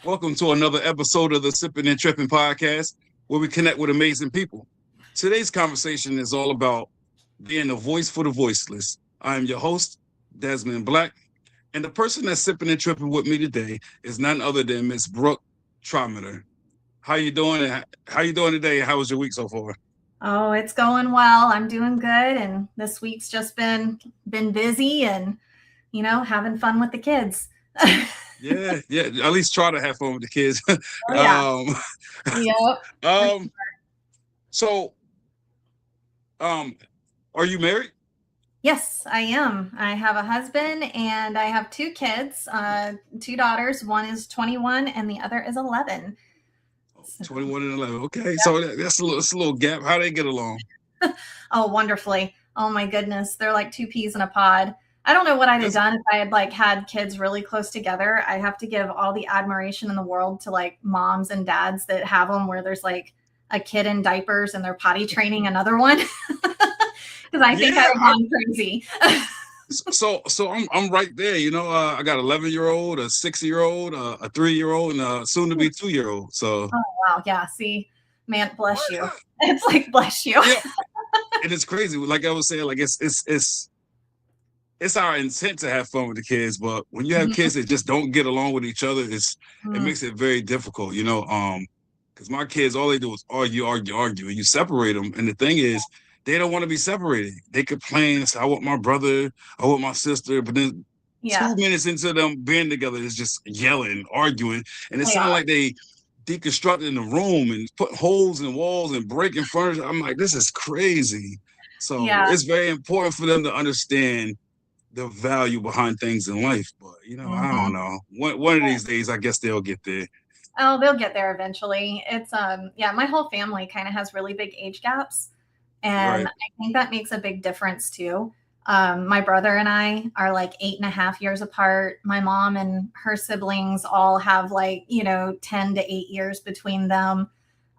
Welcome to another episode of the Sipping and Tripping podcast, where we connect with amazing people. Today's conversation is all about being a voice for the voiceless. I am your host, Desmond Black, and the person that's sipping and tripping with me today is none other than Miss Brooke Trometer. How you doing? How you doing today? How was your week so far? Oh, it's going well. I'm doing good, and this week's just been busy and having fun with the kids. Yeah. At least try to have fun with the kids. Oh yeah. um, Yep. um, so, um, are you married? Yes, I am. I have a husband and I have two kids, two daughters. One is 21 and the other is 11. So, 21 and 11. Okay, yep. so that's a little gap. How they get along? Oh, wonderfully. Oh my goodness. They're like two peas in a pod. I don't know what I'd have That's done if I had like had kids really close together. I have to give all the admiration in the world to like moms and dads that have them where there's like a kid in diapers and they're potty training another one. Because I think I'd yeah. have gone crazy. I'm right there. I got 11-year-old, a 6-year-old, a 3-year-old, and a soon to be 2-year-old. So Oh wow, yeah. See, man, bless you. It's like bless you. yeah, and it's crazy. Like I was saying, like it's our intent to have fun with the kids, but when you have kids that just don't get along with each other, it Mhm. makes it very difficult. Because my kids, all they do is argue, argue, argue, and you separate them. And the thing is, they don't want to be separated. They complain, say, "I want my brother, I want my sister," but then Yeah, 2 minutes into them being together is just yelling, arguing, and it they sounds are. like they deconstructing the room and putting holes in walls and breaking furniture. I'm like, this is crazy. So Yeah. it's very important for them to understand the value behind things in life. But I don't Mhm. know. One of these days, I guess they'll get there. Oh, they'll get there eventually. It's yeah, my whole family kind of has really big age gaps. And Right. I think that makes a big difference too. My brother and I are like 8.5 years apart. My mom and her siblings all have like, 10 to 8 years between them.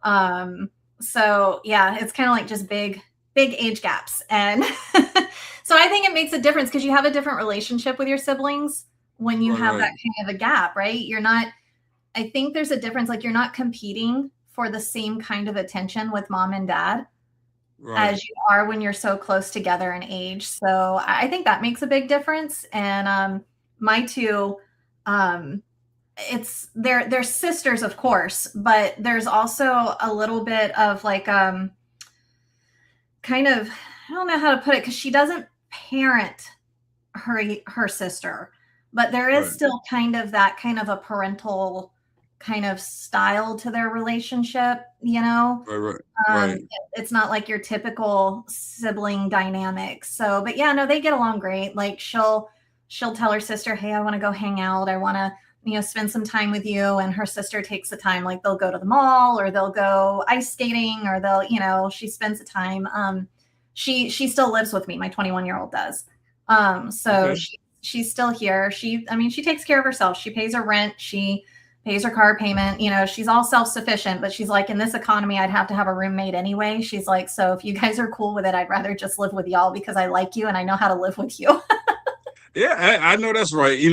Um, so yeah, it's kind of like just big age gaps. And so I think it makes a difference because you have a different relationship with your siblings when you Right. have that Right. kind of a gap, right? You're not, I think there's a difference. Like you're not competing for the same kind of attention with mom and dad Right. as you are when you're so close together in age. So I think that makes a big difference. And my two, um, they're sisters, of course, but there's also a little bit of like kind of, I don't know how to put it because she doesn't parent her sister, but there is Right. still kind of that kind of a parental kind of style to their relationship, you know. Right. Right. Right. It's not like your typical sibling dynamic. So, but yeah, no, they get along great. Like she'll tell her sister, "Hey, I want to go hang out. I want to, spend some time with you." And her sister takes the time. Like they'll go to the mall or they'll go ice skating or they'll, she spends the time. She still lives with me. My 21-year-old does. So Okay. she's still here. I mean, she takes care of herself. She pays her rent. She pays her car payment. She's all self sufficient, but she's like, in this economy, I'd have to have a roommate anyway. She's like, so if you guys are cool with it, I'd rather just live with y'all because I like you and I know how to live with you. Yeah, I know that's right. Ain't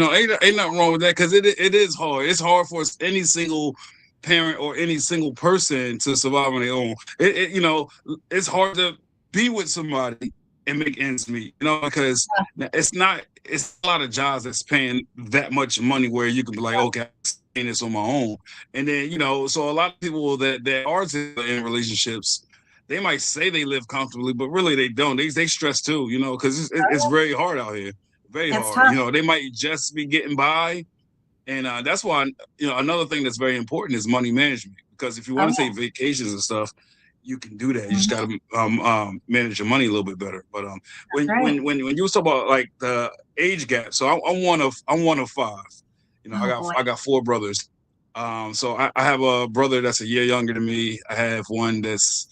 nothing wrong with that because it is hard. It's hard for any single parent or any single person to survive on their own. It's hard to be with somebody and make ends meet. Because it's a lot of jobs that's paying that much money where you can be like, okay, I'm saying this on my own. And then so a lot of people that are in relationships. They might say they live comfortably, but really they don't. They stress too, because it's very hard out here, very It's hard. tough. They might just be getting by, and that's why another thing that's very important is money management. Because if you Oh want to take yeah. vacations and stuff, you can do that. You just got Mhm. to manage your money a little bit better. But That's when right. when when when you was talking about like the age gap, so I'm one of five. I Oh got boy. I got four brothers. So I have a brother that's a year younger than me. I have one that's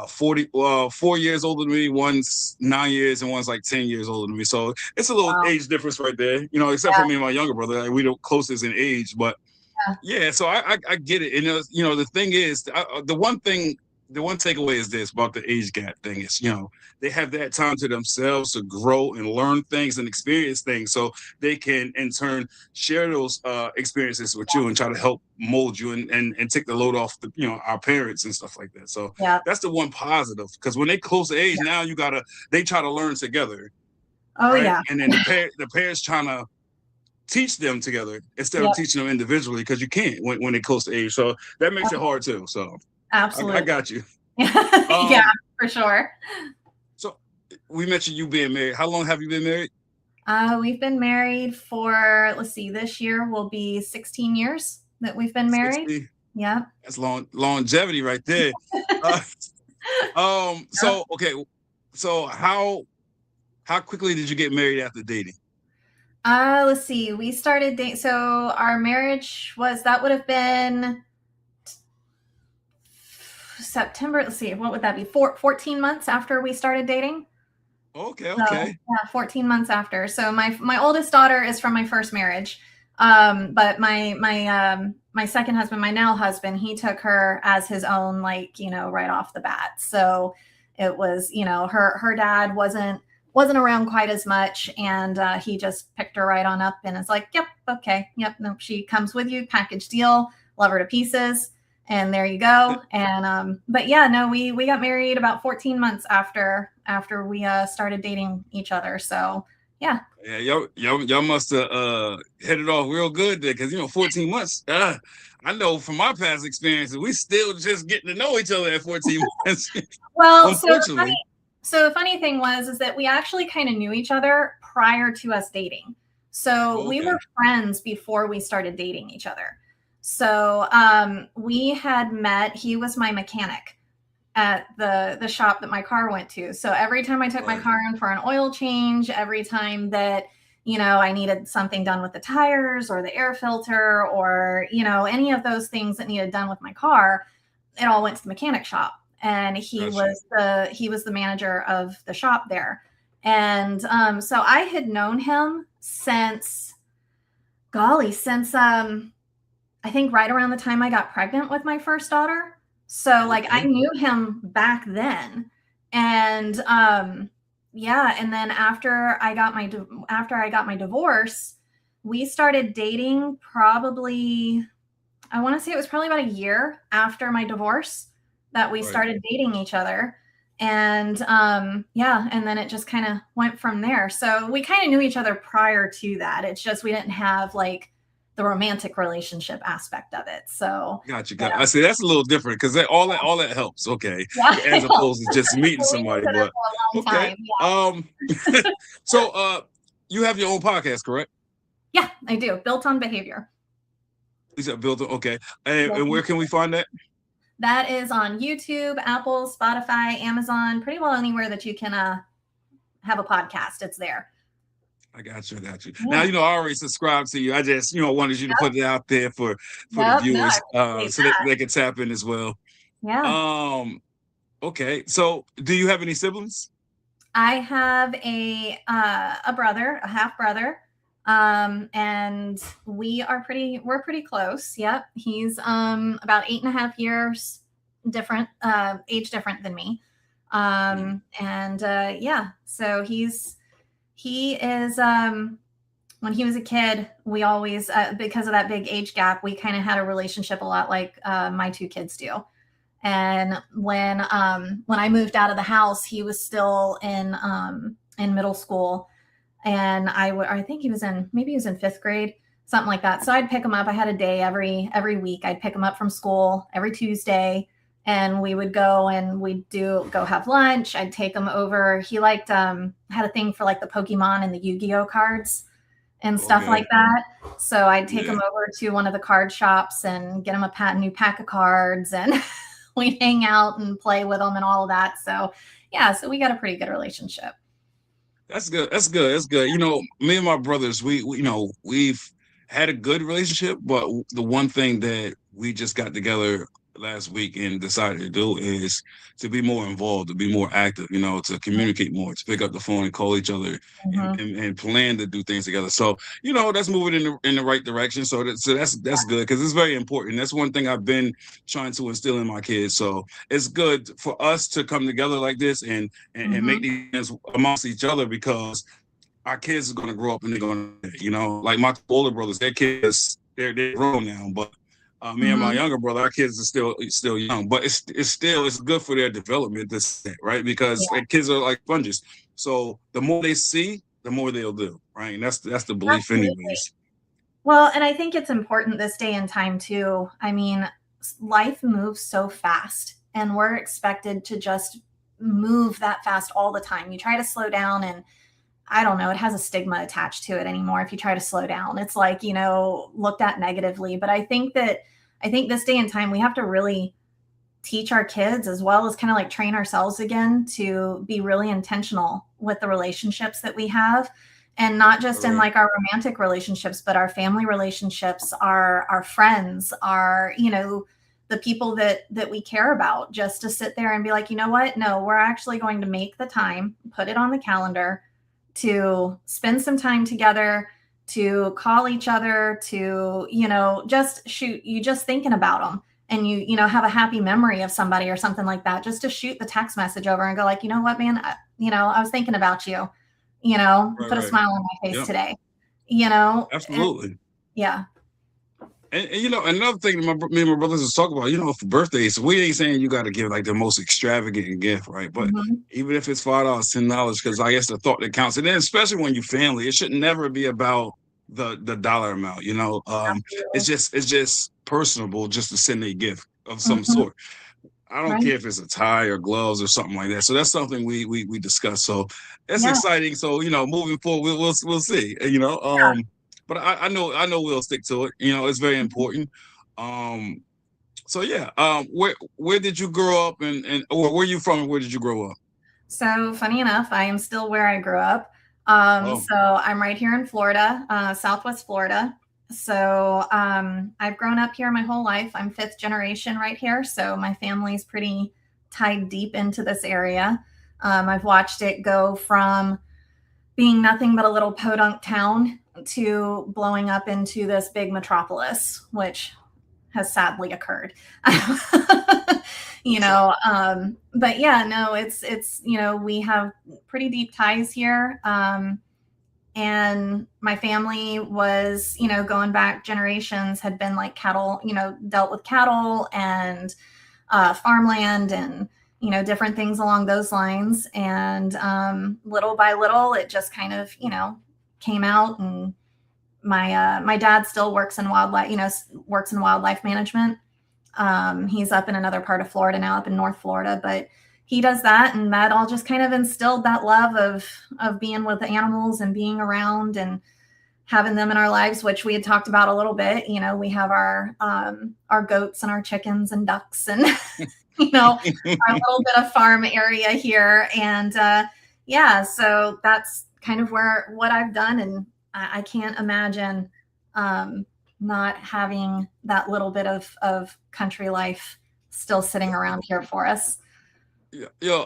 4 years older than me. One's 9 years, and one's like 10 years older than me. So it's a little Wow. age difference right there. Except for Yeah. me and my younger brother, like, we the closest in age. But Yeah. yeah, so I get it. And the thing is, the one thing the one takeaway is this about the age gap thing is, they have that time to themselves to grow and learn things and experience things, so they can in turn share those experiences with you and try to help mold you and take the load off our parents and stuff like that. So Yeah. that's the one positive, because when they close the age, now they try to learn together, Oh right? yeah. And then the parents trying to teach them together instead of Yep. teaching them individually, because you can't when they close the age. So that makes it hard too. So I Absolutely. got you. Yeah, Um, for sure. so we mentioned you being married. How long have you been married? We've been married for, let's see, this year will be 16 years that we've been married. 60. Yeah. That's longevity right there. Uh, Yep. so okay. So how quickly did you get married after dating? Let's see. We started dating. So our marriage that would have been September. Let's see. What would that be? 14 months after we started dating. Okay, So okay. yeah, 14 months after. So my oldest daughter is from my first marriage. But my second husband, my now husband, he took her as his own, like, right off the bat. So it was, her dad wasn't around quite as much, and he just picked her right on up, and it's like, yep, okay, yep, no, she comes with you, package deal, love her to pieces, and there you go. And but yeah, no, we got married about 14 months after we started dating each other. So yeah. Yeah, y'all must have hit it off real good there, because 14 months. I know from my past experiences, we still just getting to know each other at 14 months. Well, Unfortunately. so the funny thing is that we actually kind of knew each other prior to us dating. So we Okay. were friends before we started dating each other. So we had met. He was my mechanic at the shop that my car went to. So every time I took my Right. car in for an oil change, every time that I needed something done with the tires or the air filter, or any of those things that needed done with my car, it all went to the mechanic shop. And Gotcha. he was the manager of the shop there. And so I had known him since, golly, since I think right around the time I got pregnant with my first daughter. So like I Okay. knew him back then. And yeah, and then after I got my divorce, we started dating probably, I want to say it was probably about a year after my divorce that we Right. started dating each other. And yeah, and then it just kind of went from there. So we kind of knew each other prior to that. It's just we didn't have like the romantic relationship aspect of it. So Gotcha. yeah, I see that's a little different, because all that helps. Okay, yeah, I as know. opposed to just meeting We were somebody. together But for a long okay. time. So you have your own podcast, correct? Yeah, yeah, I do. Built on behavior. You said built. Okay. Built And on where can we find that? That is on YouTube, Apple, Spotify, Amazon, pretty well anywhere that you can have a podcast. It's there. I got you. I got you. Now, Yeah. I already subscribed to you. I just, wanted you to Yep. put it out there for the Yep. No, I viewers, appreciate so that that. they can tap in as well. Yeah. Um, okay. So, do you have any siblings? I have a brother, a half brother. And we're pretty close. Yep. He's about 8.5 years different, age different than me. Mhm. And yeah, so he is when he was a kid, we always because of that big age gap, we kind of had a relationship a lot like my two kids do. And when I moved out of the house, he was still in middle school, and I think he was in fifth grade, something like that. So I'd pick him up. I had a day every week. I'd pick him up from school every Tuesday, and we would go and we'd go have lunch. I'd take him over. He liked had a thing for like the Pokemon and the Yu-Gi-Oh cards and stuff Okay. like that. So I'd take Yeah. him over to one of the card shops and get him a new pack of cards, and we'd hang out and play with him and all of that. So yeah, so we got a pretty good relationship. That's good. That's good. That's good. Me and my brothers, we've had a good relationship, but the one thing that we just got together last week and decided to do is to be more involved, to be more active, you know, to communicate more, to pick up the phone and call each other Mm-hmm. and plan to do things together. So, you know, that's moving in the right direction. So that's good because it's very important. That's one thing I've been trying to instill in my kids. So it's good for us to come together like this and make Mm-hmm. these plans amongst each other because our kids are going to grow up and they're going to, you know, like my older brothers, their kids, they're grown now, but me and my Mm-hmm. younger brother, our kids are still young, but it's still it's good for their development, this right? Because Yeah, kids are like sponges, so the more they see, the more they'll do, right? And that's the belief, absolutely. anyways. Well, and I think it's important this day and time too. I mean, life moves so fast, and we're expected to just move that fast all the time. You try to slow down, and I don't know, it has a stigma attached to it anymore. If you try to slow down, it's like, looked at negatively. But I think this day and time, we have to really teach our kids as well as kind of like train ourselves again to be really intentional with the relationships that we have, and not just in Right, like our romantic relationships, but our family relationships, our friends, our, the people that we care about, just to sit there and be like, you know what, no, we're actually going to make the time, put it on the calendar to spend some time together, to call each other, to, just shoot, you just thinking about them, and you have a happy memory of somebody or something like that, just to shoot the text message over and go like, you know what, man, I was thinking about you, right, put a right. smile on my face Yep, today, and absolutely. yeah. And you know, another thing that me and my brothers was talking about, you know, for birthdays, we ain't saying you got to give like the most extravagant gift, right? But Hmm. even if it's $5, $10, because I guess the thought that counts, and then especially when you family, it should never be about the dollar amount. You know, Absolutely. it's just personable just to send a gift of some Hmm. sort. I don't Right. care if it's a tie or gloves or something like that. So that's something we discuss. So it's Yeah. exciting. So you know, moving forward, we'll see. You know, but I know we'll stick to it. You know, it's very important. Um, so yeah, where did you grow up and or where you from and where did you grow up? So funny enough, I am still where I grew up. Oh, So I'm right here in Florida, Southwest Florida. So I've grown up here my whole life. I'm fifth generation right here. So my family's pretty tied deep into this area. I've watched it go from being nothing but a little podunk town to blowing up into this big metropolis, which has sadly occurred. so But yeah, no, it's we have pretty deep ties here. And my family was, going back generations, had been like cattle, dealt with cattle and farmland, and different things along those lines. And little by little, it just kind of came out. And my dad still works in wildlife, works in wildlife management. He's up in another part of Florida now, up in North Florida, but he does that, and that all just kind of instilled that love of being with the animals and being around and having them in our lives, which we had talked about a little bit. We have our goats and our chickens and ducks, and our little bit of farm area here. And yeah, so that's kind of what I've done, and I can't imagine not having that little bit of country life still sitting around here for us. yeah,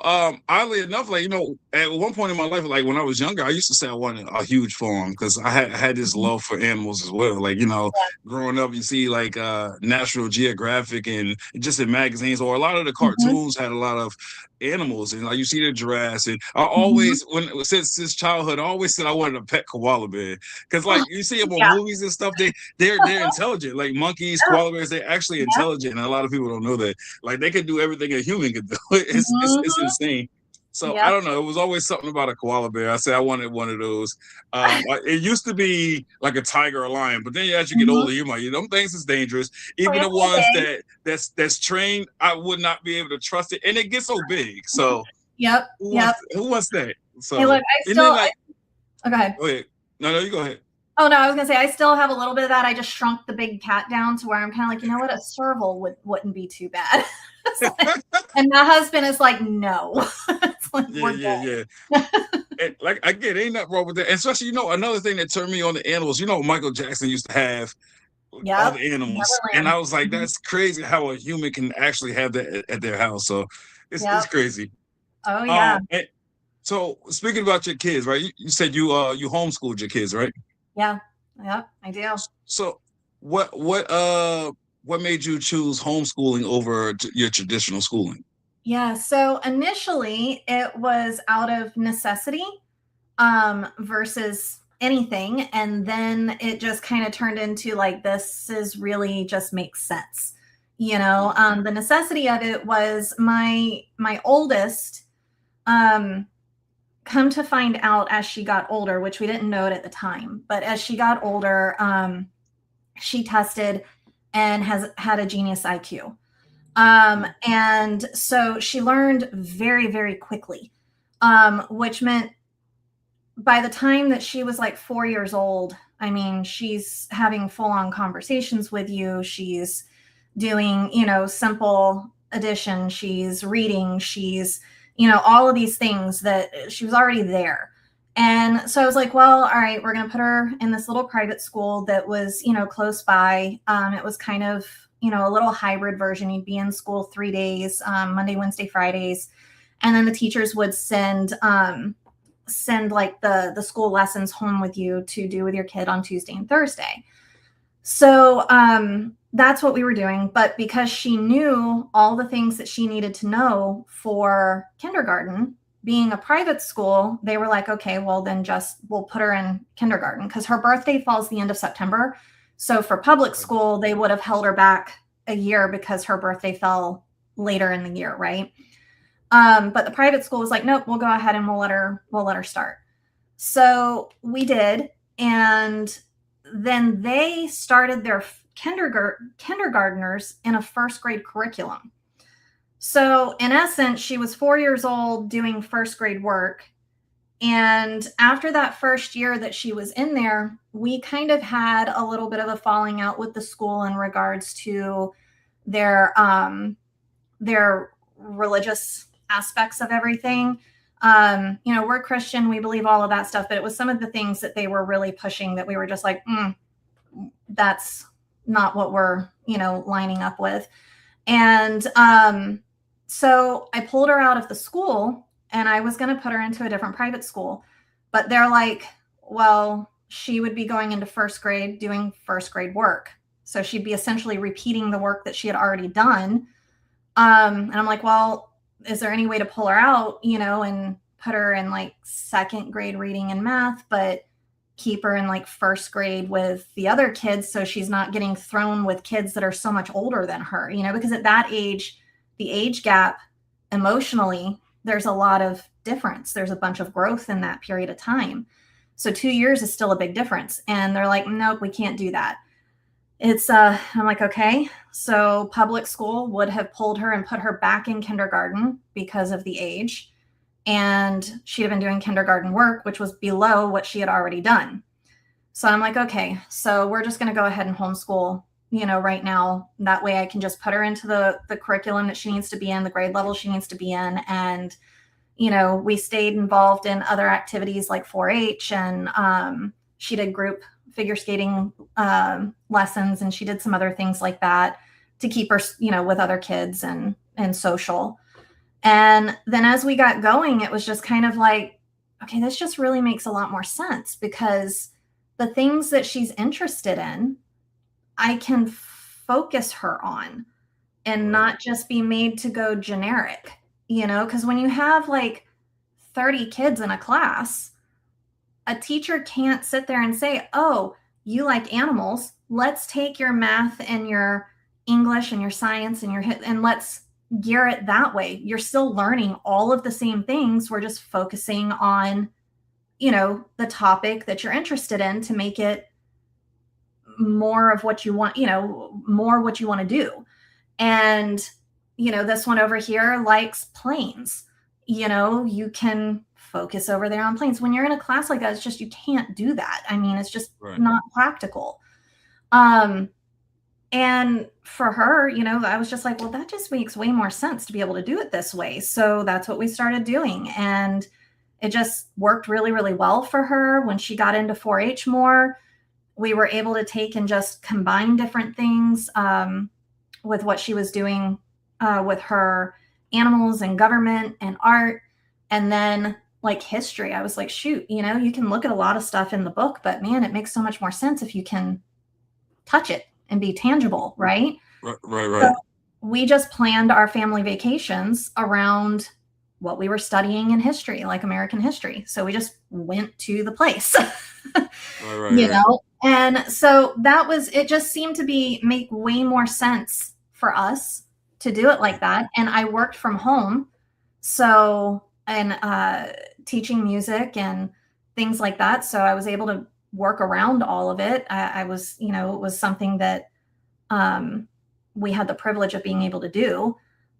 oddly enough, like you know, at one point in my life, like when I was younger, I used to say I wanted a huge farm because I had this Mhm. love for animals as well. Like you know, Yeah. growing up, you see like National Geographic and just in magazines, or a lot of the Mhm. cartoons had a lot of animals, and like you see the giraffes. And I Mhm. always, when since childhood, I always said I wanted a pet koala bear because like you see them on Yeah. movies and stuff, they're intelligent. Like monkeys, Yeah. koala bears, they're actually Yeah. intelligent, and a lot of people don't know that. Like they could do everything a human could do. It's Mhm. insane. So I Yep. don't know. It was always something about a koala bear. I said I wanted one of those. It used to be like a tiger or lion, but then as you get Mhm. older, you might, you know, them things is dangerous. Even the Plants are ones big. that's trained, I would not be able to trust it, and it gets so big. So Yep. Yep. who wants that? Hey, So look, I and still then I like, oh, go ahead. go ahead. No, you go ahead. Oh, no, I was gonna say I still have a little bit of that. I just shrunk the big cat down to where I'm kinda like, "You know what? A serval wouldn't be too bad." It's like, and my husband is like, "No." It's like, Yeah, "We're yeah, yeah. good." And like I get, ain't nothing wrong with that. And especially, you know, another thing that turned me on the animals. You know, Michael Jackson used to have other Yep. animals. And Neverland. I was like, Mhm. that's crazy how a human can actually have that at their house. So it's Yep. crazy. Oh yeah. And so speaking about your kids, right? You said you homeschooled your kids, right? Yeah. Yep. I do. So what what uh what made you choose homeschooling over your traditional schooling? Yeah. So initially it was out of necessity versus anything. And then it just kind of turned into like, this is really just makes sense. The necessity of it was my oldest, um, come to find out as she got older, which we didn't know it at the time, but as she got older, she tested and has had a genius IQ. And so she learned very, very quickly, which meant by the time that she was like 4 years old, I mean, she's having full on conversations with you. She's doing, simple addition. She's reading. She's, all of these things that she was already there. And so I was like, well, all right, we're going to put her in this little private school that was, close by. It was kind of, a little hybrid version. You'd be in school 3 days, Monday, Wednesday, Fridays. And then the teachers would send like the school lessons home with you to do with your kid on Tuesday and Thursday. So that's what we were doing. But because she knew all the things that she needed to know for kindergarten, being a private school, they were like, okay, well, then just we'll put her in kindergarten because her birthday falls the end of September. So for public school, they would have held her back a year because her birthday fell later in the year, right? But the private school was like, nope, we'll go ahead and we'll let her start. So we did, and then they started their kindergartners in a first grade curriculum. So in essence, she was 4 years old doing first grade work. And after that first year that she was in there, we kind of had a little bit of a falling out with the school in regards to their religious aspects of everything. We're Christian, we believe all of that stuff, but it was some of the things that they were really pushing that we were just like, that's not what we're, lining up with. And so I pulled her out of the school and I was going to put her into a different private school, but they're like, well, she would be going into first grade doing first grade work. So she'd be essentially repeating the work that she had already done. And I'm like, well, is there any way to pull her out, and put her in like second grade reading and math, but keep her in like first grade with the other kids so she's not getting thrown with kids that are so much older than her, because at that age, the age gap emotionally, there's a lot of difference. There's a bunch of growth in that period of time. So 2 years is still a big difference. And they're like, nope, we can't do that. I'm like, okay. So public school would have pulled her and put her back in kindergarten because of the age. And she'd have been doing kindergarten work, which was below what she had already done. So I'm like, okay, so we're just going to go ahead and homeschool, right now. That way I can just put her into the curriculum that she needs to be in, the grade level she needs to be in. And, we stayed involved in other activities like 4-H, and she did group figure skating lessons, and she did some other things like that to keep her, with other kids and social. And then as we got going, it was just kind of like, okay, this just really makes a lot more sense because the things that she's interested in, I can focus her on and not just be made to go generic, because when you have like 30 kids in a class, a teacher can't sit there and say, oh, you like animals. Let's take your math and your English and your science and let's gear it that way. You're still learning all of the same things. We're just focusing on, the topic that you're interested in to make it more of what you want, more what you want to do. And, this one over here likes planes. You can focus over there on planes. When you're in a class like that, it's just, you can't do that. I mean, it's just not practical. And for her, I was just like, well, that just makes way more sense to be able to do it this way. So that's what we started doing. And it just worked really, really well for her when she got into 4-H more. we were able to take and just combine different things with what she was doing with her animals and government and art. And then like history, I was like, shoot, you know, you can look at a lot of stuff in the book, but man, it makes so much more sense if you can touch it and be tangible, right? Right. So we just planned our family vacations around what we were studying in history, like American history. So we just went to the place, you know? And so that was, it just seemed to make way more sense for us to do it like that. And I worked from home. So, and teaching music and things like that. So I was able to work around all of it. I was, you know, it was something that we had the privilege of being able to do.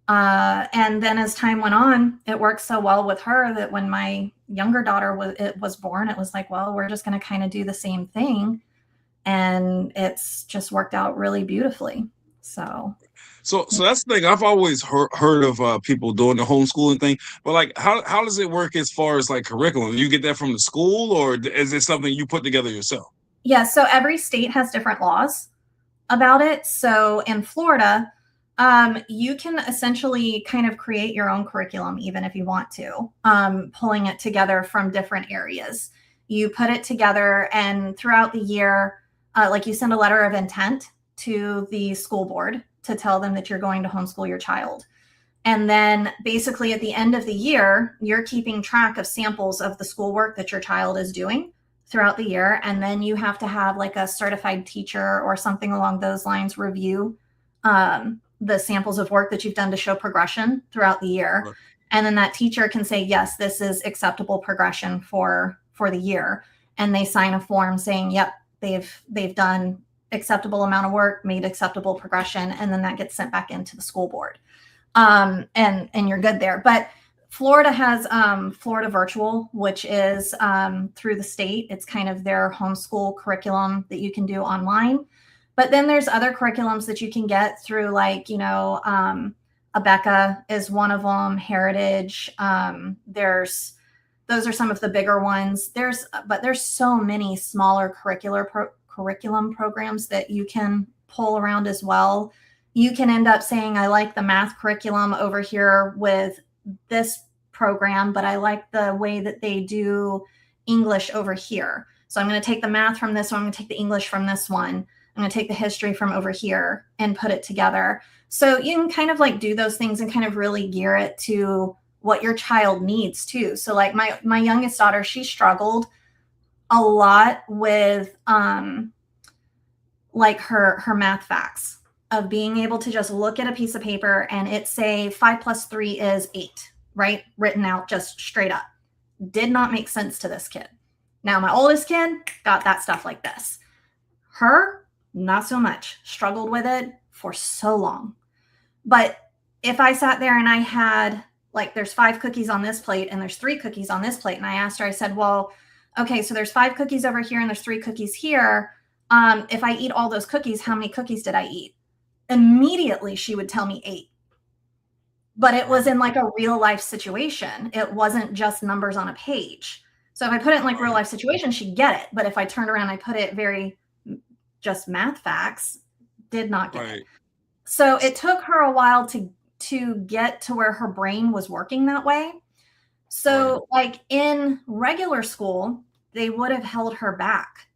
And then as time went on, it worked so well with her that when my younger daughter was born, it was like, well, we're just going to kind of do the same thing. And it's just worked out really beautifully. So that's the thing. I've always heard of people doing the homeschooling thing, but like, how does it work as far as like curriculum? You get that from the school, or is it something you put together yourself? Yeah. So every state has different laws about it. So in Florida, you can essentially kind of create your own curriculum, even if you want to, pulling it together from different areas. You put it together, and throughout the year, like you send a letter of intent to the school board to tell them that you're going to homeschool your child. And then basically at the end of the year, you're keeping track of samples of the schoolwork that your child is doing throughout the year. And then you have to have like a certified teacher or something along those lines review the samples of work that you've done to show progression throughout the year. Right. And then that teacher can say, yes, this is acceptable progression for the year. And they sign a form saying, yep, they've done acceptable amount of work, made acceptable progression, and then that gets sent back into the school board. And you're good there. But Florida has Florida Virtual, which is through the state. It's kind of their homeschool curriculum that you can do online. But then there's other curriculums that you can get through, like, you know, Abeka is one of them, Heritage. Those are some of the bigger ones. But there's so many smaller curriculum programs that you can pull around as well. You can end up saying, I like the math curriculum over here with this program, but I like the way that they do English over here. So I'm going to take the math from this one. I'm going to take the English from this one. I'm going to take the history from over here and put it together. So you can kind of like do those things and kind of really gear it to what your child needs too. So like my youngest daughter, she struggled a lot with like her math facts, of being able to just look at a piece of paper and it say 5 + 3 is 8, right? Written out just straight up. Did not make sense to this kid. Now my oldest kid got that stuff like this. Her, not so much. Struggled with it for so long. But if I sat there and I had, like, there's 5 cookies on this plate and there's 3 cookies on this plate, and I asked her, I said, well, okay, so there's 5 cookies over here and there's 3 cookies here. If I eat all those cookies, how many cookies did I eat? Immediately she would tell me 8. But it was in like a real life situation. It wasn't just numbers on a page. So if I put it in like real life situation, she'd get it. But if I turned around, I put it very just math facts, did not get it. So it took her a while to get to where her brain was working that way. So like in regular school, they would have held her back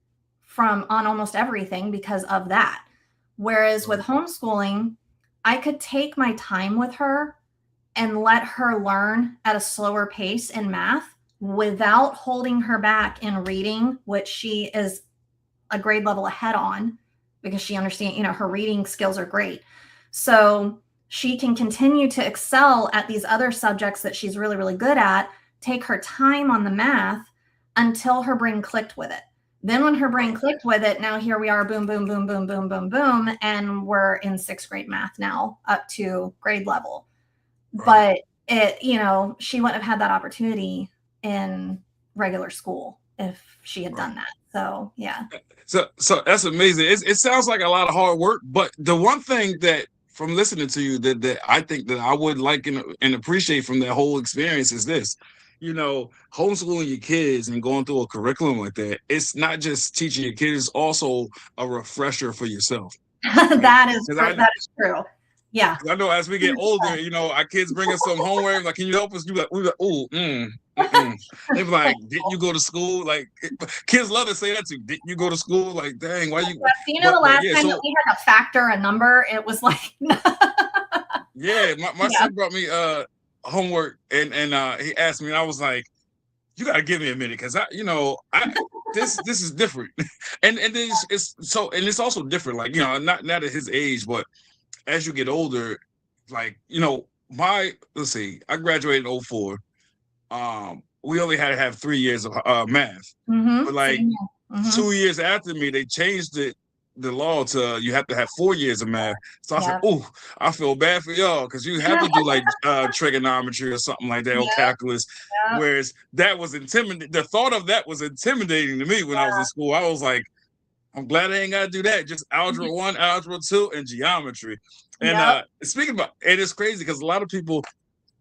on almost everything because of that. Whereas with homeschooling, I could take my time with her and let her learn at a slower pace in math without holding her back in reading, which she is a grade level ahead on because she understands, you know, her reading skills are great. So she can continue to excel at these other subjects that she's really, really good at, take her time on the math until her brain clicked with it. Then when her brain clicked with it, now here we are, boom, boom, boom, boom, boom, boom, boom. And we're in 6th grade math now up to grade level. But it, you know, she wouldn't have had that opportunity in regular school if she had done that. So, yeah. So that's amazing. It sounds like a lot of hard work, but the one thing that from listening to you that I think that I would like and appreciate from that whole experience is this. homeschooling your kids and going through a curriculum like that, it's not just teaching your kids, it's also a refresher for yourself, right? That is Because true. That is true. Yeah. I know as we get older, our kids bring us some homework. Like, can you help us? Do that? We like, oh, they be like, didn't you go to school? Like, kids love to say that too. Didn't you go to school? Like, dang, why you? The last time that we had to factor a number, it was like, yeah, my son brought me homework, and he asked me, and I was like, you got to give me a minute, because this is different, and then it's also different. Like, not at his age, but as you get older, like, let's see, I graduated in 04. We only had to have 3 years of math. But like 2 years after me, they changed the law to you have to have 4 years of math. So I said, oh, I feel bad for y'all, because you have to do like trigonometry or something like that, or calculus. Whereas that was intimidating. The thought of that was intimidating to me when I was in school. I was like, I'm glad I ain't got to do that. Just algebra 1, algebra 2, and geometry. And speaking about, and it's crazy because a lot of people,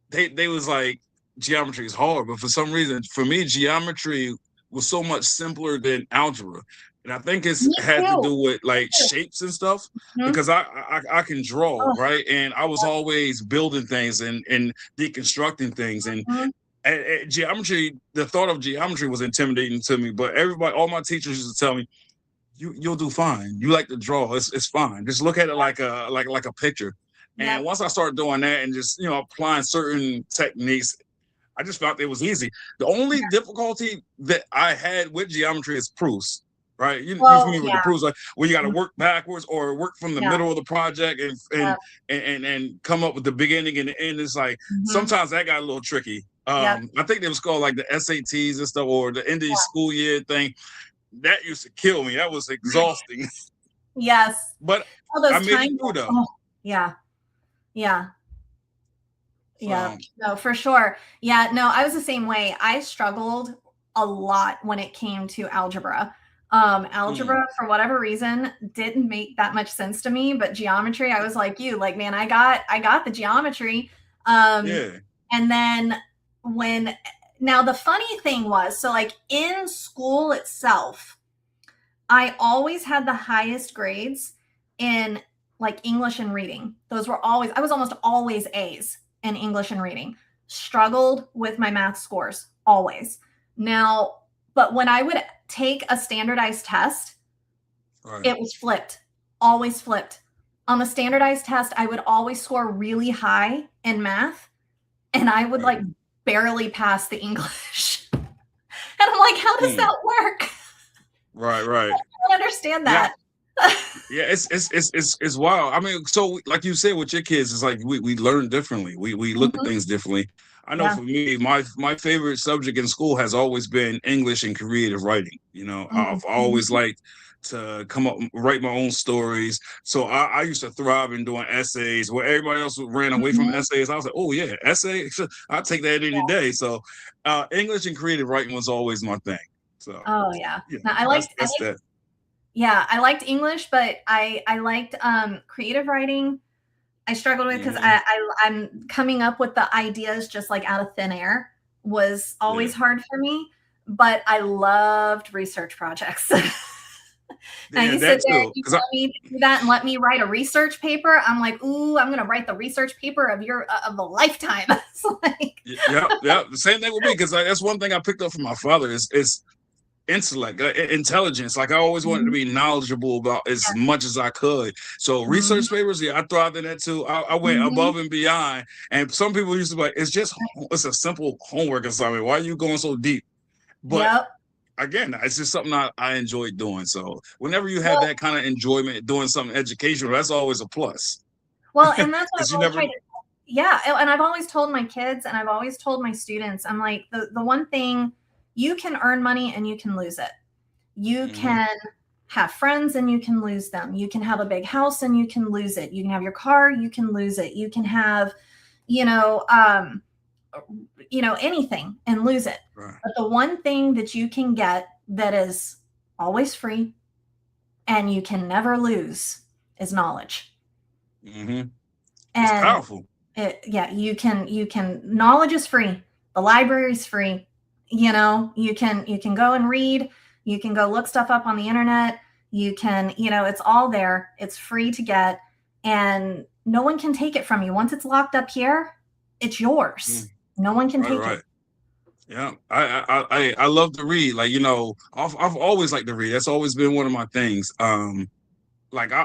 they was like, geometry is hard. But for some reason, for me, geometry was so much simpler than algebra. And I think it's had to do with like shapes and stuff, because I can draw, right? And I was always building things and deconstructing things. And geometry, the thought of geometry was intimidating to me. But all my teachers used to tell me, you'll do fine. You like to draw. It's fine. Just look at it like a picture. And once I started doing that and just, applying certain techniques, I just felt it was easy. The only difficulty that I had with geometry is proofs, right? You're familiar with the proofs, like where you got to work backwards or work from the middle of the project and come up with the beginning and the end. It's like sometimes that got a little tricky. I think it was called like the SATs and stuff, or the end of the school year thing. That used to kill me. That was exhausting. Yes. But I made it through though. Oh, yeah. No, for sure. Yeah, no, I was the same way. I struggled a lot when it came to algebra. Algebra, for whatever reason, didn't make that much sense to me, but geometry, I was like you, like, man, I got the geometry. And then now the funny thing was, so like in school itself, I always had the highest grades in like English and reading. I was almost always A's in English and reading. Struggled with my math scores, always. Now, but when I would take a standardized test, it was flipped, always flipped. On the standardized test, I would always score really high in math, and I would like barely pass the English. And I'm like, how does that work? Right. I don't understand that. Yeah, it's wild. I mean, so like you said with your kids, it's like we learn differently. We look at things differently. I know for me, my favorite subject in school has always been English and creative writing. I've always liked to come up, write my own stories. So I used to thrive in doing essays where everybody else ran away from essays. I was like, oh yeah, essay, I'll take that any day. So English and creative writing was always my thing. So now, I liked that. Yeah, I liked English, but I liked creative writing. I struggled with because I'm coming up with the ideas just like out of thin air was always hard for me. But I loved research projects. Now you sit there, you tell me to do that and let me write a research paper. I'm like, ooh, I'm gonna write the research paper of a lifetime. It's like, The same thing with me, because that's one thing I picked up from my father is intellect, intelligence. Like I always wanted to be knowledgeable about as much as I could. So research papers, I thrived in that too. I went above and beyond. And some people used to be like, it's a simple homework assignment. Why are you going so deep? But again, it's just something I enjoyed doing. So whenever you have that kind of enjoyment doing something educational, that's always a plus. Well, and that's what I've always and I've always told my kids and I've always told my students, I'm like, the one thing, you can earn money and you can lose it. You can have friends and you can lose them. You can have a big house and you can lose it. You can have your car, you can lose it. You can have, anything and lose it. Right. But the one thing that you can get that is always free and you can never lose is knowledge. It's And powerful. you can knowledge is free. The library's free. You can go and read, you can go look stuff up on the internet, you can, it's all there. It's free to get, and no one can take it from you. Once it's locked up here, it's yours. No one can Right, take it. right. Yeah, I love to read. Like, I've always liked to read. That's always been one of my things. Like I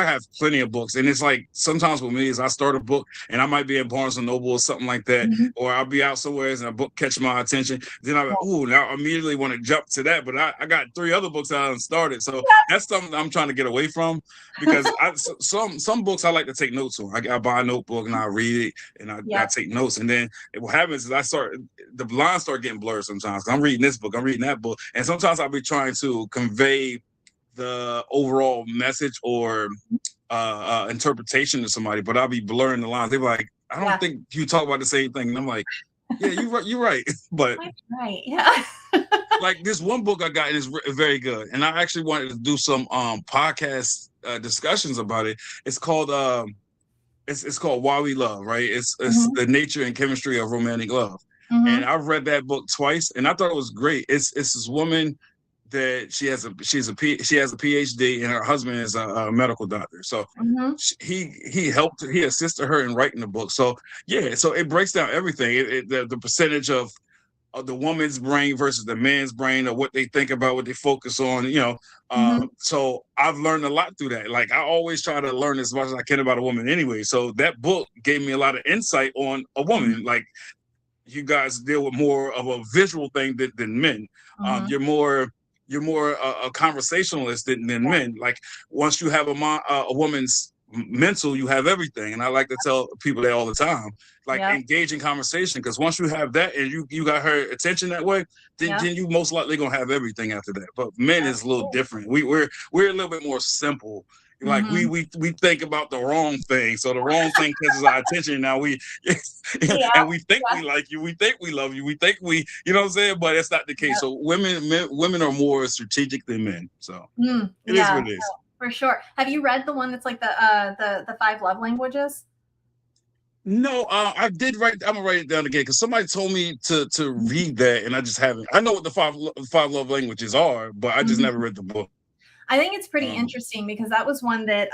have plenty of books, and it's like sometimes with me is I start a book and I might be at Barnes and Noble or something like that, Mhm. or I'll be out somewhere and a book catch my attention. Then I'm like, Yeah. oh, now I immediately want to jump to that, but I got three other books I haven't started, so that's something I'm trying to get away from because some books I like to take notes on. I buy a notebook and I read it and I Yep. take notes, and then what happens is the lines start getting blurred sometimes. I'm reading this book, I'm reading that book, and sometimes I'll be trying to convey the overall message or interpretation to somebody, but I'll be blurring the lines. They're like, I don't Yeah. think you talk about the same thing. And I'm like, yeah, you're right. But Right. Yeah. like this one book I got is very good. And I actually wanted to do some podcast discussions about it. It's called it's called Why We Love, right? It's Mhm. the nature and chemistry of romantic love. And Mhm. I've read that book twice and I thought it was great. It's this woman that she has a PhD and her husband is a medical doctor. So Mhm. he assisted her in writing the book. So yeah, so it breaks down everything. The percentage of the woman's brain versus the man's brain, or what they think about, what they focus on. Mhm. So I've learned a lot through that. Like I always try to learn as much as I can about a woman anyway. So that book gave me a lot of insight on a Mhm. woman. Like you guys deal with more of a visual thing than men. Mhm. You're more a conversationalist than Yeah. men. Like once you have a woman's mental, you have everything. And I like to tell people that all the time. Like Yep. engaging conversation, because once you have that and you got her attention that way, Yep. then you most likely gonna have everything after that. But men is a little Absolutely. different. We're a little bit more simple. Like we Mhm. we we think about the wrong thing, so the wrong thing catches our attention. Now we Yeah. and we think Yeah. we like you, we think we love you, we think you know what I'm saying, but it's not the case. Yep. So women are more strategic than men, so it is Yeah. what it is. For sure. Have you read the one that's like the five love languages? No, I did write. I'm gonna write it down again because somebody told me to read that, and I just haven't. I know what the five love languages are, but I just Mhm. never read the book. I think it's pretty Um, interesting because that was one that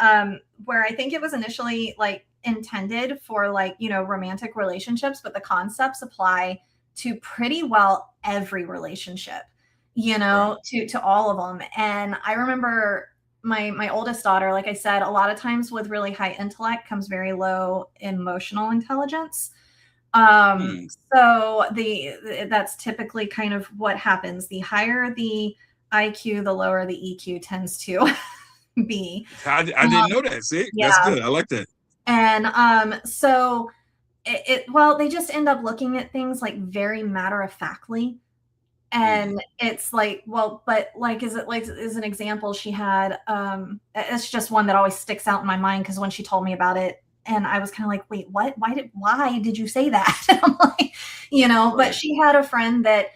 where I think it was initially like intended for like, romantic relationships, but the concepts apply to pretty well every relationship, right, to all of them. And I remember my oldest daughter, like I said, a lot of times with really high intellect comes very low emotional intelligence. Um, hmm. so that's typically kind of what happens. The higher the IQ, the lower the EQ tends to be. I didn't Um, know that. See, yeah. that's good. I like that. And so well, they just end up looking at things like very matter of factly. Hmm. And it's like, well, but like, is it like, as an example, she had, it's just one that always sticks out in my mind because when she told me about it, and I was kind of like, wait, what? Why did you say that? I'm like, but Right. she had a friend that,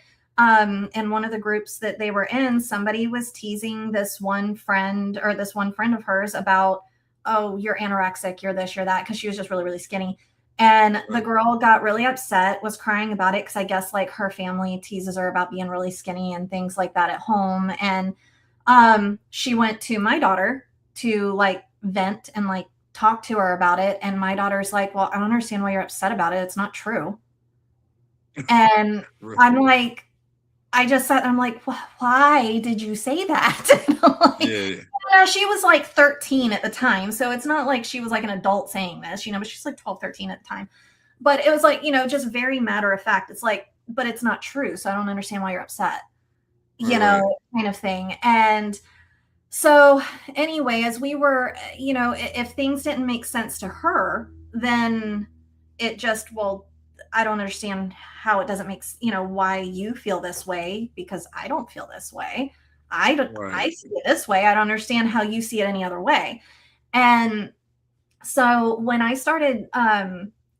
in one of the groups that they were in, somebody was teasing this one friend of hers about, oh, you're anorexic, you're this, you're that, because she was just really, really skinny. And the Right. girl got really upset, was crying about it because I guess like her family teases her about being really skinny and things like that at home. And she went to my daughter to like vent and like talk to her about it. And my daughter's like, well, I don't understand why you're upset about it. It's not true. And Right. I'm like, I just sat there, I'm like, why did you say that? And I'm like, Yeah. she was like 13 at the time. So it's not like she was like an adult saying this, but she's like 12, 13 at the time. But it was like, just very matter of fact. It's like, but it's not true. So I don't understand why you're upset, Right. Right. kind of thing. And so anyway, as we were, if things didn't make sense to her, then it just, well, I don't understand how it doesn't make, why you feel this way because I don't feel this way. I Right. see it this way. I don't understand how you see it any other way. And so when I started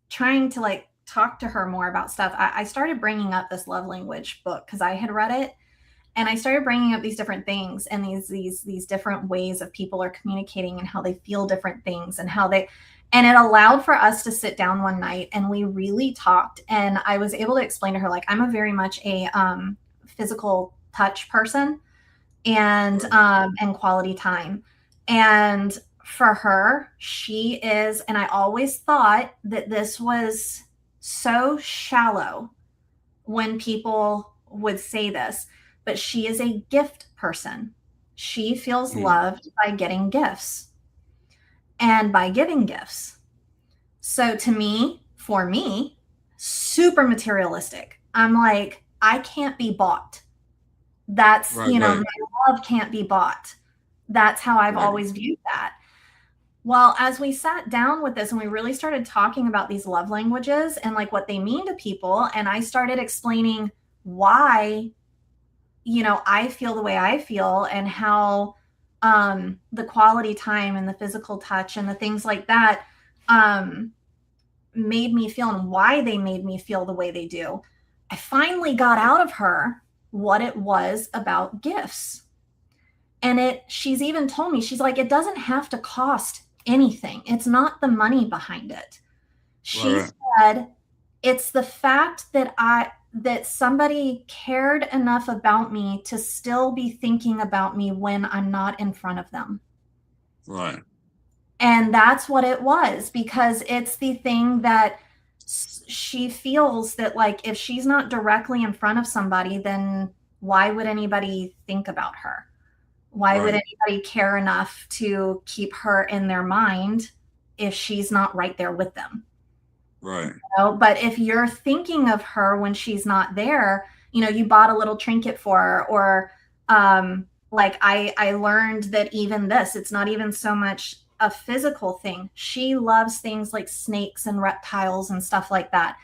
trying to like talk to her more about stuff, I started bringing up this love language book because I had read it. And I started bringing up these different things and these different ways of people are communicating and how they feel different things and how they, and it allowed for us to sit down one night and we really talked. And I was able to explain to her, like, I'm a very much a physical touch person and quality time. And for her, she is, and I always thought that this was so shallow when people would say this, but she is a gift person. She feels loved by getting gifts and by giving gifts. So to me, for me, super materialistic. I'm like, I can't be bought. That's, Right, right, my love can't be bought. That's how I've right, always viewed that. Well, as we sat down with this and we really started talking about these love languages and like what they mean to people, and I started explaining why, I feel the way I feel and how the quality time and the physical touch and the things like that made me feel and why they made me feel the way they do. I finally got out of her what it was about gifts. And she's even told me, she's like, it doesn't have to cost anything. It's not the money behind it. She right, said, it's the fact that somebody cared enough about me to still be thinking about me when I'm not in front of them. right. And that's what it was, because it's the thing that she feels that, like, if she's not directly in front of somebody, then why would anybody think about her? Why would anybody care enough to keep her in their mind if she's not right there with them? Right. But if you're thinking of her when she's not there, you bought a little trinket for her, or like I learned that even this, it's not even so much a physical thing. She loves things like snakes and reptiles and stuff like that.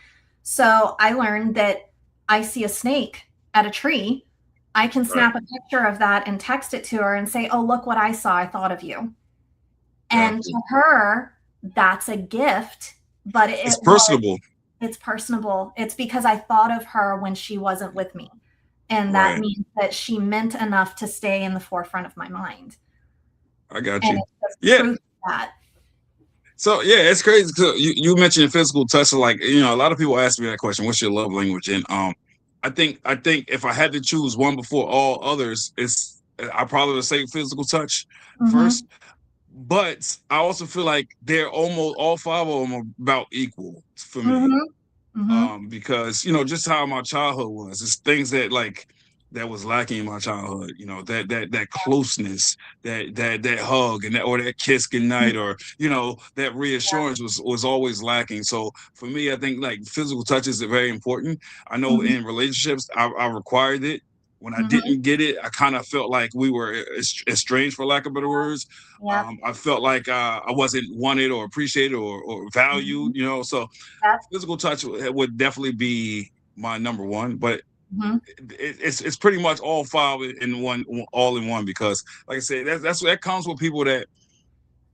So I learned that I see a snake at a tree, I can snap a picture of that and text it to her and say, oh, look what I saw. I thought of you. And to her, that's a gift, but It's personable. it's personable. It's because I thought of her when she wasn't with me. And that Right. means that she meant enough to stay in the forefront of my mind. I got And you. it's just Yeah. proof of that. So yeah, it's crazy. So you mentioned physical touch. So like, a lot of people ask me that question, what's your love language? And I think if I had to choose one before all others, I probably would say physical touch Mm-hmm. first. But I also feel like they're almost all five of them are about equal for me. Mm-hmm. Mm-hmm. Because just how my childhood was, it's things that was lacking in my childhood. That closeness, that hug, and or that kiss goodnight, or that reassurance was always lacking. So for me, I think like physical touch is very important. I know Mm-hmm. in relationships, I required it. When I Mm-hmm. didn't get it, I kind of felt like we were estranged, for lack of better words. Yep. I felt like I wasn't wanted or appreciated or Mm-hmm. valued. So Yep. physical touch would definitely be my number one, but Mm-hmm. it's pretty much all five in one, all in one. Because, like I said, that comes with people that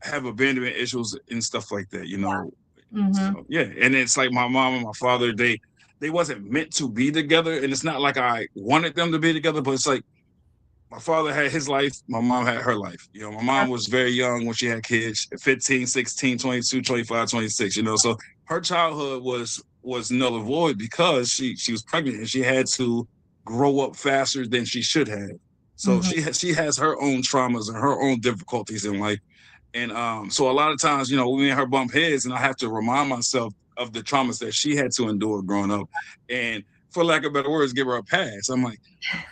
have abandonment issues and stuff like that. Mm-hmm. So yeah, and it's like my mom and my father, they wasn't meant to be together, and it's not like I wanted them to be together, but it's like my father had his life, my mom had her life. My mom Yep. was very young when she had kids, 15, 16, 22, 25, 26, so her childhood was null and void because she was pregnant and she had to grow up faster than she should have. So Mm-hmm. she has her own traumas and her own difficulties in life. And so a lot of times, me and her bump heads, and I have to remind myself of the traumas that she had to endure growing up. And for lack of better words, give her a pass. I'm like,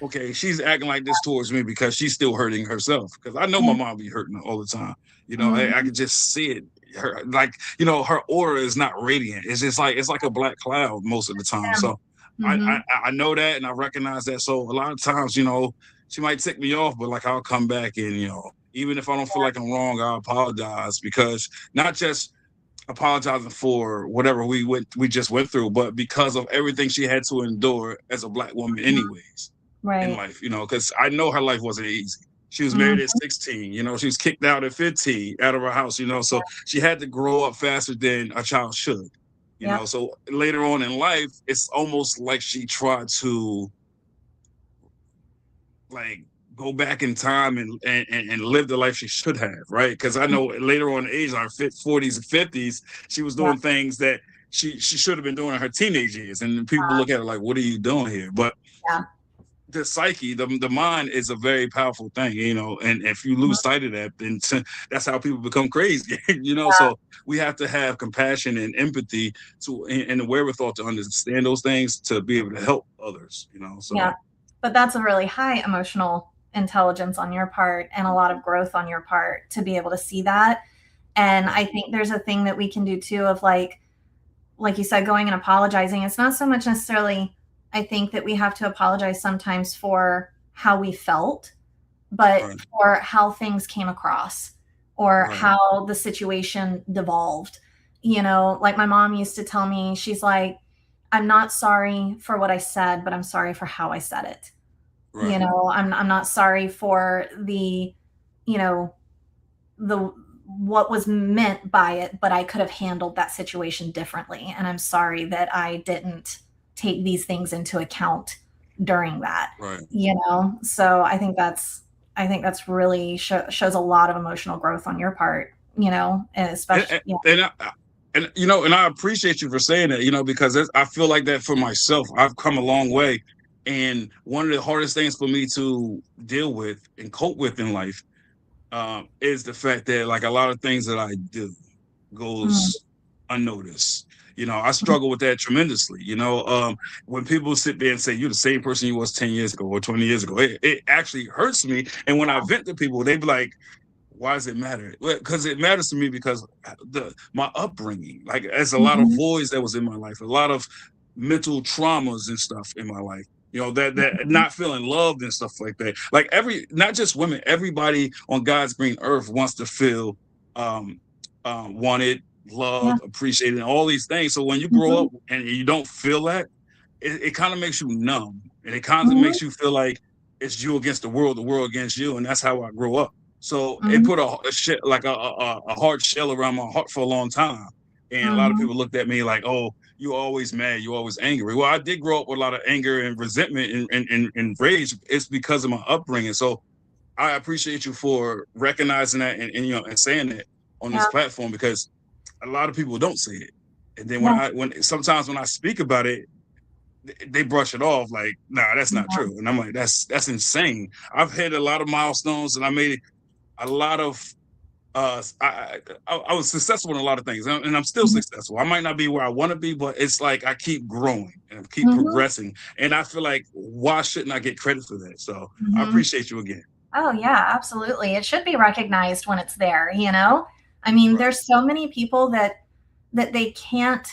okay, she's acting like this towards me because she's still hurting herself. Because I know my mom be hurting all the time. I Mm-hmm. can just see it. Her her aura is not radiant. It's like a black cloud most of the time. So I, Mm-hmm. I I know that and I recognize that. So a lot of times, she might tick me off, but like I'll come back and even if I don't feel like I'm wrong, I'll apologize, because not just apologizing for whatever we just went through, but because of everything she had to endure as a black woman, anyways, in Right. life. Because I know her life wasn't easy. She was married at Mm-hmm. 16. She was kicked out at 15 out of her house. So she had to grow up faster than a child should. Yep. So later on in life, it's almost like she tried to like go back in time and live the life she should have, right? Because I know later on in age, in our 40s and 50s, she was Yeah. doing things that she should have been doing in her teenage years, and people look at her like, "What are you doing here?" But Yeah. the psyche, the mind is a very powerful thing, and if you Mhm. lose sight of that, then that's how people become crazy, Yeah. So we have to have compassion and empathy and the wherewithal to understand those things to be able to help others, so. Yeah. But that's a really high emotional intelligence on your part and a lot of growth on your part to be able to see that. And Right, I think there's a thing that we can do too of like you said, going and apologizing. It's not so much necessarily, I think that we have to apologize sometimes for how we felt, but right, for how things came across or right, how the situation devolved. Like my mom used to tell me, she's like, I'm not sorry for what I said, but I'm sorry for how I said it. right, I'm not sorry for you know, the what was meant by it, but I could have handled that situation differently. And I'm sorry that I didn't take these things into account during that, right. So I think that's really shows a lot of emotional growth on your part, and and especially, yeah. and, and I appreciate you for saying that, because I feel like that for myself. I've come a long way, and one of the hardest things for me to deal with and cope with in life is the fact that like a lot of things that I do Mm, goes unnoticed. I struggle with that tremendously. When people sit there and say you're the same person you was 10 years ago or 20 years ago, it actually hurts me. And when I vent to people, they be like, why does it matter? Well, because it matters to me because my upbringing, like there's a lot of mhm, voids that was in my life, a lot of mental traumas and stuff in my life. That mhm. not feeling loved and stuff like that. Like not just women, everybody on God's green earth wants to feel um, wanted, Yeah. loved, appreciated, and all these things. So when you grow Mhm, up and you don't feel that, it kind of makes you numb, and it kind of mhm, makes you feel like it's you against the world against you, and that's how I grew up. So it mhm, put like a hard shell around my heart for a long time, and a lot of mhm. people looked at me like, "Oh, you always mad, you always angry." Well, I did grow up with a lot of anger and resentment and rage. It's because of my upbringing. So I appreciate you for recognizing that and saying that on this Yeah. platform because a lot of people don't say it. And then Yeah. when sometimes when I speak about it, they brush it off like, nah, that's not Yeah. true. And I'm like, that's insane. I've hit a lot of milestones and I made a lot of I was successful in a lot of things and I'm still Mhm, successful. I might not be where I want to be, but it's like I keep growing and I keep mhm, progressing. And I feel like why shouldn't I get credit for that? So I mhm. appreciate you again. Oh, yeah, absolutely. It should be recognized when it's there. I mean, Right, there's so many people that they can't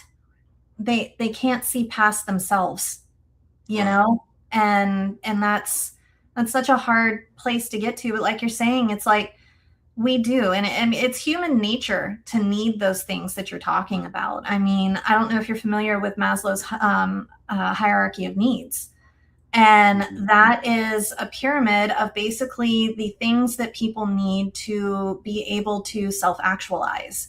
see past themselves, you right, know? And that's such a hard place to get to, but like you're saying, it's like we do, and it's human nature to need those things that you're talking about. I mean, I don't know if you're familiar with Maslow's hierarchy of needs. And mhm, that is a pyramid of basically the things that people need to be able to self actualize.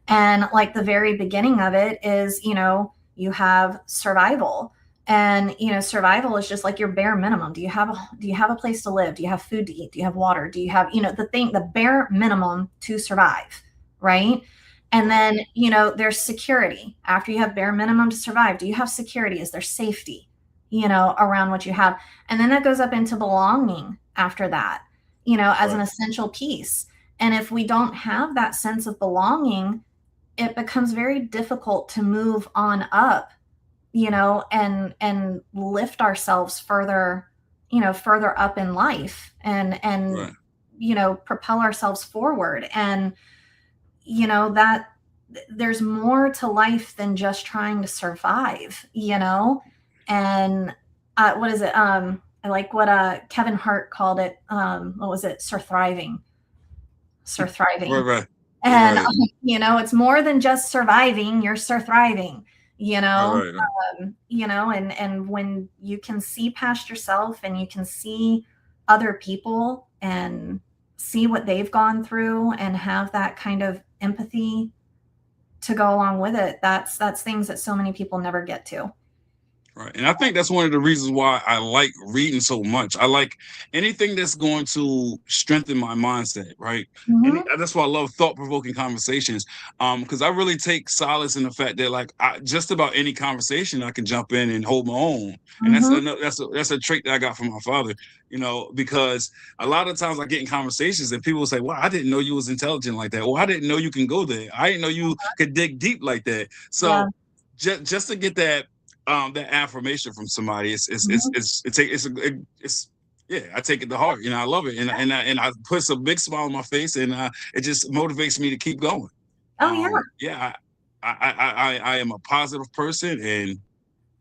And like the very beginning of it is, you have survival. And survival is just like your bare minimum. Do you have a place to live? Do you have food to eat? Do you have water? Do you have, the bare minimum to survive, right? And right, then, there's security. After you have bare minimum to survive, do you have security? Is there safety, around what you have? And then that goes up into belonging after that, as an right, essential piece. And if we don't have that sense of belonging, it becomes very difficult to move on up, and lift ourselves further up in life and right, propel ourselves forward. And that there's more to life than just trying to survive. And what is it? I like what Kevin Hart called it. What was it? right, Surthriving. right, And right, it's more than just surviving, you're surthriving, you right, know? right, And when you can see past yourself and you can see other people and see what they've gone through and have that kind of empathy to go along with it, that's things that so many people never get to. Right. And I think that's one of the reasons why I like reading so much. I like anything that's going to strengthen my mindset, right? Mhm. That's why I love thought-provoking conversations. Because I really take solace in the fact that like just about any conversation I can jump in and hold my own. And Mhm. that's a trait that I got from my father, because a lot of times I get in conversations and people say, "Well, I didn't know you was intelligent like that. Or I didn't know you can go there. I didn't know you could dig deep like that." Yeah. So just to get that affirmation from somebody, Mhm. it's yeah, I take it to heart. I love it, and I puts a big smile on my face, and it just motivates me to keep going. Oh, yeah. Yeah, I am a positive person and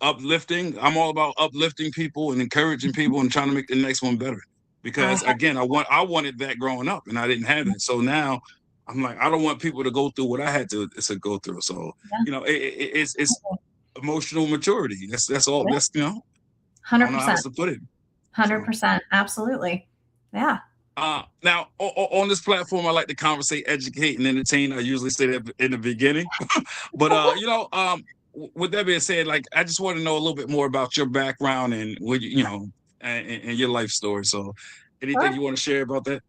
uplifting. I'm all about uplifting people and encouraging people and trying to make the next one better. I Because have again, I wanted that growing up, and I didn't have it. So now I'm like, I don't want people to go through what I had to go through. So yeah. it's emotional maturity. That's all. Yeah. I don't know how 100%. else to put it. So 100%. Absolutely. Yeah. now on this platform, I like to conversate, educate, and entertain. I usually say that in the beginning, but with that being said, like I just want to know a little bit more about your background and what and your life story. So, anything Sure. you want to share about that?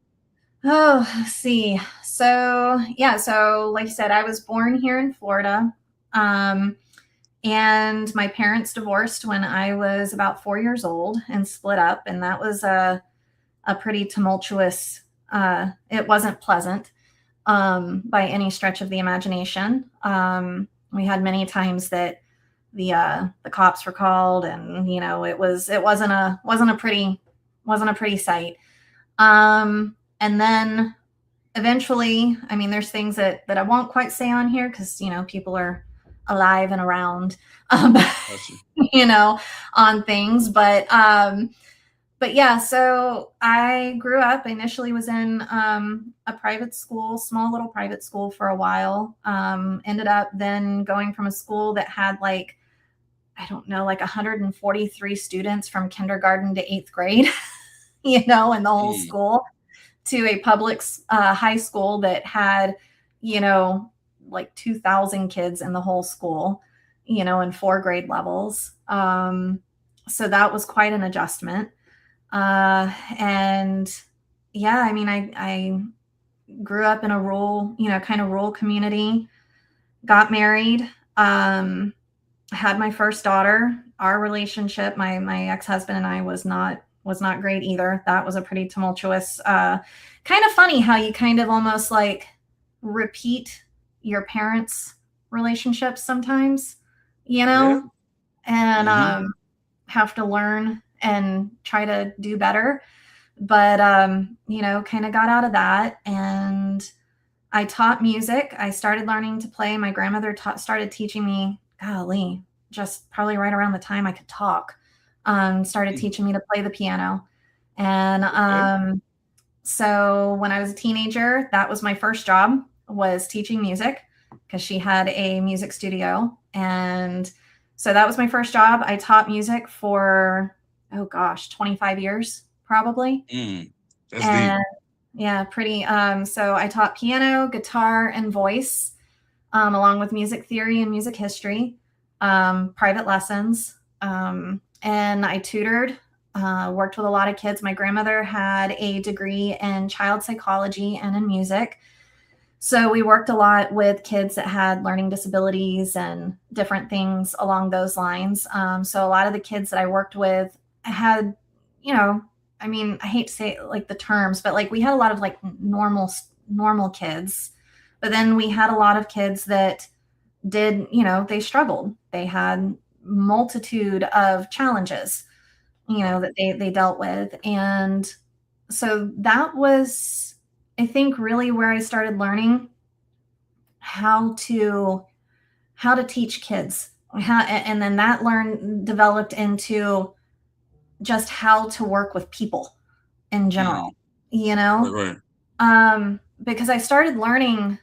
Oh, let's see. So, yeah, so like I said, I was born here in Florida. Um, and my parents divorced when I was about 4 years old and split up. And that was a pretty tumultuous, it wasn't pleasant by any stretch of the imagination. We had many times that the cops were called, and it wasn't a pretty sight. And then eventually, I mean, there's things that I won't quite say on here because people are alive and around, um, Gotcha. you know, on things. But yeah, so I grew up. Initially, was in a private school, small little private school for a while. Ended up then going from a school that had like I don't know, like 143 students from kindergarten to eighth grade, in the whole Mm, school, to a public high school that had, you know, like 2,000 kids in the whole school, in four grade levels. So that was quite an adjustment. And yeah, I mean, I grew up in a rural, kind of rural community, got married, had my first daughter. Our relationship, my ex-husband and I, was not great either. That was a pretty tumultuous, kind of funny how you kind of almost like repeat your parents' relationships sometimes, you yeah. know, and Hmm. have to learn and try to do better. But kind of got out of that, and I taught music. I started learning to play. My grandmother started teaching me, golly, just probably right around the time I could talk, started Mm, teaching me to play the piano. And okay. so when I was a teenager, that was my first job, was teaching music, because she had a music studio. And so that was my first job. I taught music for, oh gosh, 25 years probably. Mm, that's deep. And yeah, pretty. So I taught piano, guitar, and voice, along with music theory and music history, private lessons. And I tutored, worked with a lot of kids. My grandmother had a degree in child psychology and in music. So we worked a lot with kids that had learning disabilities and different things along those lines. So a lot of the kids that I worked with had, you know, I mean, I hate to say like the terms, but like we had a lot of like normal kids, but then we had a lot of kids that did, they struggled. They had multitude of challenges, Right. that they dealt with. And so that was, I think, really where I started learning how to teach kids. And then that developed into just how to work with people in Mm, general, you know? right. Right. Because I started learning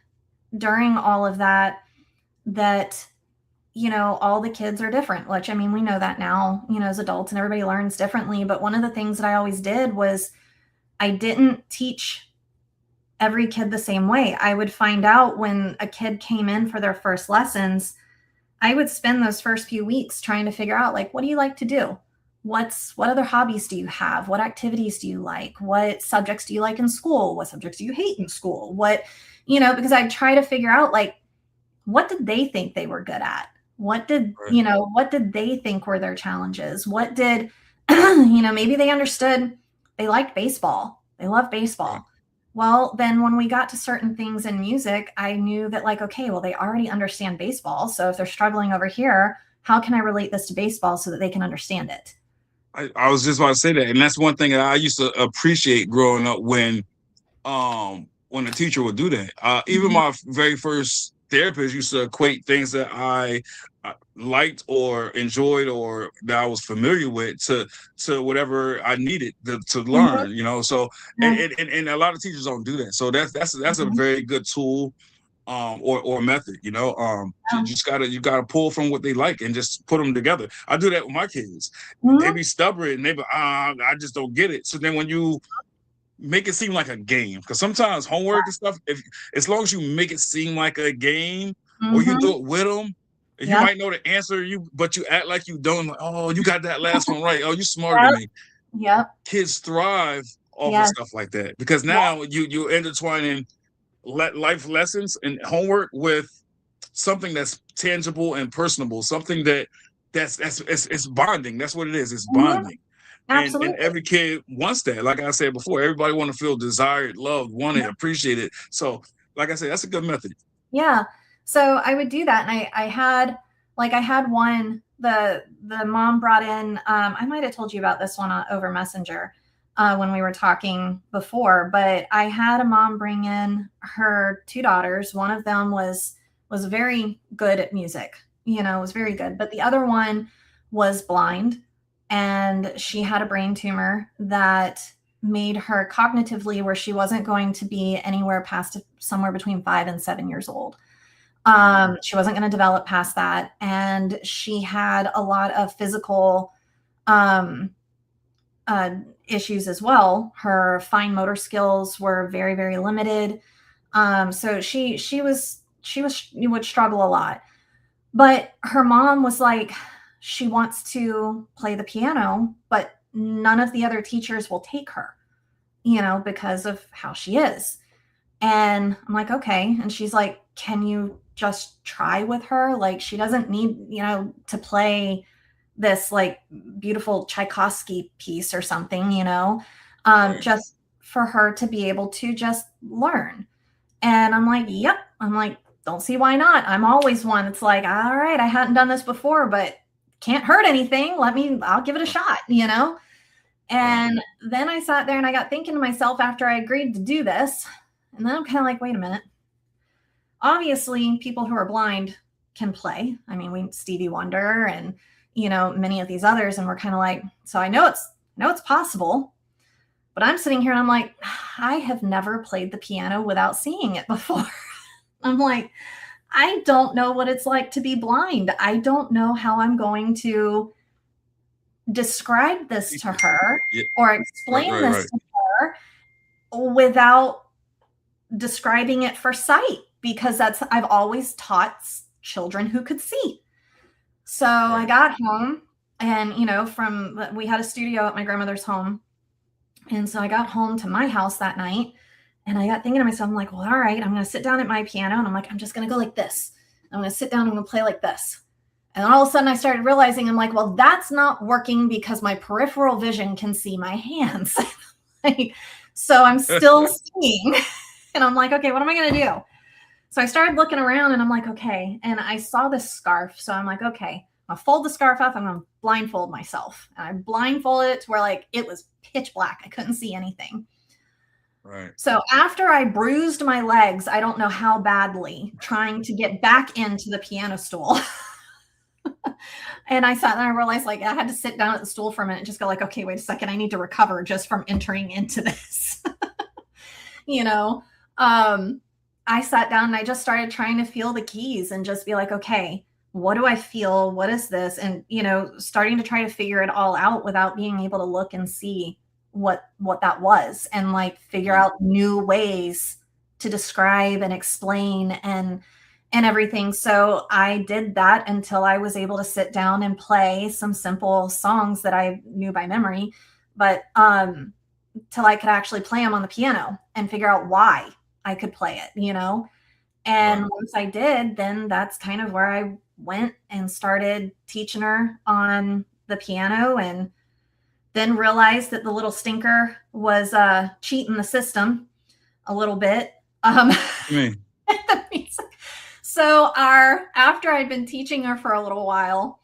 during all of that all the kids are different, which, I mean, we know that now, as adults, and everybody learns differently. But one of the things that I always did was I didn't teach every kid the same way. I would find out when a kid came in for their first lessons, I would spend those first few weeks trying to figure out, like, what do you like to do? What other hobbies do you have? What activities do you like? What subjects do you like in school? What subjects do you hate in school? What, because I'd try to figure out, like, what did they think they were good at? Right. What did they think were their challenges? What did, maybe they understood they liked baseball. They love Right. baseball. Well, then when we got to certain things in music, I knew that, like, okay, well, they already understand baseball. So if they're struggling over here, how can I relate this to baseball so that they can understand it? I was just about to say that, and that's one thing that I used to appreciate growing up when a teacher would do that. Even Mhm. my very first therapist used to equate things that I liked or enjoyed or that I was familiar with to whatever I needed to Mhm. learn. So and, Yeah. and a lot of teachers don't do that. So that's a Mhm. very good tool or method. Yeah. You gotta pull from what they like and just put them together. I do that with my kids. They Mhm. be stubborn and they be I just don't get it. So then when you make it seem like a game, because sometimes homework and stuff, if as long as you make it seem like a game or you Mhm. do it with them, you Yep. might know the answer, but you act like you don't. Like, oh, you got that last one right. Oh, you smarter than Yep. me. Yep. Kids thrive off of Yes. stuff like that because Yep. now you're intertwining life lessons and homework with something that's tangible and personable, something that's it's bonding. That's what it is. It's Mhm. bonding. And Absolutely. every kid wants that. Like I said before, everybody want to feel desired, loved, wanted, Yep. appreciated. So, like I said, that's a good method. Yeah. So I would do that. And I had one, the mom brought in, I might have told you about this one over Messenger when we were talking before, but I had a mom bring in her two daughters. One of them was very good at music, was very good, but the other one was blind, and she had a brain tumor that made her cognitively where she wasn't going to be anywhere past somewhere between 5 and 7 years old. Mhm. She wasn't going to develop past that. And she had a lot of physical um, uh, issues as well. Her fine motor skills were very, very limited. So she would struggle a lot. But her mom was like, she wants to play the piano, but none of the other teachers will take her, because of how she is. And I'm like, okay. And she's like, can you just try with her? Like, she doesn't need, to play this like beautiful Tchaikovsky piece or something, Right. just for her to be able to just learn. And I'm like, yep. I'm like, don't see why not. I'm always one that's like, all right, I hadn't done this before, but can't hurt anything. I'll give it a shot. Right. And then I sat there and I got thinking to myself after I agreed to do this. And then I'm kind of like, wait a minute. Obviously, people who are blind can play. I mean, Stevie Wonder and many of these others, and we're kind of like, so I know it's possible, but I'm sitting here and I'm like, I have never played the piano without seeing it before. I'm like, I don't know what it's like to be blind. I don't know how I'm going to describe this Teach to it. her Yeah. or Right. explain Right. this Right. to her without describing it for sight, because I've always taught children who could see. So I Right. got home, and we had a studio at my grandmother's home. And so I got home to my house that night, and I got thinking to myself, I'm like, well, all right, I'm going to sit down at my piano, and I'm like, I'm just going to go like this. I'm going to sit down, I'm going to play like this. And then all of a sudden I started realizing, I'm like, well, that's not working because my peripheral vision can see my hands. Like, so I'm still seeing. And I'm like, okay, what am I going to do? So I started looking around and I'm like, okay. And I saw this scarf. So I'm like, okay, I'll fold the scarf up. I'm going to blindfold myself. And I blindfolded it to where like it was pitch black. I couldn't see anything. Right. So after I bruised my legs, I don't know how badly, trying to get back into the piano stool. And I sat there and I realized like I had to sit down at the stool for a minute and just go like, okay, wait a second. I need to recover just from entering into this. you know, um, I sat down and I just started trying to feel the keys and just be like, okay, what do I feel? What is this? And, starting to try to figure it all out without being able to look and see what that was, and like figure Mhm. out new ways to describe and explain and everything. So I did that until I was able to sit down and play some simple songs that I knew by memory, but till I could actually play them on the piano and figure out why I could play it, you know? And Right. once I did, then that's kind of where I went and started teaching her on the piano, and then realized that the little stinker was cheating the system a little bit. I mean, The music. So our after I'd been teaching her for a little while,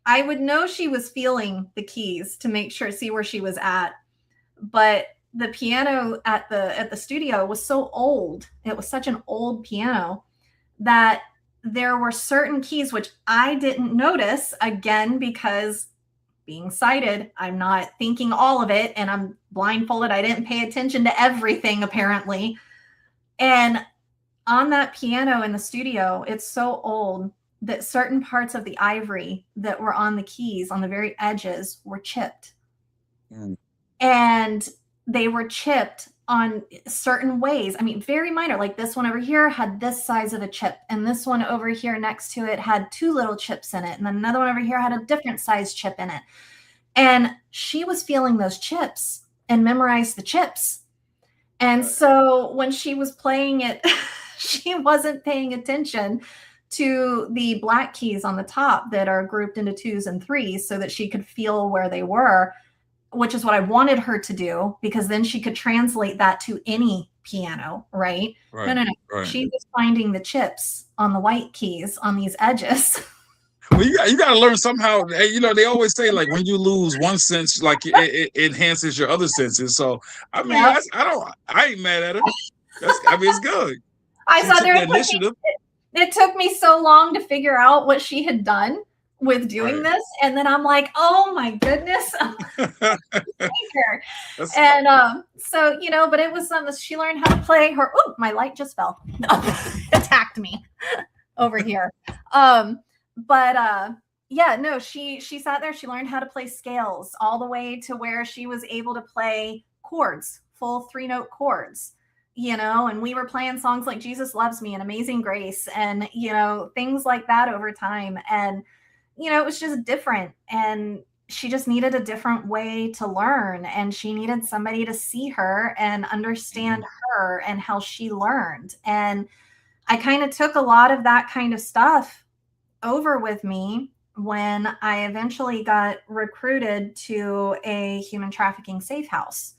I would know she was feeling the keys to make sure see where she was at. But the piano at the studio was so old. It was such an old piano that there were certain keys which I didn't notice, again because being sighted, I'm not thinking all of it, and I'm blindfolded. I didn't pay attention to everything apparently. And on that piano in the studio, it's so old that certain parts of the ivory that were on the keys on the very edges were chipped. mm, And they were chipped on certain ways. I mean, very minor. Like this one over here had this size of a chip, and this one over here next to it had two little chips in it, and then another one over here had a different size chip in it. And she was feeling those chips and memorized the chips. And right. so when she was playing it, she wasn't paying attention to the black keys on the top that are grouped into twos and threes so that she could feel where they were, which is what I wanted her to do, because then she could translate that to any piano, right? No, Right. no, no. Right. She was finding the chips on the white keys on these edges. Well, you got to learn somehow. You know, they always say like when you lose one sense, like it enhances your other senses. So I mean, Yep. I ain't mad at her. I mean, it's good. I She sat took there. the initiative. It took me so long to figure out what she had done with doing Right. this, and then I'm like, oh my goodness. That's And so, you know, but it was something that she learned how to play her. Oh, my light just fell. Attacked me over here. But yeah, no, she sat there, she learned how to play scales all the way to where she was able to play chords, full 3-note chords, you know, and we were playing songs like Jesus Loves Me and Amazing Grace and, you know, things like that over time. And, you know, it was just different. And she just needed a different way to learn, and she needed somebody to see her and understand her and how she learned. And I kind of took a lot of that kind of stuff over with me when I eventually got recruited to a human trafficking safe house.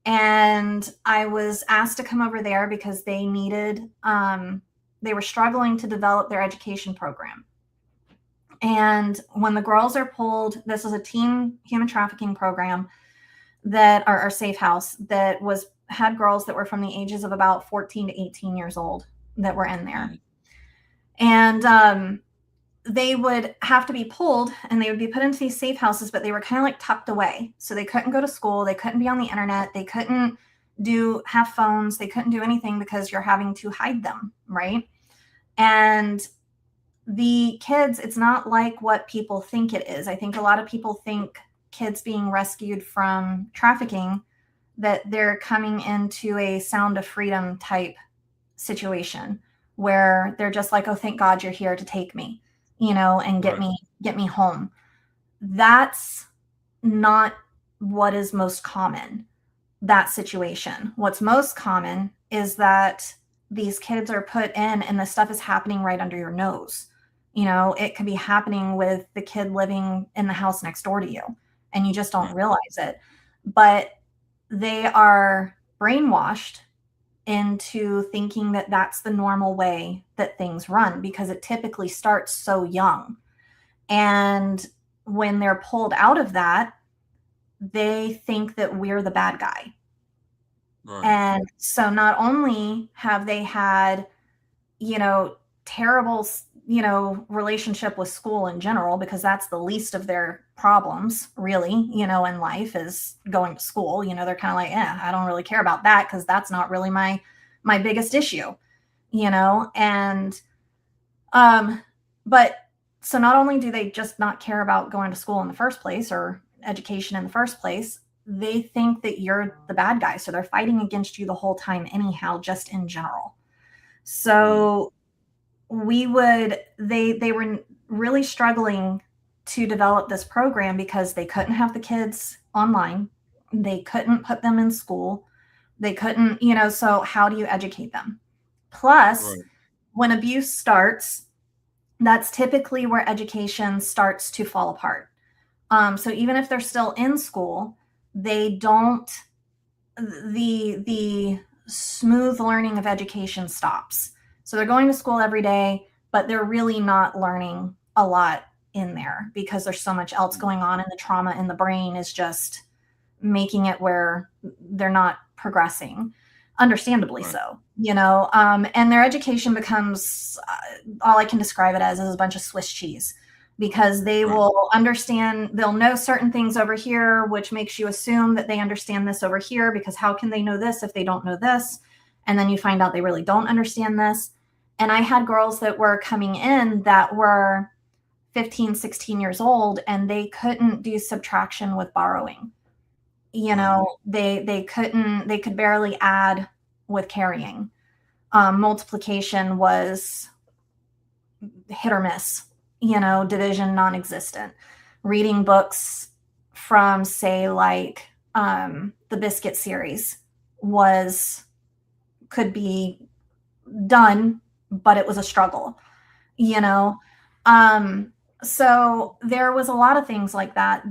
And I was asked to come over there because they needed, they were struggling to develop their education program. And when the girls are pulled, this is a teen human trafficking program that our safe house that had girls that were from the ages of about 14 to 18 years old that were in there. And they would have to be pulled and they would be put into these safe houses, but they were kind of like tucked away. So they couldn't go to school. They couldn't be on the internet. They couldn't have phones. They couldn't do anything because you're having to hide them, right? And the kids, it's not like what people think it is. I think a lot of people think kids being rescued from trafficking, that they're coming into a Sound of Freedom type situation where they're just like, oh, thank God you're here to take me, you know, and get me home. That's not what is most common, that situation. What's most common is that these kids are put in and the stuff is happening right under your nose. You know, it could be happening with the kid living in the house next door to you and you just don't realize it. But they are brainwashed into thinking that that's the normal way that things run because it typically starts so young. And when they're pulled out of that, they think that we're the bad guy. Right. And so not only have they had, you know, terrible, you know, relationship with school in general, because that's the least of their problems really, you know, in life is going to school. You know, they're kind of like, I don't really care about that because that's not really my biggest issue, you know. And but so not only do they just not care about going to school in the first place or education in the first place, they think that you're the bad guy. So they're fighting against you the whole time anyhow, just in general. So they were really struggling to develop this program because they couldn't have the kids online. They couldn't put them in school. They couldn't, so how do you educate them? Plus, Right. when abuse starts, that's typically where education starts to fall apart. So even if they're still in school, they don't, the smooth learning of education stops. So they're going to school every day, but they're really not learning a lot in there because there's so much else going on, and the trauma in the brain is just making it where they're not progressing, understandably Right. so, and their education becomes, all I can describe it as is a bunch of Swiss cheese, because they Right. will understand, they'll know certain things over here, which makes you assume that they understand this over here, because how can they know this if they don't know this? And then you find out they really don't understand this. And I had girls that were coming in that were 15, 16 years old, and they couldn't do subtraction with borrowing. Right. They could barely add with carrying. Multiplication was hit or miss, division non-existent. Reading books from, say, like the Biscuit series was could be done, but it was a struggle, you know. So there was a lot of things like that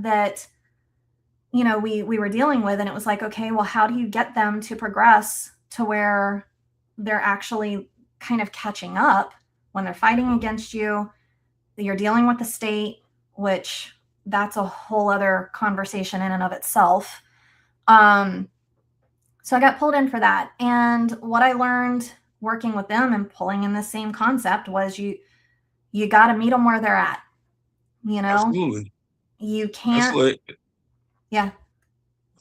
we were dealing with, and it was like, okay, well, how do you get them to progress to where they're actually kind of catching up when they're fighting against you? You're dealing with the state, which that's a whole other conversation in and of itself. So I got pulled in for that. And what I learned working with them and pulling in the same concept was you got to meet them where they're at. Absolutely. You can't. Absolutely. Yeah.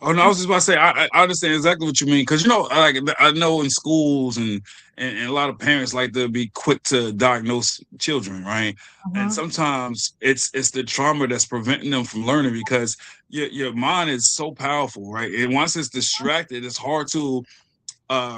Oh no, I was just about to say I understand exactly what you mean, because like I know in schools and a lot of parents like to be quick to diagnose children, right? And Mhm. sometimes it's the trauma that's preventing them from learning, because your mind is so powerful, right? And once it's distracted, it's hard to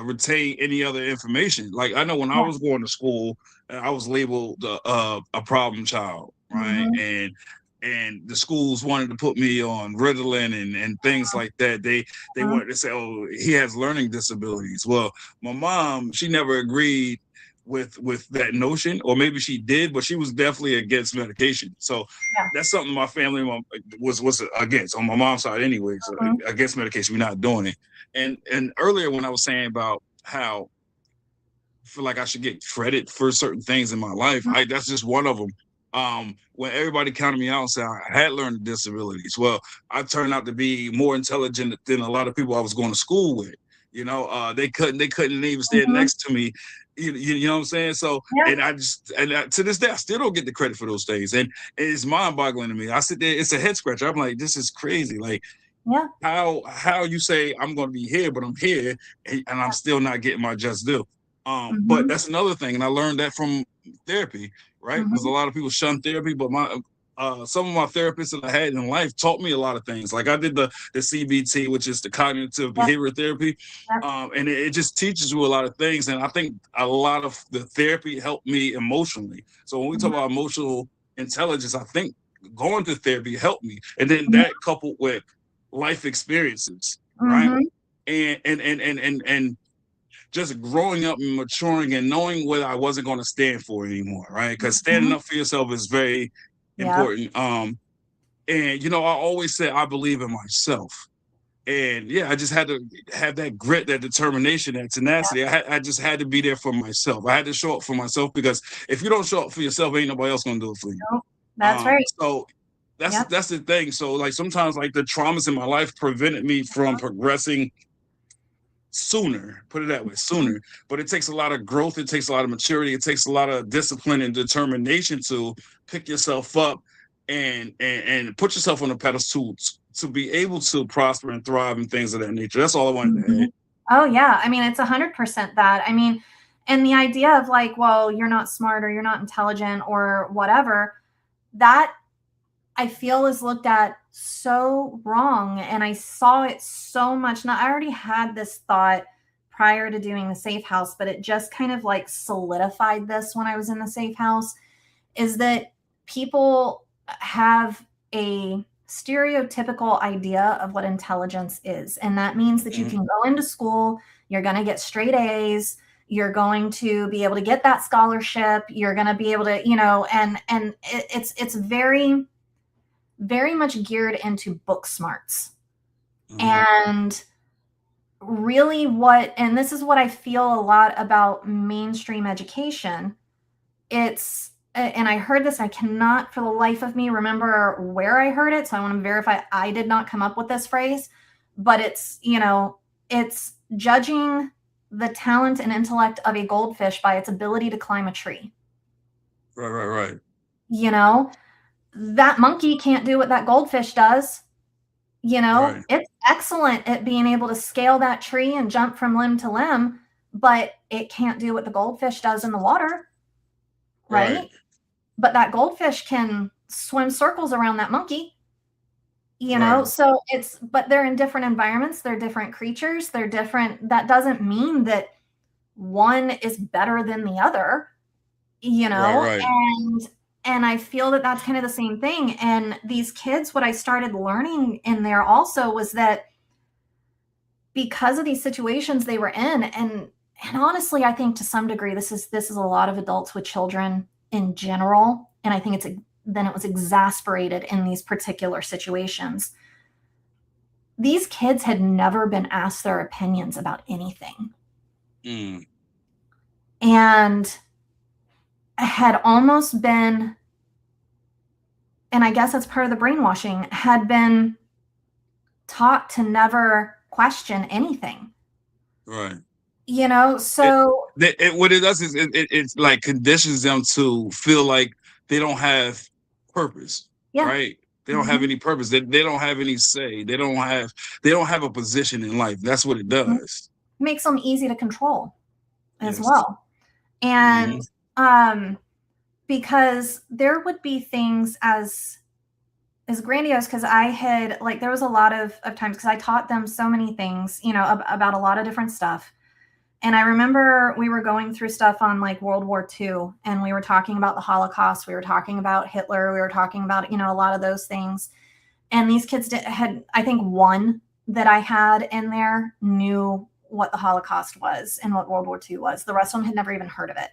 retain any other information. Like I know when I Yeah. was going to school, I was labeled a problem child, right? Mhm. And the schools wanted to put me on Ritalin and things like that. They Mhm. wanted to say, oh, he has learning disabilities. Well, my mom, she never agreed with that notion, or maybe she did, but she was definitely against medication. So Yeah. that's something my family was against on my mom's side anyway. So Mhm. against medication, we're not doing it. And earlier when I was saying about how I feel like I should get credit for certain things in my life, Mhm. that's just one of them. When everybody counted me out and said I had learning disabilities, well, I turned out to be more intelligent than a lot of people I was going to school with. They couldn't even stand Mhm. next to me. You know what I'm saying? So, Yeah. to this day, I still don't get the credit for those things, and it's mind boggling to me. I sit there, it's a head scratcher. I'm like, this is crazy. Like, Yeah. how you say I'm going to be here, but I'm here, and I'm still not getting my just due. But Mhm. that's another thing, and I learned that from therapy, right? Because a Mhm. lot of people shun therapy, but my some of my therapists that I had in life taught me a lot of things. Like I did the CBT, which is the cognitive Yep. behavioral therapy, Yep. and it just teaches you a lot of things. And I think a lot of the therapy helped me emotionally. So when we talk Mhm. about emotional intelligence, I think going to therapy helped me, and then Mhm. that coupled with life experiences, right? Mhm. And just growing up and maturing and knowing what I wasn't going to stand for anymore, right? Because standing Mhm. up for yourself is very Yep. important. And I always say I believe in myself. And yeah, I just had to have that grit, that determination, that Yep. tenacity. I just had to be there for myself. I had to show up for myself, because if you don't show up for yourself, ain't nobody else gonna do it for you. Nope. That's right. So Yep. that's the thing. So like sometimes like the traumas in my life prevented me from progressing sooner, put it that way, Mhm. sooner. But it takes a lot of growth, it takes a lot of maturity, it takes a lot of discipline and determination to pick yourself up and put yourself on a pedestal to be able to prosper and thrive and things of that nature. That's all I wanted to add. Mhm. Oh yeah. I mean, it's 100% that. I mean, and the idea of like, well, you're not smart or you're not intelligent or whatever, that I feel is looked at so wrong. And I saw it so much. Now, I already had this thought prior to doing the safe house, but it just kind of like solidified this when I was in the safe house, is that people have a stereotypical idea of what intelligence is. And that means that you can go into school, you're going to get straight A's, you're going to be able to get that scholarship, you're going to be able to, it's very, very much geared into book smarts. And really and this is what I feel a lot about mainstream education. And I heard this, I cannot for the life of me remember where I heard it, so I want to verify I did not come up with this phrase, but it's judging the talent and intellect of a goldfish by its ability to climb a tree. Right. That monkey can't do what that goldfish does. Right. It's excellent at being able to scale that tree and jump from limb to limb, but it can't do what the goldfish does in the water. Right? But that goldfish can swim circles around that monkey, so but they're in different environments. They're different creatures. They're different. That doesn't mean that one is better than the other, Right. And I feel that that's kind of the same thing. And these kids, what I started learning in there also was that because of these situations they were in, and honestly, I think to some degree, this is a lot of adults with children in general. And I think it was exasperated in these particular situations. These kids had never been asked their opinions about anything. And had almost been, and I guess that's part of the brainwashing, had been taught to never question anything. Right. So what it does is it's like conditions them to feel like they don't have purpose. Yeah. Right. They don't have any purpose. They don't have any say. They don't have a position in life. That's what it does. Makes them easy to control as well. And because there would be things as grandiose, because I had there was a lot of times, because I taught them so many things, about a lot of different stuff. And I remember we were going through stuff on World War II, and we were talking about the Holocaust. We were talking about Hitler. We were talking about, a lot of those things. And these kids I think one that I had in there knew what the Holocaust was and what World War II was. The rest of them had never even heard of it.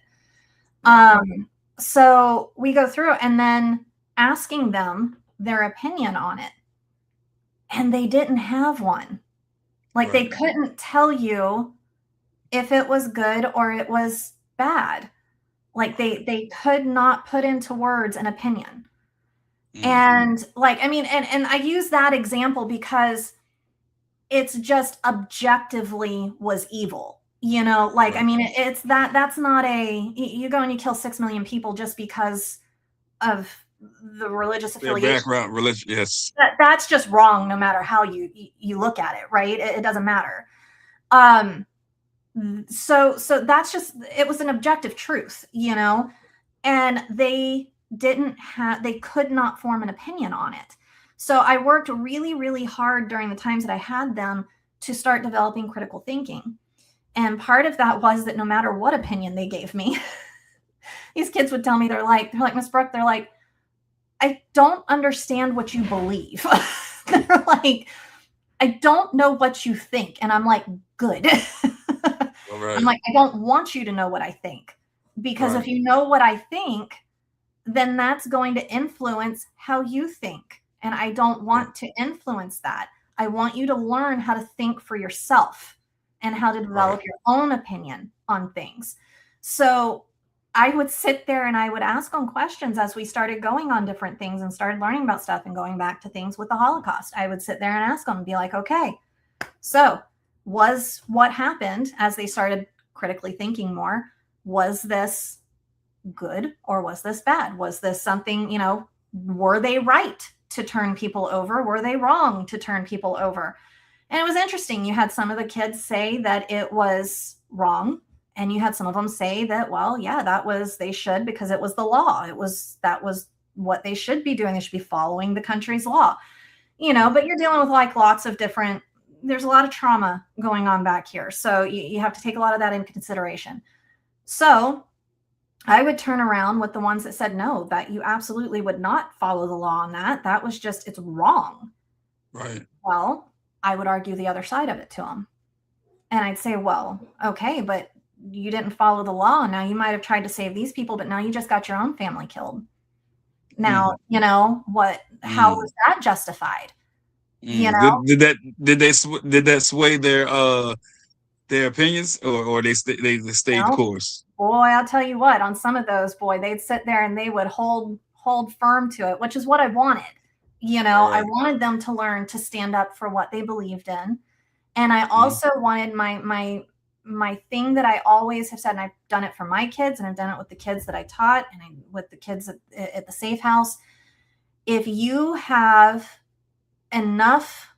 So we go through and then asking them their opinion on it. And they didn't have one. They couldn't tell you if it was good or it was bad. They could not put into words an opinion. And and I use that example because it's just objectively was evil. It's that's not you go and you kill 6 million people just because of the religious affiliation. Their background, religion, yes. That's just wrong, no matter how you look at it, right? It doesn't matter. So that's just, it was an objective truth, and they could not form an opinion on it. So I worked really, really hard during the times that I had them to start developing critical thinking. And part of that was that no matter what opinion they gave me, these kids would tell me, they're like, Miss Brooke, they're like, I don't understand what you believe. They're like, I don't know what you think. And I'm like, good. I'm like, I don't want you to know what I think, because if you know what I think, then that's going to influence how you think. And I don't want to influence that. I want you to learn how to think for yourself and how to develop your own opinion on things. So I would sit there and I would ask them questions as we started going on different things and started learning about stuff and going back to things with the Holocaust. I would sit there and ask them and be like, okay, so was what happened as they started critically thinking more, was this good or was this bad? Was this something, were they right to turn people over? Were they wrong to turn people over? And it was interesting. You had some of the kids say that it was wrong. And you had some of them say that, well, yeah, they should, because it was the law. That was what they should be doing. They should be following the country's law, but you're dealing with lots of different there's a lot of trauma going on back here. So you have to take a lot of that into consideration. So I would turn around with the ones that said, no, that you absolutely would not follow the law on that. That was just, it's wrong. Right. Well, I would argue the other side of it to them. And I'd say, well, okay, but you didn't follow the law. Now you might have tried to save these people, but now you just got your own family killed. Now, you know, how was that justified? You know? Did that sway their opinions, or they stayed No. course? Boy, I'll tell you what, on some of those, boy, they'd sit there and they would hold firm to it, which is what I wanted. You know, I wanted them to learn to stand up for what they believed in. And I also wanted my thing that I always have said, and I've done it for my kids, and I've done it with the kids that I taught, and with the kids at the safe house. If you have enough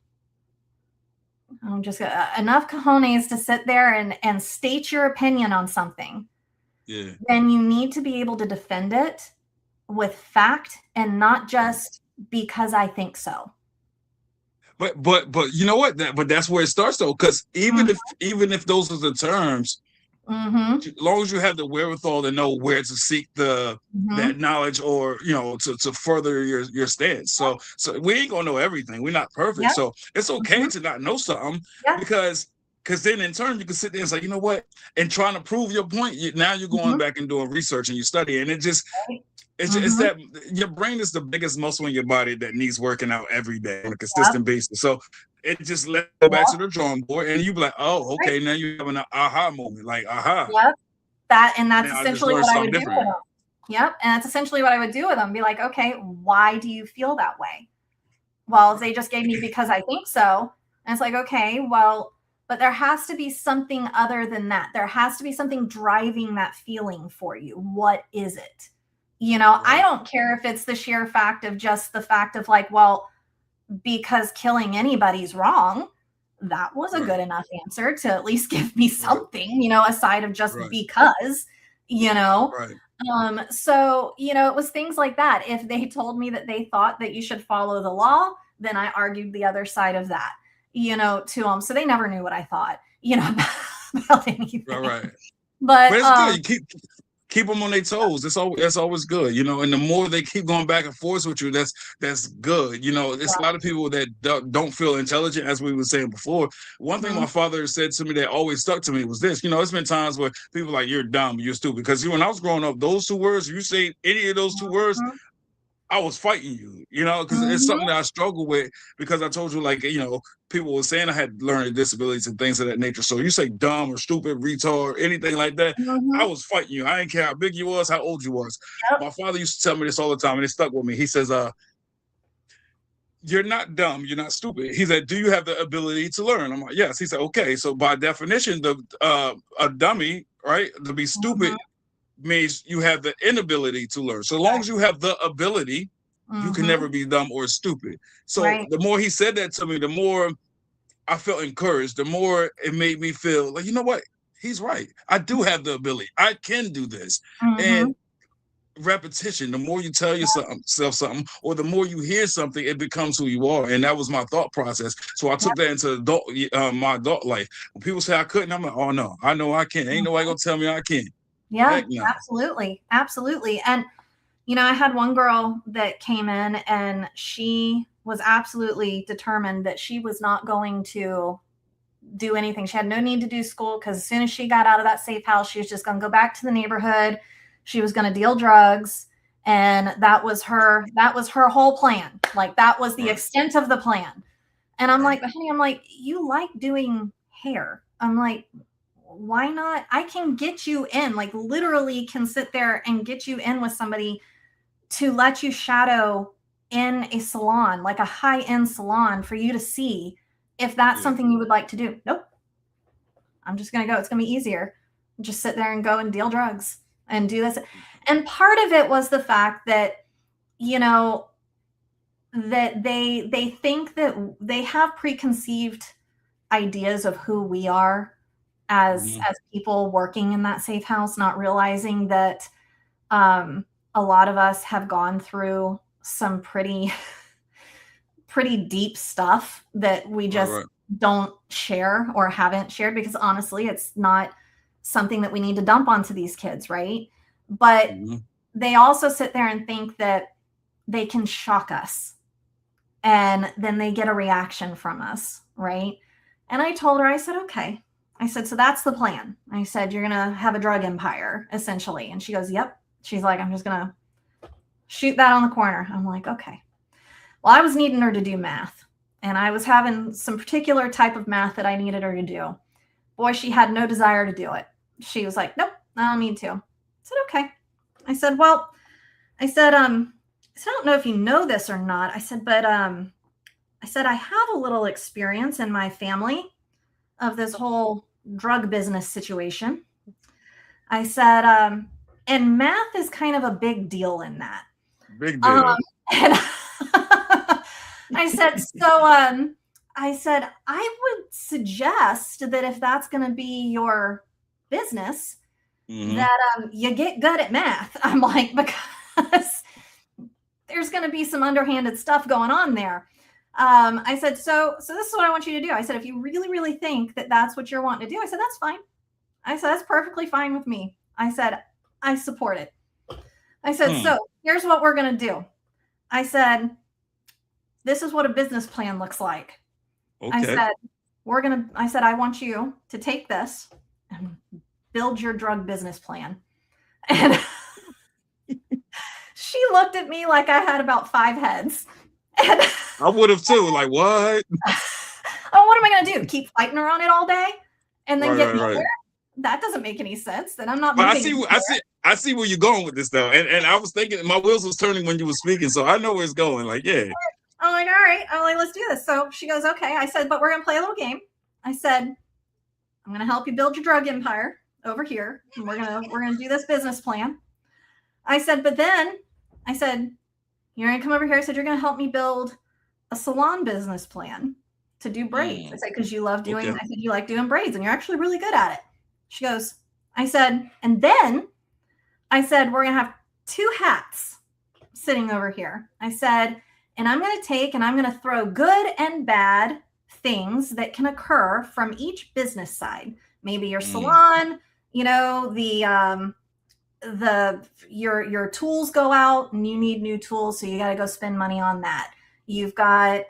cojones to sit there and state your opinion on something, then you need to be able to defend it with fact and not just because I think so. But you know what? But that's where it starts though, because even if those are the terms, as long as you have the wherewithal to know where to seek that knowledge, or to further your stance. So we ain't gonna know everything. We're not perfect. So it's okay to not know something, because then in turn you can sit there and say, you know what, and trying to prove your point. Now you're going back and doing research and you study, and it just. It's that your brain is the biggest muscle in your body that needs working out every day on a consistent basis. So it just let go back to the drawing board, and you be like, oh, okay, now you have an aha moment, like aha. Yep. That's essentially what I would do with them. Yep. And that's essentially what I would do with them. Be like, okay, why do you feel that way? Well, they just gave me because I think so. And it's like, okay, well, but there has to be something other than that. There has to be something driving that feeling for you. What is it? You know, I don't care if it's the sheer fact of just the fact of like, well, because killing anybody's wrong. That was a good enough answer to at least give me something, you know, aside of just because, you know. So, you know, it was things like that. If they told me that they thought that you should follow the law, then I argued the other side of that, you know, to them. So they never knew what I thought, you know, about anything. But it's good. You keep them on their toes. That's always good, you know. And the more they keep going back and forth with you, that's good. You know, there's a lot of people that don't feel intelligent, as we were saying before. One thing my father said to me that always stuck to me was this. You know, it's been times where people are like, you're dumb, you're stupid. Because when I was growing up, those two words, you say any of those two words, I was fighting you, you know, because it's something that I struggle with, because I told you, like, you know, people were saying I had learning disabilities and things of that nature. So you say dumb or stupid, retard, anything like that, I was fighting you. I didn't care how big you was, how old you was. My father used to tell me this all the time, and it stuck with me. He says, you're not dumb, you're not stupid. He said, do you have the ability to learn? I'm like, yes. He said, okay. So by definition, a dummy, right, to be stupid means you have the inability to learn. So long as you have the ability, you can never be dumb or stupid. So the more he said that to me, the more I felt encouraged, the more it made me feel like, you know what, he's right. I do have the ability. I can do this. And repetition, the more you tell yourself something, or the more you hear something, it becomes who you are. And that was my thought process. So I took that into my adult life. When people say I couldn't, I'm like, oh no, I know I can. Ain't nobody gonna tell me I can't. Yeah, absolutely. Absolutely. And, you know, I had one girl that came in and she was absolutely determined that she was not going to do anything. She had no need to do school, because as soon as she got out of that safe house, she was just going to go back to the neighborhood. She was going to deal drugs. And that was her whole plan. Like, that was the extent of the plan. And I'm like, honey, you like doing hair. I'm like, why not? I can get you in, like literally can sit there and get you in with somebody to let you shadow in a salon, like a high-end salon, for you to see if that's something you would like to do. Nope. I'm just going to go. It's going to be easier. Just sit there and go and deal drugs and do this. And part of it was the fact that, you know, that they think that they have preconceived ideas of who we are as people working in that safe house, not realizing that a lot of us have gone through some pretty deep stuff that we just don't share or haven't shared, because honestly, it's not something that we need to dump onto these kids, right? But Mm-hmm. they also sit there and think that they can shock us and then they get a reaction from us, right? And I told her, I said, okay. I said, so that's the plan. I said, you're going to have a drug empire, essentially. And she goes, yep. She's like, I'm just going to shoot that on the corner. I'm like, okay. Well, I was needing her to do math, and I was having some particular type of math that I needed her to do. Boy, she had no desire to do it. She was like, nope, I don't need to. I said, okay. I said, well, I said, I don't know if you know this or not. I said, but I said, I have a little experience in my family of this whole drug business situation. I said, and math is kind of a big deal in that. Big deal. And I said, so I said, I would suggest that if that's going to be your business, that you get good at math. I'm like, because there's going to be some underhanded stuff going on there. I said, so this is what I want you to do. I said, if you really, really think that that's what you're wanting to do, I said, that's fine. I said, that's perfectly fine with me. I said, I support it. I said, so here's what we're going to do. I said, this is what a business plan looks like. Okay. I said, I want you to take this and build your drug business plan. And she looked at me like I had about 5 heads. And I would have too. Like, what? Oh, what am I going to do? Keep fighting her on it all day and then get nowhere? Right. That doesn't make any sense. Then I'm not. I see where you're going with this though, and I was thinking my wheels was turning when you were speaking, so I know where it's going. Like, yeah. I'm like, all right. I'm like, let's do this. So she goes, okay. I said, but we're gonna play a little game. I said, I'm gonna help you build your drug empire over here, and we're gonna do this business plan. I said, but then I said, you're gonna come over here. I said, you're gonna help me build a salon business plan to do braids. I said, because you love doing. Okay. I said, you like doing braids, and you're actually really good at it. She goes, I said, and then I said, we're going to have 2 hats sitting over here. I said, and I'm going to take and I'm going to throw good and bad things that can occur from each business side. Maybe your salon, you know, your tools go out and you need new tools. So you got to go spend money on that. You've got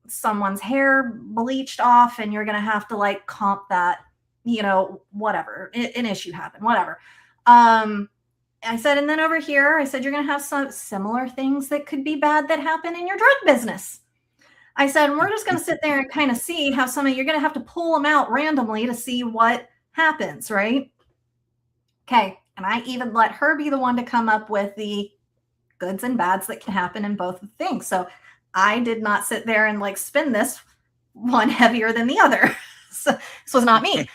someone's hair bleached off and you're going to have to like comp that, you know, whatever, an issue happened, whatever. I said, and then over here, I said, you're going to have some similar things that could be bad that happen in your drug business. I said, and we're just going to sit there and kind of see how you're going to have to pull them out randomly to see what happens, right? Okay. And I even let her be the one to come up with the goods and bads that can happen in both things. So I did not sit there and like spin this one heavier than the other. So this was not me.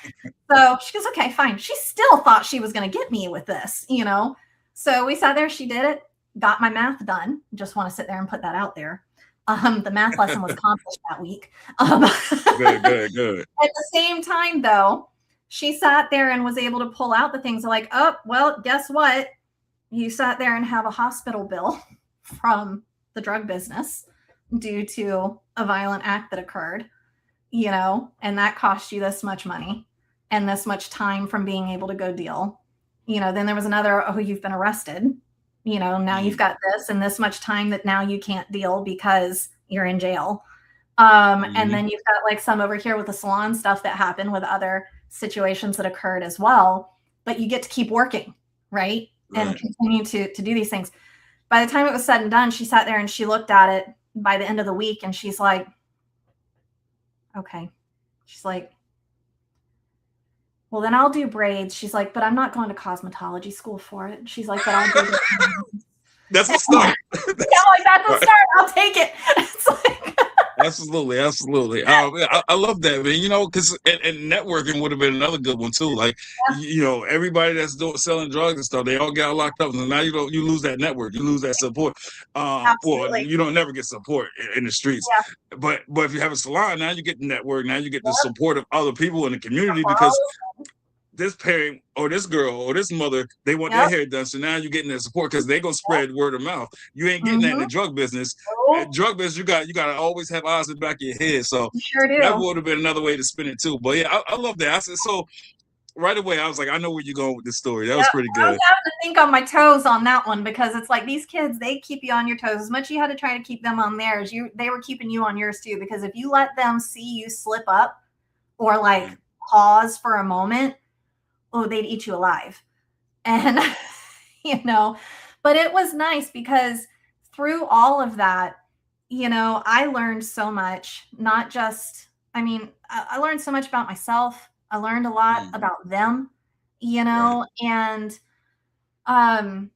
So she goes, okay, fine. She still thought she was going to get me with this, you know? So we sat there, she did it, got my math done. Just want to sit there and put that out there. The math lesson was accomplished that week. Good. At the same time though, she sat there and was able to pull out the things like, oh, well, guess what? You sat there and have a hospital bill from the drug business due to a violent act that occurred. You know, and that cost you this much money and this much time from being able to go deal. You know, then there was another, oh, you've been arrested. You know, now you've got this and this much time that now you can't deal because you're in jail. And then you've got like some over here with the salon stuff that happened with other situations that occurred as well. But you get to keep working, right? And continue to do these things. By the time it was said and done, she sat there and she looked at it by the end of the week and she's like, okay. She's like, well, then I'll do braids. She's like, but I'm not going to cosmetology school for it. She's like, but I'll do it. That's a start. Like, that's a start. I'll take it. It's like, absolutely. I love that, man. You know, because and networking would have been another good one too. Like, you know, everybody that's selling drugs and stuff, they all got locked up, and now you lose that network, you lose that support. Well, you don't never get support in the streets. Yeah. But if you have a salon, now you get the network, now you get the support of other people in the community because this parent or this girl or this mother, they want their Yep. hair done. So now you're getting that support because they're gonna spread word of mouth. You ain't getting that in the Mm-hmm. drug business. Oh, Drug business, you gotta always have eyes in the back of your head. So you sure that do. would have been another way to spin it too. But yeah, I love that. I said so right away. I was like, I know where you're going with this story. That Yep. was pretty I was good. having to think on my toes on that one because it's like these kids, they keep you on your toes as much as you had to try to keep them on theirs. They were keeping you on yours too, because if you let them see you slip up or like Right, pause for a moment, oh, they'd eat you alive. And you know, but it was nice because through all of that, I learned so much, not just, I mean, I learned so much about myself. I learned a lot mm, about them, right, and um,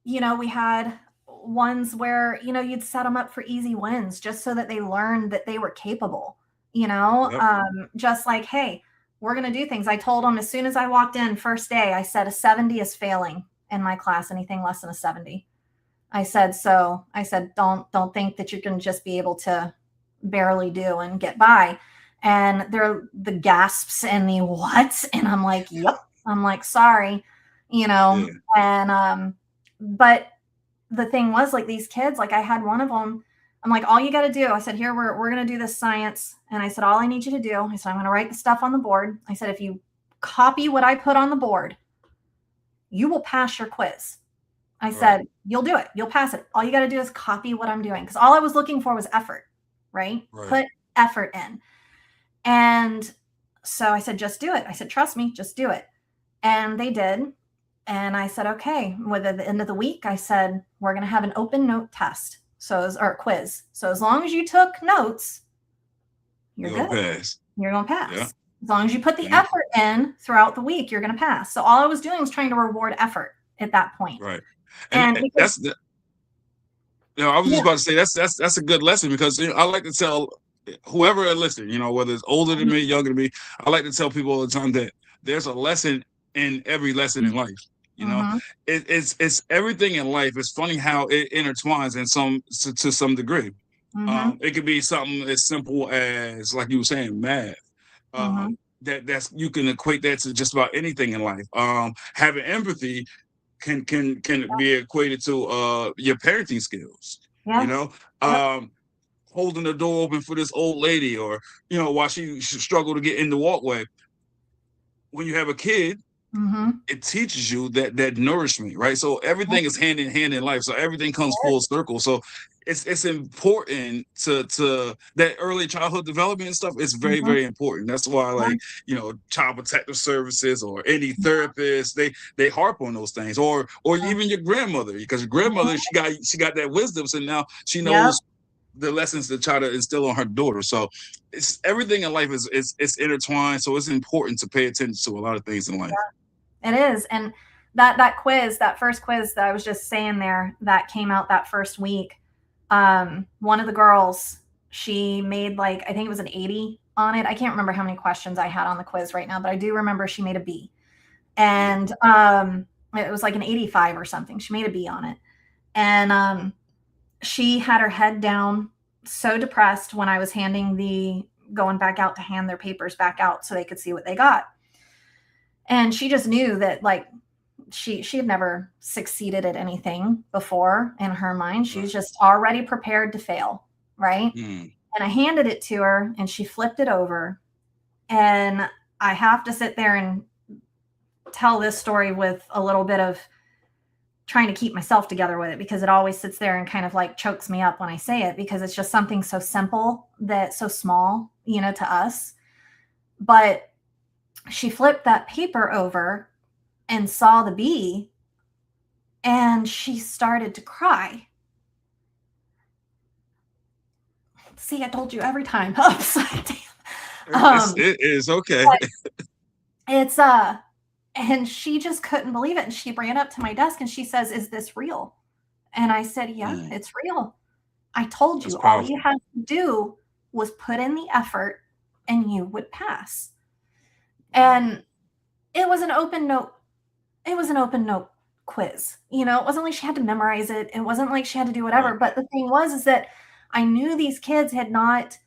we had ones where, you'd set them up for easy wins just so that they learned that they were capable, yep, just like, hey, we're going to do things. I told them as soon as I walked in, first day, I said a 70 is failing in my class, anything less than a 70. I said, don't think that you can just be able to barely do and get by. And they're the gasps and the what? And I'm like, yep. I'm like, sorry, yeah, and but the thing was, like, these kids, like, I had one of them, I'm like, all you got to do, I said, here, we're going to do this science. And I said, all I need you to do, I said, I'm going to write the stuff on the board. I said, if you copy what I put on the board, you will pass your quiz. I right, said, you'll do it. You'll pass it. All you got to do is copy what I'm doing. Because all I was looking for was effort, right? right, Put effort in. And so I said, just do it. I said, trust me, just do it. And they did. And I said, okay, with the end of the week, I said, we're going to have an open note test. Or quiz. So as long as you took notes, you're you're gonna good. pass. You're going to Yeah, pass. As long as you put the yeah, effort in throughout the week, you're going to pass. So all I was doing was trying to reward effort at that point. right. And And because, that's the, I was just yeah. about to say that's a good lesson because I like to tell whoever are listening, whether it's older than me, younger than me, I like to tell people all the time that there's a lesson in every lesson in life. You know, Mm-hmm, it's everything in life. It's funny how it intertwines in to some degree. mm-hmm, It could be something as simple as, like you were saying, math. mm-hmm. That's you can equate that to just about anything in life. Having empathy can be equated to your parenting skills. You Yeah. know, Yep. um, holding the door open for this old lady, or while she struggled to get in the walkway. When you have a kid, Mm-hmm. it teaches you that nourishment, right? So everything is hand in hand in life. So everything comes full circle. So it's important to that early childhood development and stuff. It's very, Mm-hmm. very important. That's why, Yeah. like, child protective services or any therapist, they harp on those things, or Yeah. even your grandmother, because your grandmother, Mhm. she got that wisdom, so now she Yep. knows the lessons to try to instill on her daughter. So it's everything in life is intertwined. So it's important to pay attention to a lot of things in life. It is. And that quiz, that first quiz that I was just saying there, that came out that first week. One of the girls, she made, like, I think it was an 80 on it. I can't remember how many questions I had on the quiz right now, but I do remember she made a B. Yeah. And it was like an 85 or something. She made a B on it. And she had her head down, so depressed when I was going back out to hand their papers back out so they could see what they got. And she just knew that, like, she had never succeeded at anything before in her mind. She was Right. just already prepared to fail, right? Mm. And I handed it to her and she flipped it over. And I have to sit there and tell this story with a little bit of trying to keep myself together with it, because it always sits there and kind of like chokes me up when I say it, because it's just something so simple, that so small, to us. But she flipped that paper over and saw the B, and she started to cry. See, I told you every time. Upside down. It is okay. But it's and she just couldn't believe it. And she ran up to my desk and she says, "Is this real?" And I said, "Yeah, Mm, it's real. I told that's you all you powerful. had to do was put in the effort and you would pass." Mm, And it was an open note. It was an open note quiz. It wasn't like she had to memorize it. It wasn't like she had to do whatever. right. But the thing was, is that I knew these kids had not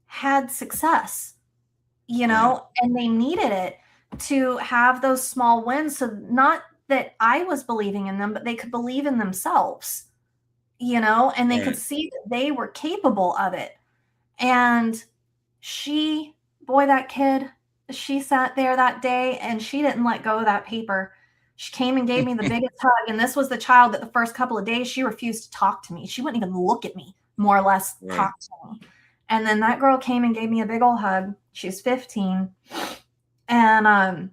had success, Right. and they needed it, to have those small wins. So not that I was believing in them, but they could believe in themselves, and they could Right. see that they were capable of it. And she, boy, that kid, she sat there that day and she didn't let go of that paper. She came and gave me the biggest hug. And this was the child that the first couple of days she refused to talk to me. She wouldn't even look at me, more or less Right. talk to me. And then that girl came and gave me a big old hug. She's 15. And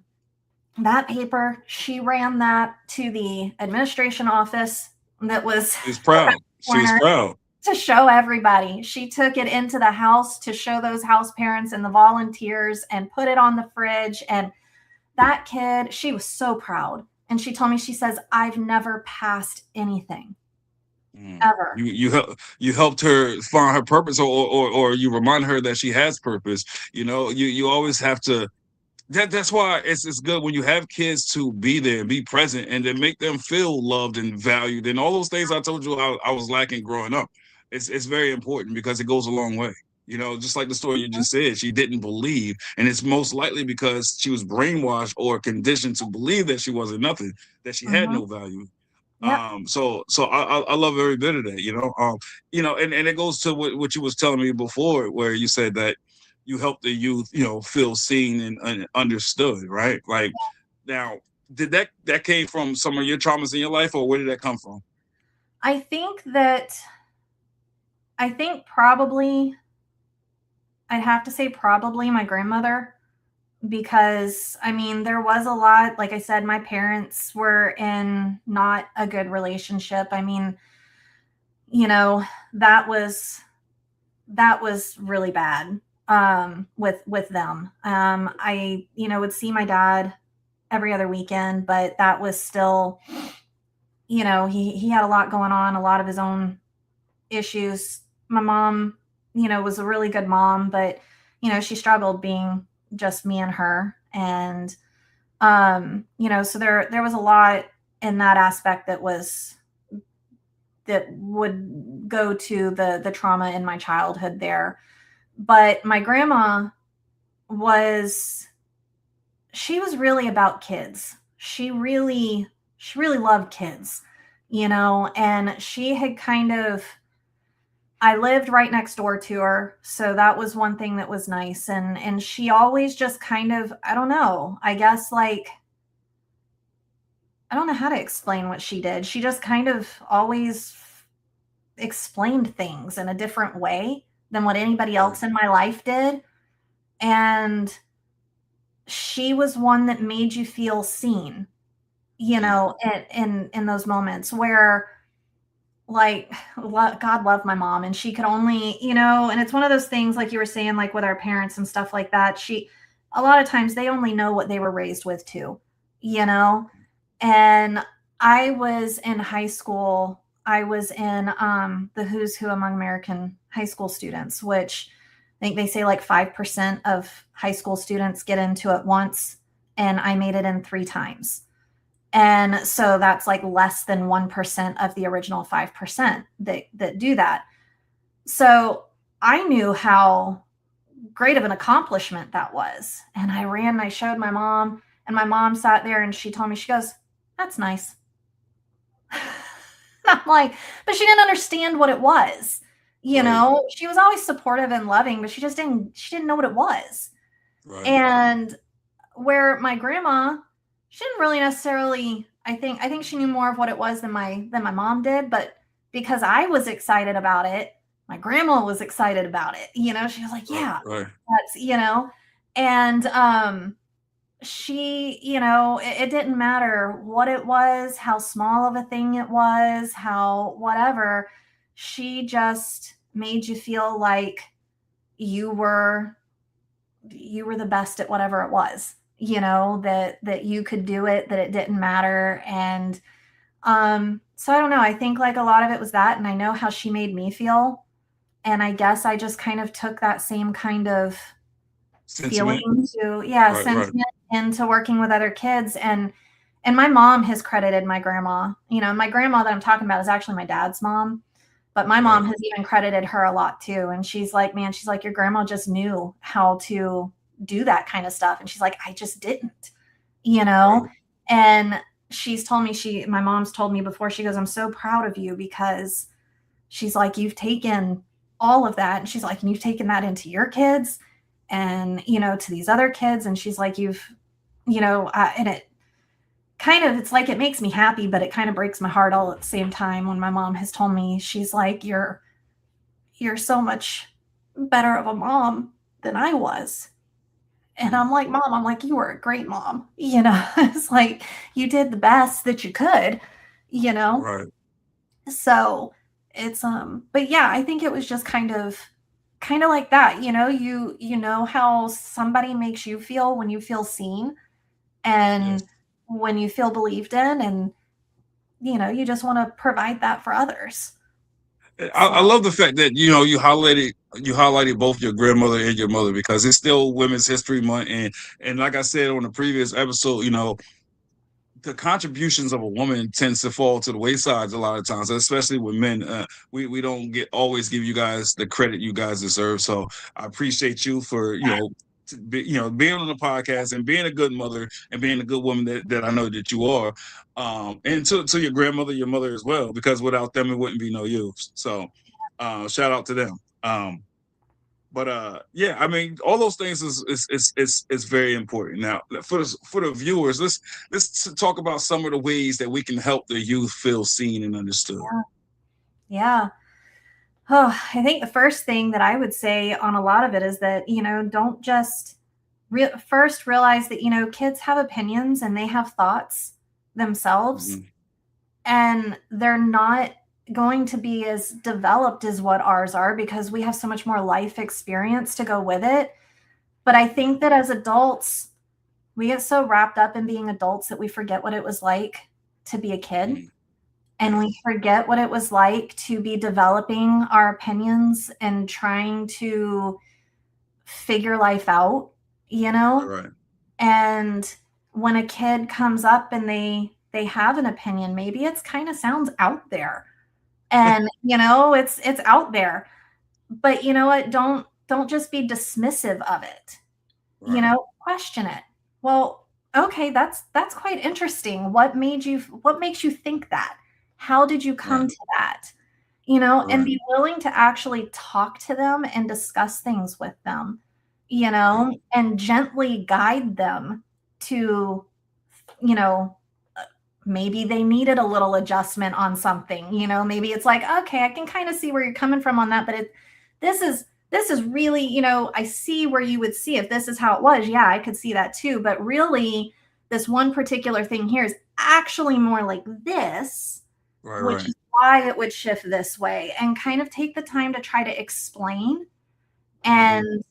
that paper, she ran that to the administration office that was She's around proud. the She was corner proud. to show everybody. She took it into the house to show those house parents and the volunteers and put it on the fridge. And that kid, she was so proud. And she told me, she says, I've never passed anything ever. You helped her find her purpose, or you remind her that she has purpose. You always have to. That's why it's good when you have kids to be there and be present and then make them feel loved and valued and all those things I told you I was lacking growing up. It's very important because it goes a long way. Just like the story you just said, she didn't believe, and it's most likely because she was brainwashed or conditioned to believe that she wasn't nothing, that she had Mm-hmm. no value. Yep. So I love every bit of that. And it goes to what you was telling me before, where you said that you help the youth, feel seen and understood, right? Like, now, did that came from some of your traumas in your life, or where did that come from? I think that, I think probably, I'd have to say probably my grandmother, because I mean, there was a lot, like I said, my parents were in not a good relationship. I mean, you know, that was that was really bad, with them. I, would see my dad every other weekend, but that was still, he had a lot going on, a lot of his own issues. My mom, was a really good mom, but she struggled being just me and her. And so there was a lot in that aspect that would go to the trauma in my childhood there. But my grandma was she was really about kids. She really loved kids, and she had kind of I lived right next door to her, so that was one thing that was nice. And she always just kind of, I don't know, I guess, like, I don't know how to explain what she did. She just kind of always explained things in a different way than what anybody Right. else in my life did. And she was one that made you feel seen, Yeah. in those moments where, like, God love my mom, and she could only, and it's one of those things, like you were saying, like with our parents and stuff like that. A lot of times they only know what they were raised with too, you know? And I was in high school. I was in the who's who among American high school students, which I think they say like 5% of high school students get into it once, and I made it in 3 times. And so that's like less than 1% of the original 5% that do that. So I knew how great of an accomplishment that was. And I ran and I showed my mom, and my mom sat there and she told me, she goes, "That's nice." I'm like, but she didn't understand what it was. Right. She was always supportive and loving, but she didn't know what it was. Right. And where my grandma, she didn't really necessarily, I think she knew more of what it was than my mom did, but because I was excited about it, my grandma was excited about it. She was like, Right. "Yeah, Right. that's." And it didn't matter what it was, how small of a thing it was, how whatever. She just made you feel like you were you were the best at whatever it was, that you could do it, that it didn't matter. And so I don't know, I think like a lot of it was that, and I know how she made me feel, and I guess I just kind of took that same kind of Sentiment. feeling to, yeah, Right. Right. sentiment into working with other kids. And my mom has credited my grandma. My grandma that I'm talking about is actually my dad's mom, but my mom Right. has even credited her a lot too. And she's like, man, she's like, your grandma just knew how to do that kind of stuff. And she's like, I just didn't, you know? Right. And she's told me, my mom's told me before, she goes, I'm so proud of you, because she's like, you've taken all of that. And she's like, and you've taken that into your kids and, to these other kids. And she's like, and it kind of, it's like, it makes me happy, but it kind of breaks my heart all at the same time when my mom has told me, she's like, you're so much better of a mom than I was. And I'm like, Mom, I'm like, you were a great mom. It's like, you did the best that you could, you know? Right. So it's, but yeah, I think it was just kind of like that, you know how somebody makes you feel when you feel seen and Yes. when you feel believed in, and, you just want to provide that for others. I So love the fact that you highlighted both your grandmother and your mother, because it's still Women's History Month, and like I said on the previous episode, the contributions of a woman tends to fall to the wayside a lot of times, especially with men. We don't always give you guys the credit you guys deserve. So I appreciate you for being on the podcast and being a good mother and being a good woman that I know that you are. And to your grandmother, your mother as well, because without them it wouldn't be no you. So shout out to them. But yeah, I mean, all those things is very important. Now, for the viewers, let's talk about some of the ways that we can help the youth feel seen and understood. yeah. Oh, I think the first thing that I would say on a lot of it is that, don't just first realize that, kids have opinions and they have thoughts themselves, Mhm. and they're not going to be as developed as what ours are, because we have so much more life experience to go with it. But I think that as adults, we get so wrapped up in being adults that we forget what it was like to be a kid. Mhm. And Yes. we forget what it was like to be developing our opinions and trying to figure life out, you Right. know? Right. And when a kid comes up and they have an opinion, maybe it's kind of sounds out there. And it's out there. But you know what? Don't just be dismissive of it. Right. Question it. Well, okay, that's quite interesting. What makes you think that? How did you come Right. to that? And Right. be willing to actually talk to them and discuss things with them, Right. and gently guide them to, you know, maybe they needed a little adjustment on something. Maybe it's like, okay, I can kind of see where you're coming from on that, but this is this is really, I see where you would see if this is how it was. Yeah, I could see that too, but really this one particular thing here is actually more like this, Right. which Right. is why it would shift this way, and kind of take the time to try to explain, Mm-hmm. and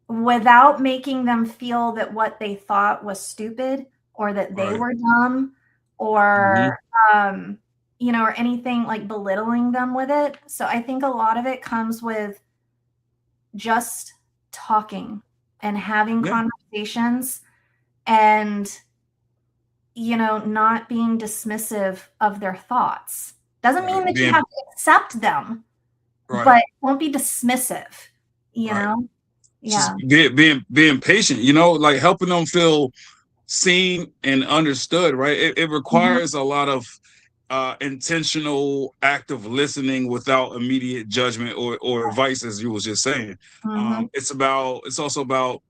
without making them feel that what they thought was stupid or that they Right. were dumb, Mm-hmm. or or anything like belittling them with it. So I think a lot of it comes with just talking and having Yeah. conversations, and not being dismissive of their thoughts. Doesn't mean Right. that you have Being to accept them, right. but don't be dismissive, you Right. know? Just Yeah. being patient. Like helping them feel seen and understood, right? It Mhm. requires a lot of intentional active listening without immediate judgment or advice, as you was just saying. Mhm. It's also about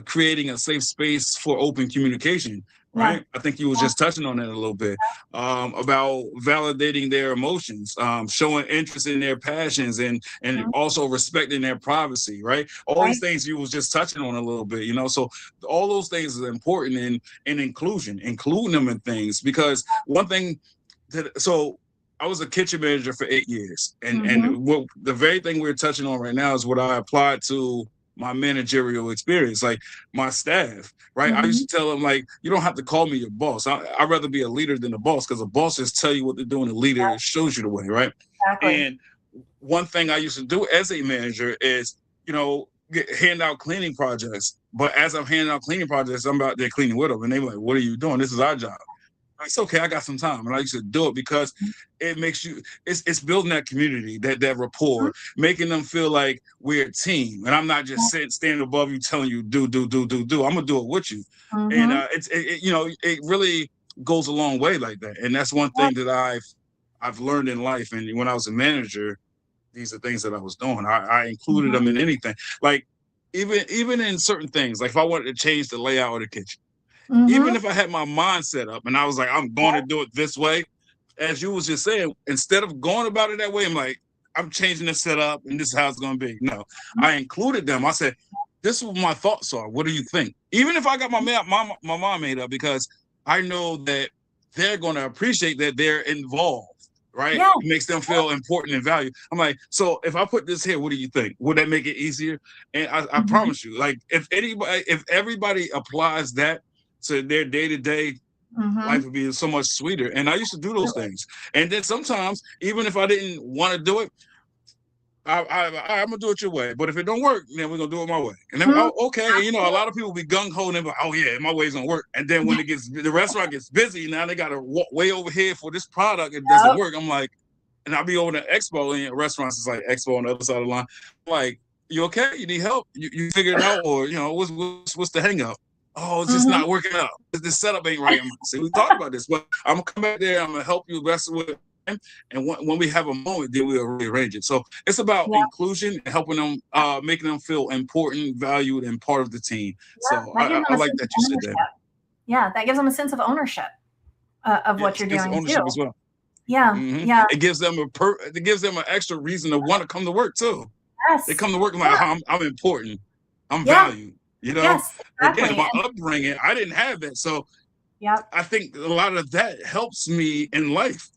creating a safe space for open communication, Yeah. right? I think you was just touching on that a little bit, about validating their emotions, showing interest in their passions, and Mhm. also respecting their privacy, right? All Right. these things you was just touching on a little bit, so all those things are important in inclusion, including them in things, because one thing so I was a kitchen manager for 8 years, Mhm. and what the very thing we're touching on right now is what I applied to my managerial experience, like my staff, right? I used Mhm. to tell them, like, you don't have to call me your boss. I'd rather be a leader than a boss, because a boss just tell you what to do and a leader shows you the way, right? Exactly. And one thing I used to do as a manager is, hand out cleaning projects. But as I'm handing out cleaning projects, I'm out there cleaning with them, and they were like, "What are you doing? This is our job." It's okay. I got some time, and I used to do it because it makes you. It's building that community, that rapport, making them feel like we're a team, and I'm not just standing above you telling you do. I'm gonna do it with you, and Mm-hmm. it really goes a long way like that. And that's one thing that I've learned in life. And when I was a manager, these are things that I was doing. I included them Mm-hmm. in anything, like even in certain things, like if I wanted to change the layout of the kitchen, even Mm-hmm. if I had my mind set up and I was like, I'm going to do it this way, as you was just saying, instead of going about it that way, I'm like, I'm changing the setup and this is how it's going to be. No, I included them. I said, this is what my thoughts are. What do you think? Even if I got my mom made up, because I know that they're going to appreciate that they're involved. Right, Yeah. it makes them feel important and valued. I'm like, so if I put this here, what do you think? Would that make it easier? And I Mm-hmm. promise you, like, if everybody applies that to their day-to-day, life Mm-hmm. would be so much sweeter. And I used to do those things. And then sometimes, even if I didn't want to do it, I'm gonna do it your way. But if it don't work, then we're gonna do it my way. And then, Mm-hmm. oh, okay. And a lot of people be gung ho and they're like, oh yeah, my way's gonna work. And then when the restaurant gets busy, now they gotta walk way over here for this product. It doesn't Yep. work. I'm like, and I'll be over the expo, and restaurants is like expo on the other side of the line. I'm like, you okay? You need help? You figure it out, or what's the hang up? Oh, it's just Mm-hmm. not working out. The setup ain't right. I'm like, see, we talked about this, but I'm gonna come back there. I'm gonna help you wrestle with it. And when we have a moment, then we'll rearrange it. So it's about Yeah. inclusion and helping them, making them feel important, valued, and part of the team. Yeah. So That gives I them a like sense of that you said ownership. that. Yeah, that gives them a sense of ownership of what Yes, you're gives doing ownership too. as well. Yeah. Hmm. Yeah. It gives them it gives them an extra reason to want to come to work too. They Yes. come to work and like, Yeah. I'm important, I'm Yeah. valued. Yes. Again, Exactly. my upbringing, I didn't have that, so Yep. I think a lot of that helps me in life.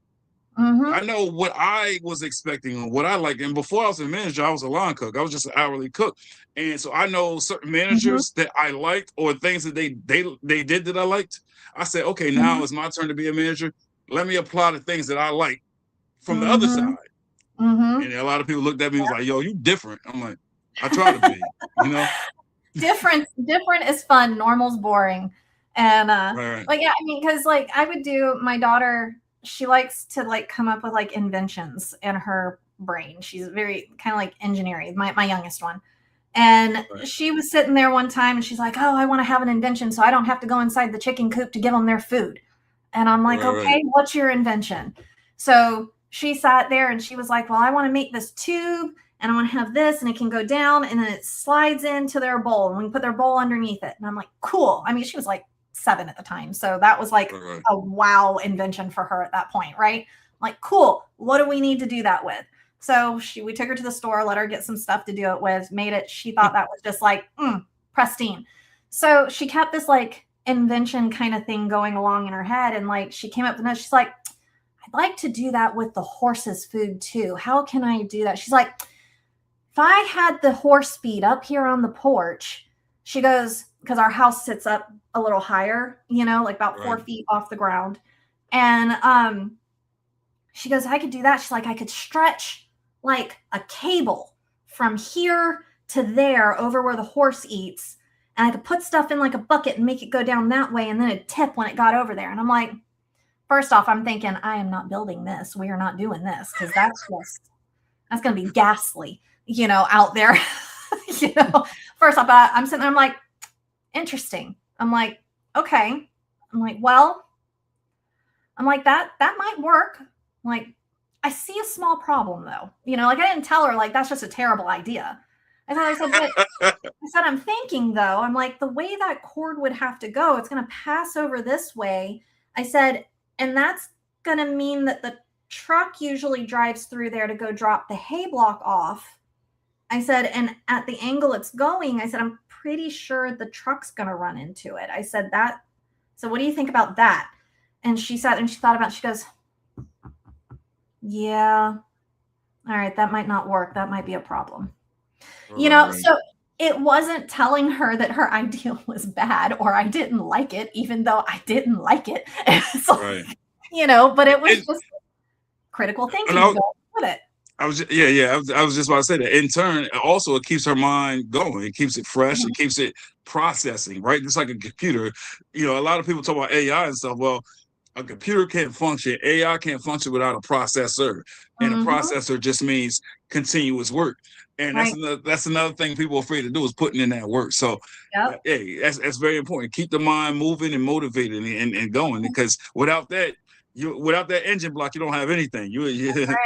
I Mm-hmm. know what I was expecting and what I like. And before I was a manager, I was a line cook. I was just an hourly cook. And so I know certain Mm-hmm. managers that I liked, or things that they did that I liked. I said, okay, now Mm-hmm. it's my turn to be a manager. Let me apply the things that I like from the other Mm-hmm. side. Mm-hmm. And a lot of people looked at me and was like, yo, you different. I'm like, I try to be, you know? Different is fun. Normal's boring. And Right, like, yeah, I mean, because like I would do, my daughter, she likes to like come up with like inventions in her brain. She's very kind of like engineering, my youngest one. And right, she was sitting there one time and she's like, oh, I want to have an invention so I don't have to go inside the chicken coop to give them their food. And I'm like, right. okay, what's your invention? So she sat there and she was like, well, I want to make this tube and I want to have this and it can go down and then it slides into their bowl and we can put their bowl underneath it. And I'm like, cool. I mean, she was like 7 at the time. So that was like Right, right. a wow invention for her at that point, right? Like, cool. What do we need to do that with? So we took her to the store, let her get some stuff to do it with, made it. She thought that was just like, pristine. So she kept this like invention kind of thing going along in her head. And like, she came up with she's like, I'd like to do that with the horse's food too. How can I do that? She's like, if I had the horse feed up here on the porch, she goes, because our house sits up a little higher, like about 4 feet off the ground. And she goes, I could do that. She's like, I could stretch like a cable from here to there over where the horse eats. And I could put stuff in like a bucket and make it go down that way. And then it'd tip when it got over there. And I'm like, first off, I'm thinking, I am not building this. We are not doing this because that's going to be ghastly, out there. First off, I'm sitting there, I'm like, interesting. I'm like, okay. I'm like, well, I'm like, that might work. I'm like, I see a small problem though. Like I didn't tell her like that's just a terrible idea. I said, but I said, I'm thinking though, I'm like, the way that cord would have to go, it's going to pass over this way. I said, and that's going to mean that the truck usually drives through there to go drop the hay block off. I said, and at the angle it's going, I said, I'm pretty sure the truck's going to run into it. I said that. So what do you think about that? And she sat and she thought about it. She goes, yeah, all right, that might not work. That might be a problem. Right. So it wasn't telling her that her idea was bad or I didn't like it, even though I didn't like it. So, Right. but it was just critical thinking with it. I was just about to say that. In turn, also it keeps her mind going. It keeps it fresh. It keeps it processing, right? Just like a computer. A lot of people talk about AI and stuff. Well, a computer can't function, AI can't function without a processor, and a Mm-hmm. processor just means continuous work. And Right. that's another thing people are afraid to do is putting in that work. So, Yep. hey, that's very important. Keep the mind moving and motivated and going, because without that, without that engine block, you don't have anything. That's You right.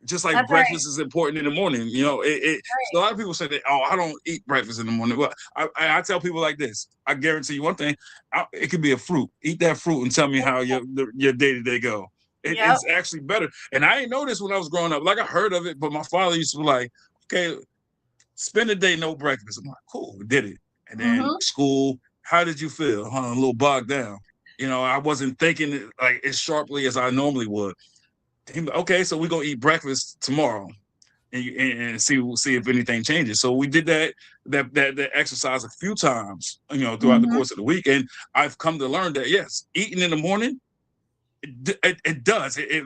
just like That's right. breakfast is important in the morning. So a Right. lot of people say that, oh, I don't eat breakfast in the morning. Well, I tell people like this. I guarantee you one thing. It could be a fruit. Eat that fruit and tell me how your day-to-day go. Yep. It's actually better. And I didn't know this when I was growing up. Like, I heard of it, but my father used to be like, okay, spend a day no breakfast. I'm like, cool, did it. And then Mm-hmm. school, how did you feel? Huh, a little bogged down. I wasn't thinking like as sharply as I normally would. Okay, so we're gonna eat breakfast tomorrow and see if anything changes. So we did that exercise a few times, throughout the Mm-hmm. course of the week, and I've come to learn that yes, eating in the morning, it does it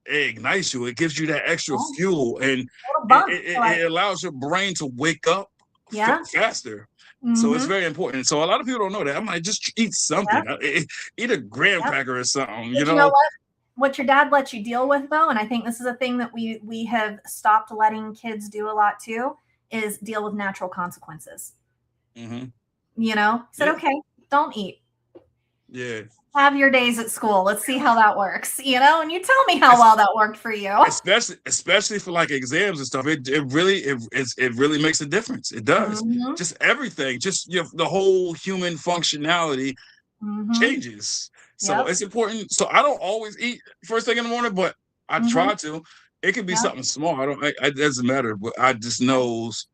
ignites you. It gives you that extra Yeah. fuel, and Little it, bump. it, Like, it allows your brain to wake up yeah. faster. So it's Mm-hmm. very important. So a lot of people don't know that. I'm like, just eat something. Yep. Eat a graham Yep. cracker or something. But you know what your dad lets you deal with, though, and I think this is a thing that we have stopped letting kids do a lot too, is deal with natural consequences. Mm-hmm. Said, Yeah. okay, don't eat. Yeah. Have your days at school. Let's see how that works. And you tell me how well that worked for you. Especially for like exams and stuff. It really makes a difference. It does. Mm-hmm. Just everything. Just the whole human functionality Mm-hmm. changes. So Yep. it's important. So I don't always eat first thing in the morning, but I Mm-hmm. try to. It could be Yep. something small. I don't. It doesn't matter. But I just knows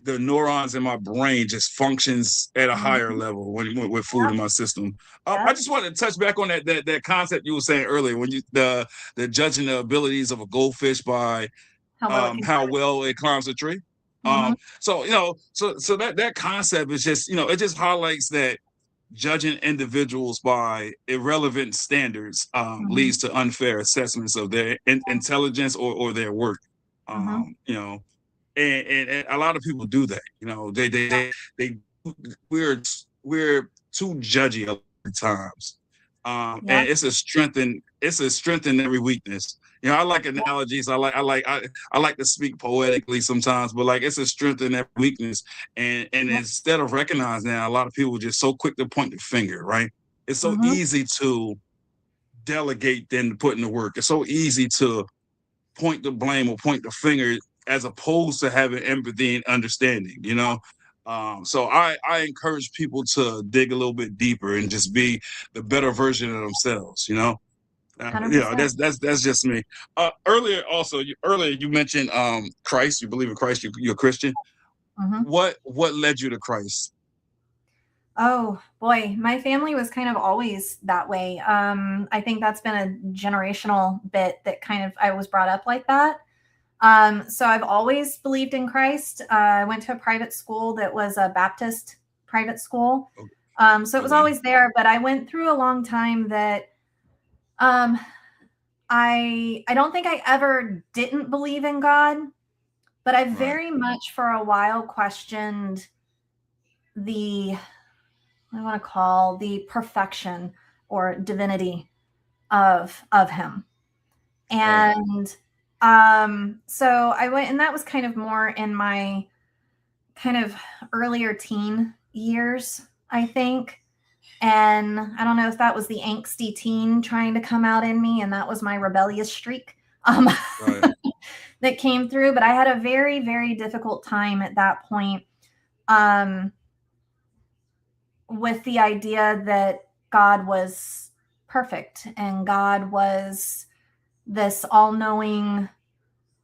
the neurons in my brain just functions at a higher Mm-hmm. level when with food Yep. in my system. I Yep. just wanted to touch back on that concept you were saying earlier when you the judging the abilities of a goldfish by How well it can how climb a well it climbs a tree. tree. Mm-hmm. So that concept is just it just highlights that judging individuals by irrelevant standards Mm-hmm. leads to unfair assessments of their intelligence or their work. Mm-hmm. Um, you know, and a lot of people do that. They we're we're too judgy a lot of times, Yeah. and it's a strength in every weakness. I like analogies. I like to speak poetically sometimes, but like it's a strength in every weakness. And Yep. instead of recognizing that, a lot of people are just so quick to point the finger. Right? It's so Mm-hmm. easy to delegate than to put in the work. It's so easy to point the blame or point the finger as opposed to having empathy and understanding. So I encourage people to dig a little bit deeper and just be the better version of themselves. 100%. That's just me. Earlier you mentioned Christ. You believe in Christ. You're a Christian. Mm-hmm. What led you to Christ? Oh boy, my family was kind of always that way. I think that's been a generational bit that kind of I was brought up like that. So I've always believed in Christ. I went to a private school that was a Baptist private school. So it was Okay. always there, but I went through a long time that um, I don't think I ever didn't believe in God, but I Right. very much for a while questioned the I want to call the perfection or divinity of him. Right. And so I went, and that was kind of more in my kind of earlier teen years, I think. And I don't know if that was the angsty teen trying to come out in me, and that was my rebellious streak um, Right. that came through. But I had a very, very difficult time at that point um, with the idea that God was perfect and God was this all-knowing,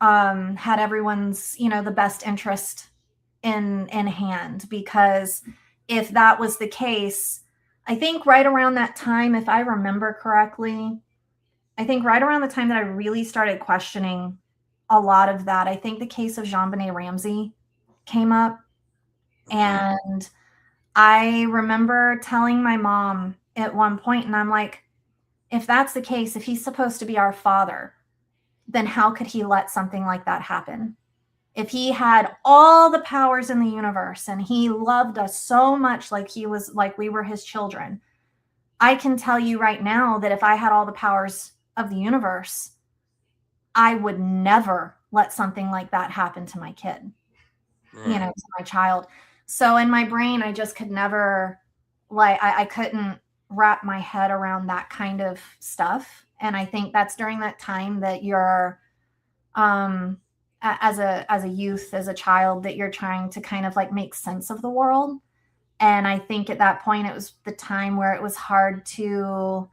had everyone's the best interest in hand. Because if that was the case, I think right around that time, if I remember correctly, I think right around the time that I really started questioning a lot of that, I think the case of Jean-Benet Ramsey came up. Okay. And I remember telling my mom at one point, and I'm like, if that's the case, if he's supposed to be our father, then how could he let something like that happen? if he had all the powers in the universe and he loved us so much, like he was, like we were his children, I can tell you right now that if I had all the powers of the universe, I would never let something like that happen to my kid, Right. to my child. So in my brain, I just could never, like, I couldn't wrap my head around that kind of stuff. And I think that's during that time that you're, as a youth, as a child, that you're trying to kind of like make sense of the world. And I think at that point, it was the time where it was hard to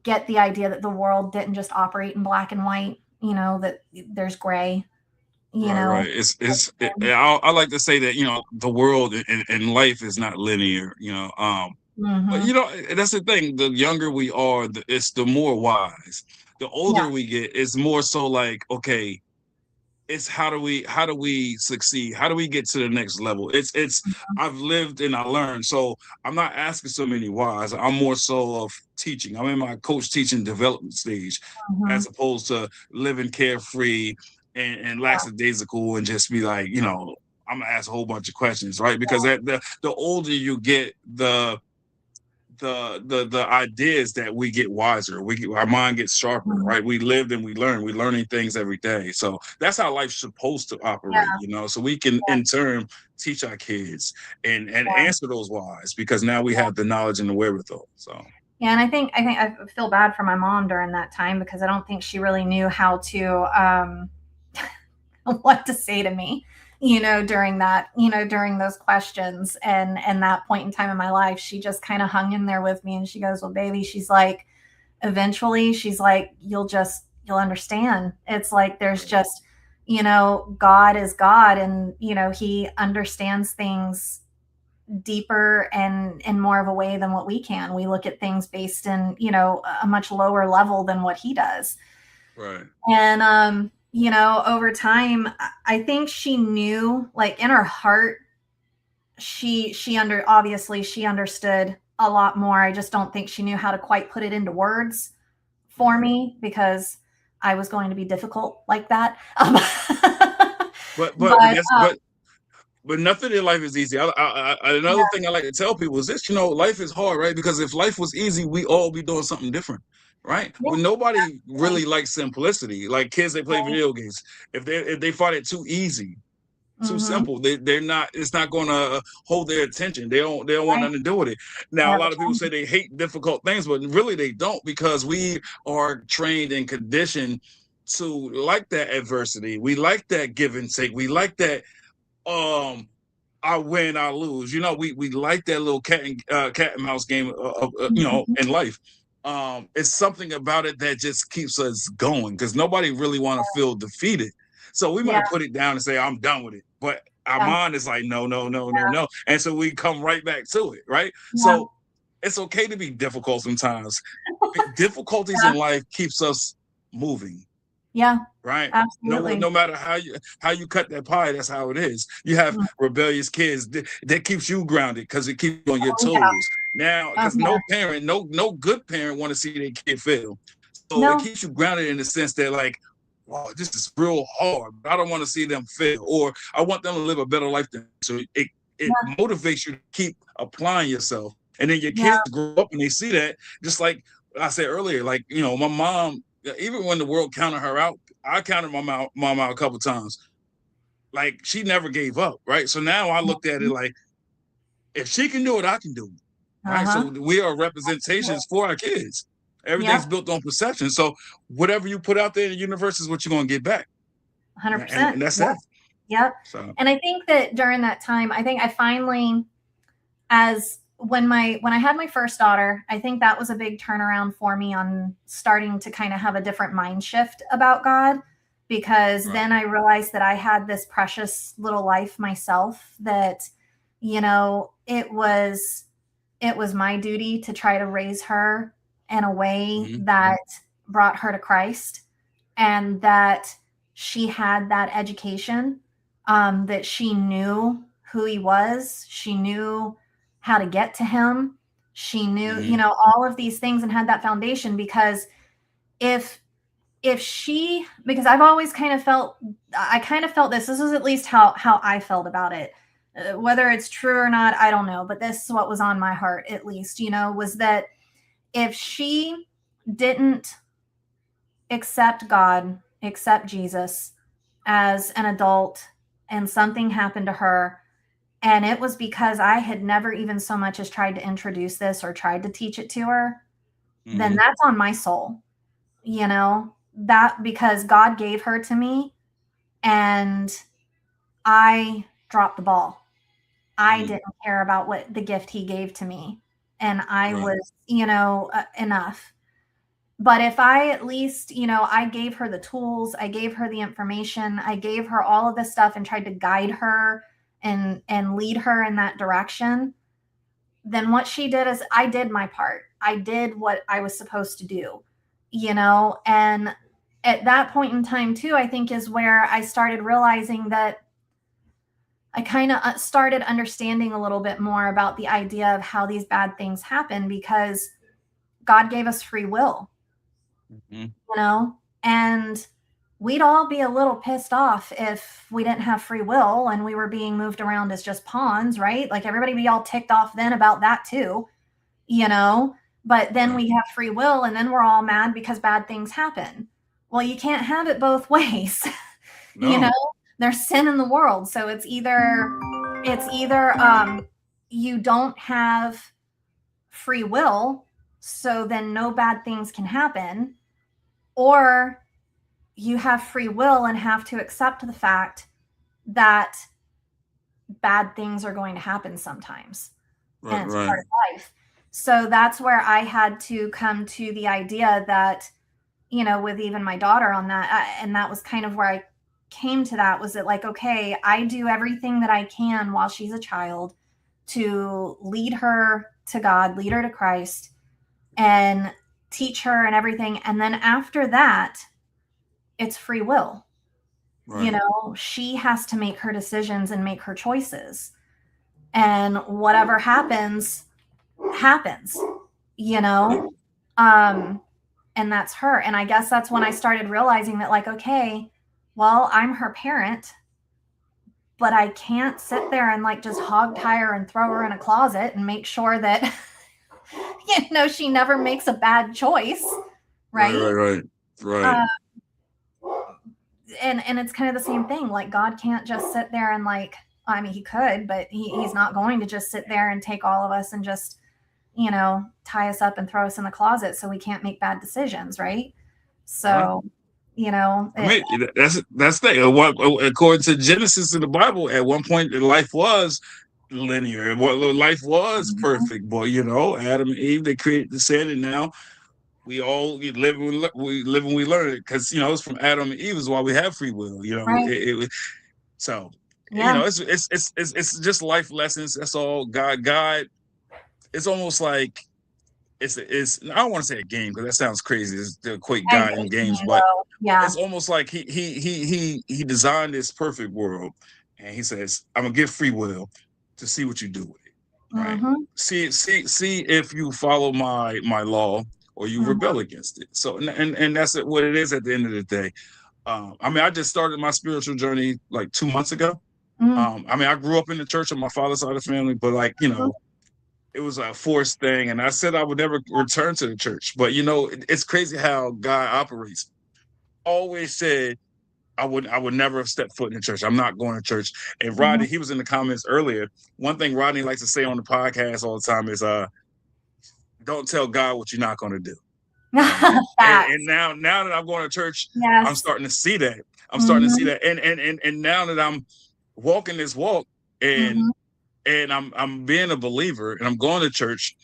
get the idea that the world didn't just operate in black and white, that there's gray, you Right, know. right. I like to say that, the world and life is not linear, but Mm-hmm. that's the thing. The younger we are, it's the more wise. The Yeah. older we get, it's more so like, okay, it's how do we succeed? How do we get to the next level? It's Mhm. I've lived and I learned. So I'm not asking so many whys. I'm more so of teaching. I'm in my coach teaching development stage, as Mhm. opposed to living carefree and Yeah. lackadaisical and just be like, I'm gonna ask a whole bunch of questions, right? Because the older you get, the ideas that we get wiser, our mind gets sharper, Mhm. right? We lived and we learn, we're learning things every day. So that's how life's supposed to Yeah. operate, so we can Yeah. in turn teach our kids and Yeah. answer those whys, because now we have the knowledge and the wherewithal. So Yeah, and I think I feel bad for my mom during that time because I don't think she really knew how to what to say to me, during those questions and that point in time in my life. She just kind of hung in there with me and she goes, "Well, baby," she's like, "eventually," she's like, you'll understand. It's like there's just, God is God, and he understands things deeper and more of a way than what we can. We look at things based in, a much lower level than what he does. right. And over time, I think she knew, like in her heart, obviously she understood a lot more. I just don't think she knew how to quite put it into words for Right. me because I was going to be difficult like that. But but But yes, but nothing in life is easy. Another yeah, thing I like to tell people is this: life is hard, right? Because if life was easy, we all be doing something different, right? yeah, Well, nobody absolutely. really likes simplicity. Like kids, they play Right. video games. If they find it too easy, too Mm-hmm. simple, they're not. It's not going to hold their attention. They don't want Right. nothing to do with it. They Now, a have lot of people a say they hate difficult things, but really they don't, because we are trained and conditioned to like that adversity. We like that give and take. We like that. Um, I win, I lose. We like that little cat and mouse game Mhm. in life. It's something about it that just keeps us going, because nobody really want to feel defeated. So we Yeah, might put it down and say, I'm done with it. But our yeah, mind is like, no, no, no, no, no. And so we come right back to it, right? yeah, So it's okay to be difficult sometimes. Difficulties yeah, in life keeps us moving, yeah, right? No absolutely. matter how you cut that pie, that's how it is. You have Mm. rebellious kids that keeps you grounded, because it keeps you on your Oh, yeah. toes. Now, Oh, because yeah. no parent, no good parent want to see their kid fail. So it No, keeps you grounded in the sense that, like, wow, this is real hard, but I don't want to see them fail, or I want them to live a better life than me. So it yeah, motivates you to keep applying yourself. And then your yeah, kids grow up and they see that, just like I said earlier, like, my mom, even when the world counted her out, I counted my mom out a couple times. Like, she never gave up, right? So now I looked at it mhm, like, if she can do it, I can do it, right? uh-huh, So we are absolutely. representations for our kids. Everything's Yep, built on perception. So whatever you put out there in the universe is what you're gonna get back, and 100%. and that's Yep, that. yep. So And I think that during that time, I think I finally, as when I had my first daughter, I think that was a big turnaround for me on starting to kind of have a different mind shift about God, because right. then I realized that I had this precious little life myself, that it was my duty to try to raise her in a way Hmm. that brought her to Christ, and that she had that education, that she knew who he was. She knew how to get to him. She knew, Hmm. all of these things, and had that foundation, because if if she, because I've always kind of felt, this is at least how I felt about it. Whether it's true or not, I don't know, but this is what was on my heart, at least, was that if she didn't accept God, accept Jesus as an adult, and something happened to her, and it was because I had never even so much as tried to introduce this or tried to teach it to her, then that's on my soul, that because God gave her to me and I dropped the ball. I didn't care about what the gift he gave to me. And I was, enough. But if I at least, I gave her the tools, I gave her the information, I gave her all of this stuff and tried to guide her and lead her in that direction, then what she did is I did my part. I did what I was supposed to do, and at that point in time too, I think is where I started realizing that I kind of started understanding a little bit more about the idea of how these bad things happen, because God gave us free will, and we'd all be a little pissed off if we didn't have free will and we were being moved around as just pawns, right? Like everybody be all ticked off then about that too, but then we have free will and then we're all mad because bad things happen. Well, you can't have it both ways. No. There's sin in the world. So it's either you don't have free will, so then no bad things can happen, or you have free will and have to accept the fact that bad things are going to happen sometimes. And it's part of life. So that's where I had to come to the idea that, with even my daughter on that, and that was kind of where I came to that, was that like, okay, I do everything that I can while she's a child to lead her to God, lead her to Christ, and teach her and everything. And then after that, it's free will. She has to make her decisions and make her choices, and whatever happens, and that's her. And I guess that's when I started realizing that, like, okay, well, I'm her parent, but I can't sit there and like just hog tie her and throw her in a closet and make sure that, she never makes a bad choice. Right. And it's kind of the same thing. Like God can't just sit there and like, I mean, he could, but he's not going to just sit there and take all of us and just, tie us up and throw us in the closet so we can't make bad decisions. Right. So, that's the thing. What, according to Genesis in the Bible, at one point life was linear. Life was perfect. But Adam and Eve, they created the sin, and now we all live and we learn it, because it's from Adam and Eve is why we have free will. So it's just life lessons. That's all. God, it's almost like it's I don't want to say a game because that sounds crazy. It's to equate God in games, but it's almost like he designed this perfect world, and he says, "I'm gonna give free will to see what you do with it. Right? See if you follow my law or you rebel against it." So and that's what it is at the end of the day. I just started my spiritual journey like 2 months ago. I grew up in the church on my father's side of the family, but it was a forced thing, and I said I would never return to the church. But it's crazy how God operates. Always said I would never have stepped foot in the church. I'm not going to church. And Rodney, he was in the comments earlier. One thing Rodney likes to say on the podcast all the time is, "Don't tell God what you're not going to do." and now that I'm going to church, I'm starting to see that. And now that I'm walking this walk and I'm being a believer and I'm going to church,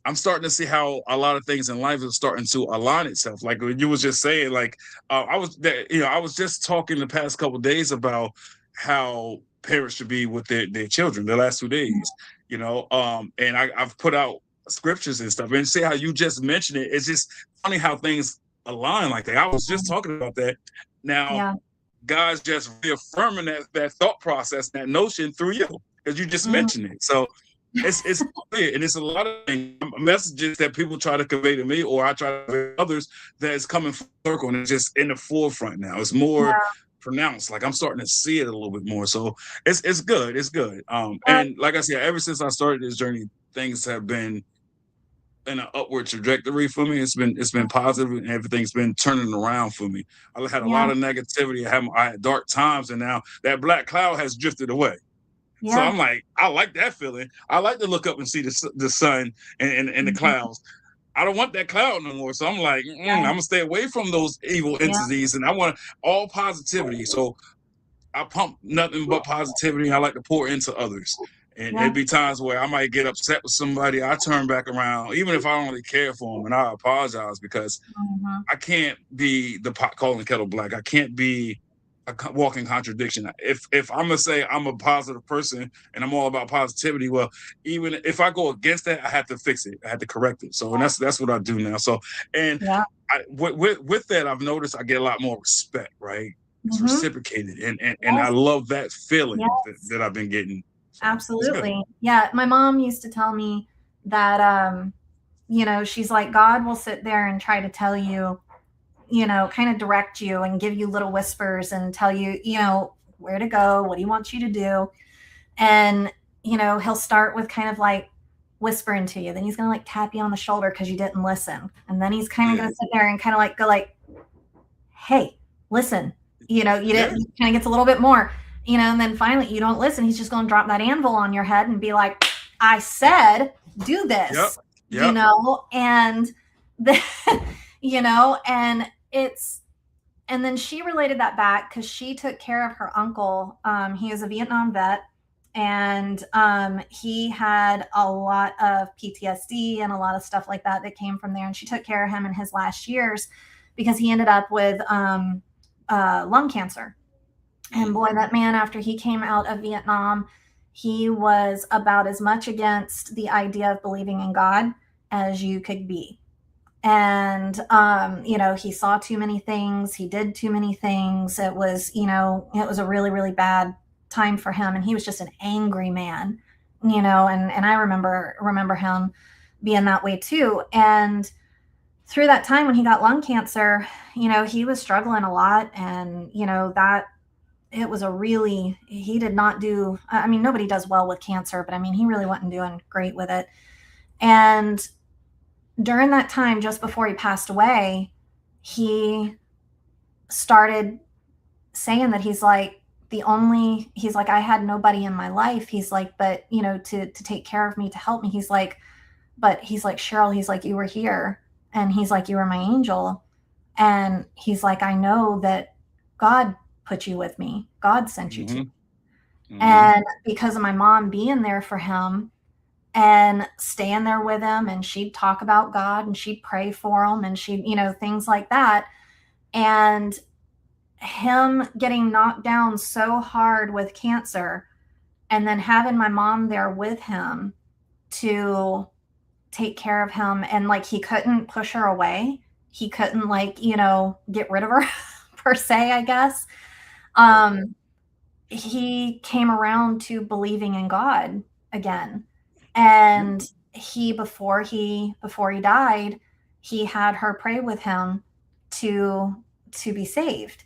I'm starting to see how a lot of things in life is starting to align itself. Like you was just saying, like I was just talking the past couple of days about how parents should be with their children the last 2 days, and I've put out scriptures and stuff, and see how you just mentioned it. It's just funny how things align like that. I was just talking about that. Now, God's just reaffirming that thought process, that notion through you, because you just mentioned it. So it's clear, and it's a lot of things, messages that people try to convey to me, or I try to convey to others, that is coming full circle, and it's just in the forefront now. It's more Yeah. pronounced. Like I'm starting to see it a little bit more. So it's good. It's good. Uh, And like I said, ever since I started this journey, things have been in an upward trajectory for me. It's been positive, and everything's been turning around for me. I had a yeah. lot of negativity. I had dark times, and now that black cloud has drifted away. So Yeah. I'm like, I like that feeling. I like to look up and see the sun and the Mhm. clouds. I don't want that cloud no more. So I'm like, I'm Yeah. gonna stay away from those evil Yeah. entities, and I want all positivity. So I pump nothing but positivity. I like to pour into others. And Yeah. it'd be times where I might get upset with somebody. I turn back around, even if I don't really care for them, and I apologize, because Mhm. I can't be the pot calling the kettle black. I can't be a walking contradiction. If I'm gonna say I'm a positive person and I'm all about positivity, well, even if I go against that, I have to fix it. I have to correct it. So, and that's what I do now. So, and Yeah. with that, I've noticed I get a lot more respect. Right, it's Mhm. reciprocated, and I Yes. love that feeling Yes. that I've been getting. So it's good. Absolutely. Yeah. My mom used to tell me that, she's like, God will sit there and try to tell you, kind of direct you and give you little whispers and tell you, where to go, what he wants you to do. And, he'll start with kind of like whispering to you. Then he's going to like tap you on the shoulder because you didn't listen. And then he's kind of Yeah, going to sit there and kind of like go like, hey, listen, you yeah, didn't, kind of gets a little bit more, and then finally you don't listen. He's just going to drop that anvil on your head and be like, I said, do yep, this, yep. and the, and it's, and then she related that back because she took care of her uncle. He was a Vietnam vet, and he had a lot of PTSD and a lot of stuff like that that came from there. And she took care of him in his last years because he ended up with lung cancer. And Mm, boy, that man, after he came out of Vietnam, he was about as much against the idea of believing in God as you could be. And he saw too many things, he did too many things. It was a really, really bad time for him, and he was just an angry man, and I remember him being that way too. And through that time when he got lung cancer, he was struggling a lot, and that it was a really, he did not do, I mean, nobody does well with cancer, but I mean, he really wasn't doing great with it. And during that time, just before he passed away, he started saying that he's like, I had nobody in my life. He's like, but to take care of me, to help me. He's like, but he's like, Cheryl, he's like, you were here, and he's like, you were my angel. And he's like, I know that God put you with me. God sent you to me. mm-hmm, mm-hmm, And because of my mom being there for him and staying there with him, and she'd talk about God and she'd pray for him, and she'd, things like that. And him getting knocked down so hard with cancer, and then having my mom there with him to take care of him, and like he couldn't push her away. He couldn't like, get rid of her per se, I guess. right. Um he came around to believing in God again. And before he died, he had her pray with him to be saved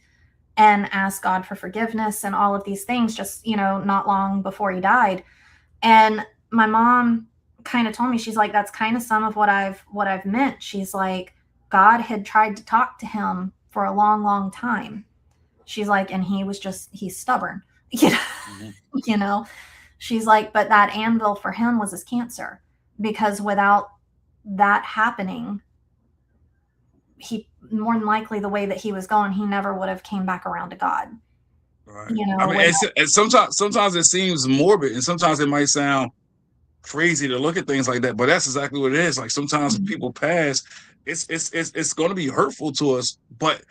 and ask God for forgiveness and all of these things, just not long before he died. And my mom kind of told me, she's like, that's kind of some of what I've meant. She's like, God had tried to talk to him for a long, long time. She's like, and he's stubborn. you know, Mm-hmm. you know. She's like, but that anvil for him was his cancer, because without that happening, he, more than likely, the way that he was going, he never would have came back around to God. Right. You I know, mean, with it's sometimes it seems morbid, and sometimes it might sound crazy to look at things like that, but that's exactly what it is. Like sometimes when people pass, it's going to be hurtful to us, but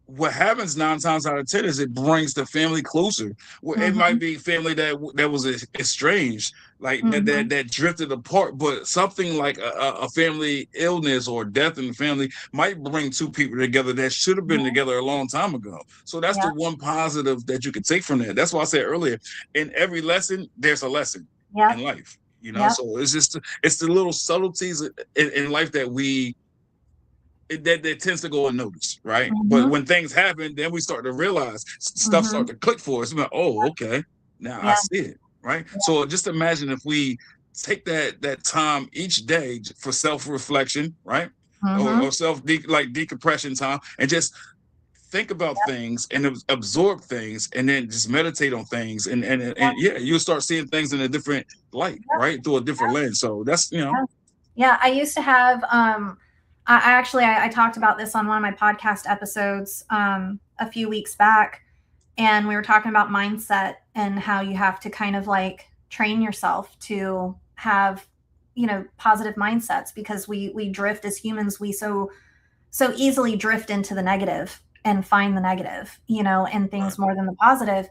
what happens 9 times out of 10 is it brings the family closer. Well, it might mm-hmm, be family that was estranged, like that mm-hmm, drifted apart, but something like a family illness or death in the family might bring two people together that should have been mm-hmm, together a long time ago. So that's the yeah, one positive that you can take from that. That's why I said earlier, in every lesson, there's a lesson yeah, in life. You know, Yep. so it's the little subtleties in life that tends to go unnoticed, right? But Mm-hmm. when things happen, then we start to realize stuff Mm-hmm. start to click for us. We're like, oh, okay, now I Yeah. see it, right? So just imagine if we take that time each day for self reflection, right? Mm-hmm. Or like decompression time, and just think about things and absorb things, and then just meditate on things, and yeah, you'll start seeing things in a different light, right? Through a different lens. So that's Yeah. Yeah, I used to have I actually I talked about this on one of my podcast episodes a few weeks back, and we were talking about mindset and how you have to kind of like train yourself to have, you know, positive mindsets, because we drift as humans, we so easily drift into the negative and find the negative, you know, and right, things more than the positive.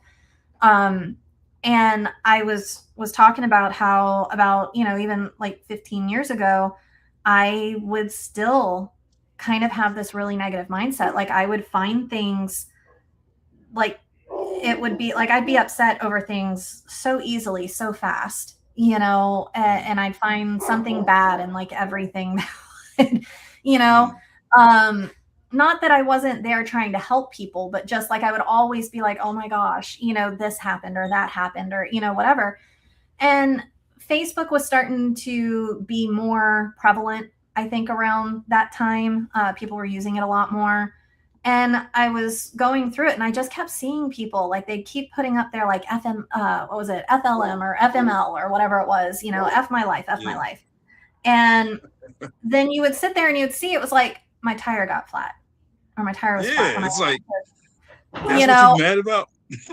um and I was talking about how, about, you know, even like 15 years ago, I would still kind of have this really negative mindset. Like I would find things, like it would be like I'd be upset over things so easily, so fast, you know, and I'd find something bad in like everything. You know, mm, um not that I wasn't there trying to help people, but just like I would always be like, oh my gosh, you know, this happened or that happened or, you know, whatever. And Facebook was starting to be more prevalent, I think, around that time. People were using it a lot more. And I was going through it, and I just kept seeing people like they keep putting up there like FM, what was it, FLM or FML or whatever it was, you know, F my life, F my yeah, life. And then you would sit there and you'd see it was like my tire got flat, or my tire was flat yeah. when I, It's like you that's what you're know, mad about.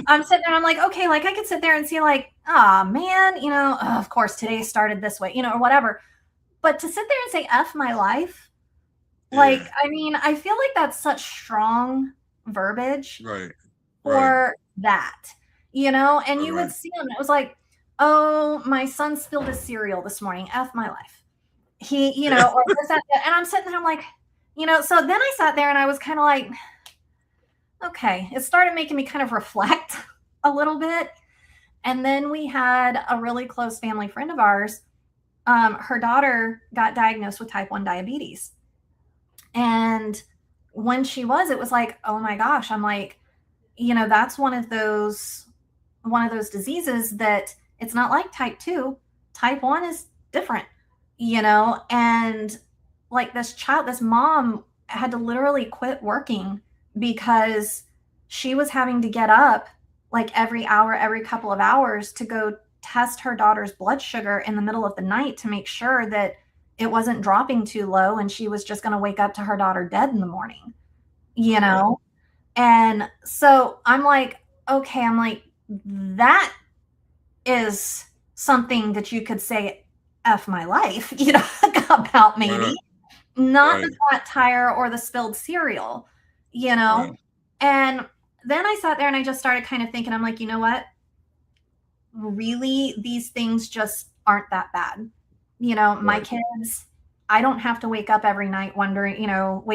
I'm sitting there, I'm like, okay, like I could sit there and see like, oh man, you know, of course today started this way, you know, or whatever. But to sit there and say F my life, like, Yeah, I mean, I feel like that's such strong verbiage right, right, for that, you know? And you would right, see them. It was like, oh, my son spilled his cereal this morning. F my life. He, you right. know, or this, that, that. And I'm sitting there, I'm like, you know, so then I sat there and I was kind of like, okay, it started making me kind of reflect a little bit. And then we had a really close family friend of ours. Her daughter got diagnosed with type 1 diabetes. And when she was, it was like, oh my gosh, I'm like, you know, that's one of those diseases that it's not like type 2. Type 1 is different, you know, and like this mom had to literally quit working because she was having to get up like every hour, every couple of hours to go test her daughter's blood sugar in the middle of the night to make sure that it wasn't dropping too low and she was just going to wake up to her daughter dead in the morning, you Right. know? And so I'm like, okay, I'm like, that is something that you could say F my life, you know, about maybe, Right, not right, the flat tire or the spilled cereal, you know? right, And then I sat there and I just started kind of thinking, I'm like, you know what? Really, these things just aren't that bad. You know, my right, kids, I don't have to wake up every night wondering, you know,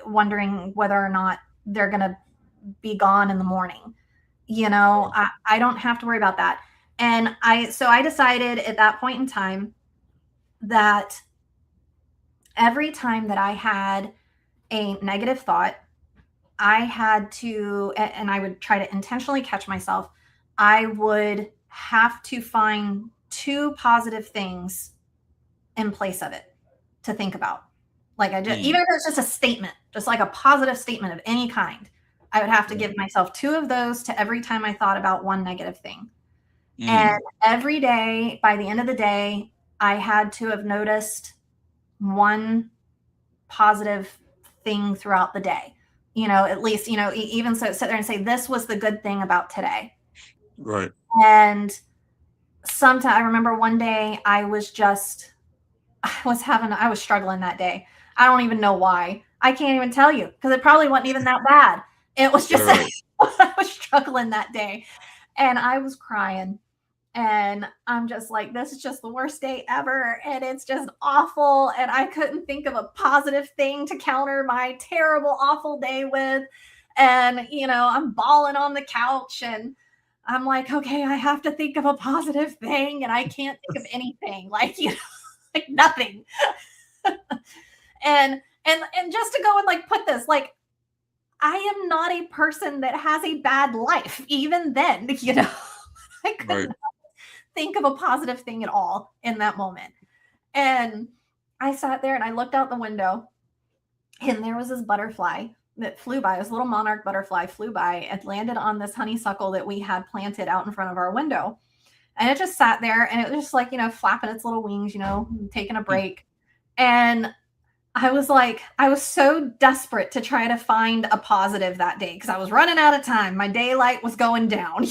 wondering whether or not they're going to be gone in the morning. You know, right. I don't have to worry about that. And so I decided at that point in time that every time that I had a negative thought, I had to, and I would try to intentionally catch myself, I would have to find two positive things in place of it to think about. Like I just, even Mm, if it's just a statement, just like a positive statement of any kind, I would have to right. give myself two of those to every time I thought about one negative thing. And Mm, every day, by the end of the day, I had to have noticed one positive thing throughout the day. You know, at least, you know, even so, sit there and say, this was the good thing about today. right. And sometimes I remember one day I was struggling that day. I don't even know why. I can't even tell you because it probably wasn't even that bad. It was just Right. I was struggling that day and I was crying. And I'm just like, this is just the worst day ever. And it's just awful. And I couldn't think of a positive thing to counter my terrible, awful day with. And, you know, I'm bawling on the couch. And I'm like, okay, I have to think of a positive thing, and I can't think of anything, like, like nothing. And just to go and like put this, like, I am not a person that has a bad life. Even then, I Right. couldn't think of a positive thing at all in that moment. And I sat there and I looked out the window, and there was this butterfly that flew by. This little monarch butterfly flew by and landed on this honeysuckle that we had planted out in front of our window. And it just sat there, and it was just like, flapping its little wings, taking a break. And I was like, I was so desperate to try to find a positive that day because I was running out of time. My daylight was going down,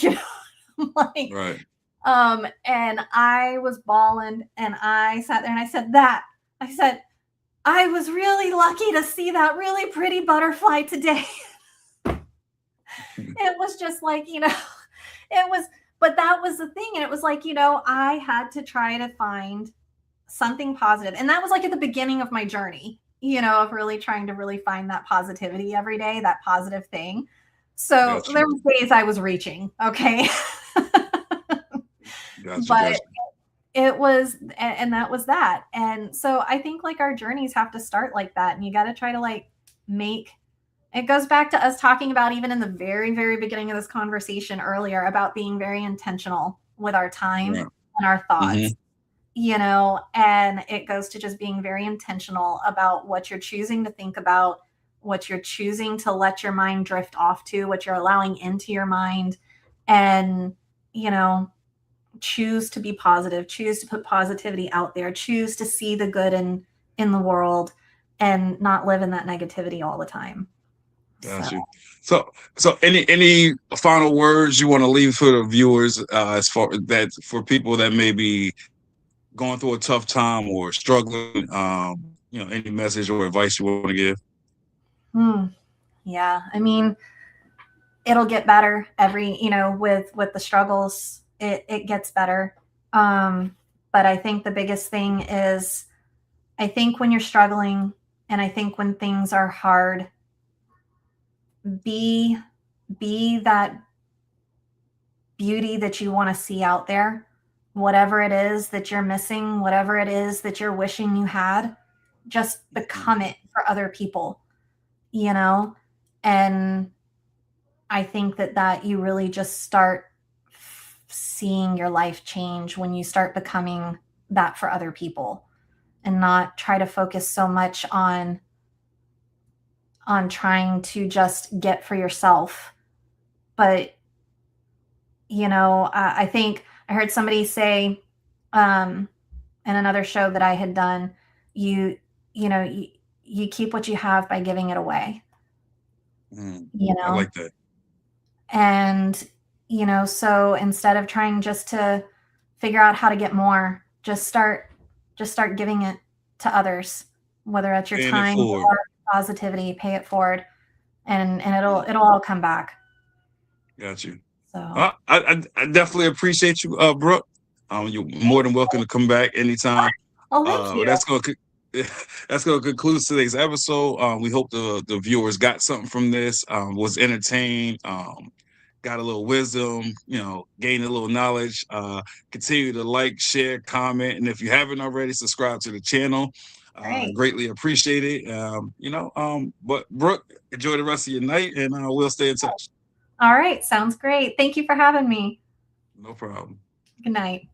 like, Right. and I was bawling, and I sat there and I said, I was really lucky to see that really pretty butterfly today. It was just like, it was, but that was the thing. And it was like, I had to try to find something positive. And that was like at the beginning of my journey, of really trying to really find that positivity every day, that positive thing. So Gotcha. there were days I was reaching, okay. Gotcha. But Gotcha. it was, and that was that. And so I think like our journeys have to start like that. And you got to try to like make, it goes back to us talking about even in the very, very beginning of this conversation earlier about being very intentional with our time Right. and our Mm-hmm. thoughts, and it goes to just being very intentional about what you're choosing to think about, what you're choosing to let your mind drift off to, what you're allowing into your mind, and, choose to be positive, choose to put positivity out there, choose to see the good in the world and not live in that negativity all the time. So, Got you. So any final words you want to leave for the viewers, as far that for people that may be going through a tough time or struggling, any message or advice you want to give? hmm, yeah, I mean, it'll get better every, with the struggles, it gets better. But I think the biggest thing is, I think when you're struggling, and I think when things are hard, be that beauty that you want to see out there. Whatever it is that you're missing, whatever it is that you're wishing you had, just become it for other people, you know? And I think that you really just start seeing your life change when you start becoming that for other people, and not try to focus so much on trying to just get for yourself. But I think I heard somebody say, in another show that I had done, you you know you, you keep what you have by giving it away, you I know like that. and so instead of trying just to figure out how to get more, just start giving it to others, whether it's your Paying it time forward. or positivity. Pay it forward, and it'll Mm, it'll all come back. got you. So, I definitely appreciate you, Brooke. You're more than welcome to come back anytime. oh, thank you. That's gonna that's gonna conclude today's episode. We hope the viewers got something from this. Was entertained. Got a little wisdom. Gained a little knowledge. Continue to like, share, comment, and if you haven't already, subscribe to the channel. Great. Greatly appreciate it. But Brooke, enjoy the rest of your night, and we'll stay in touch. All right, sounds great. Thank you for having me. No problem. Good night.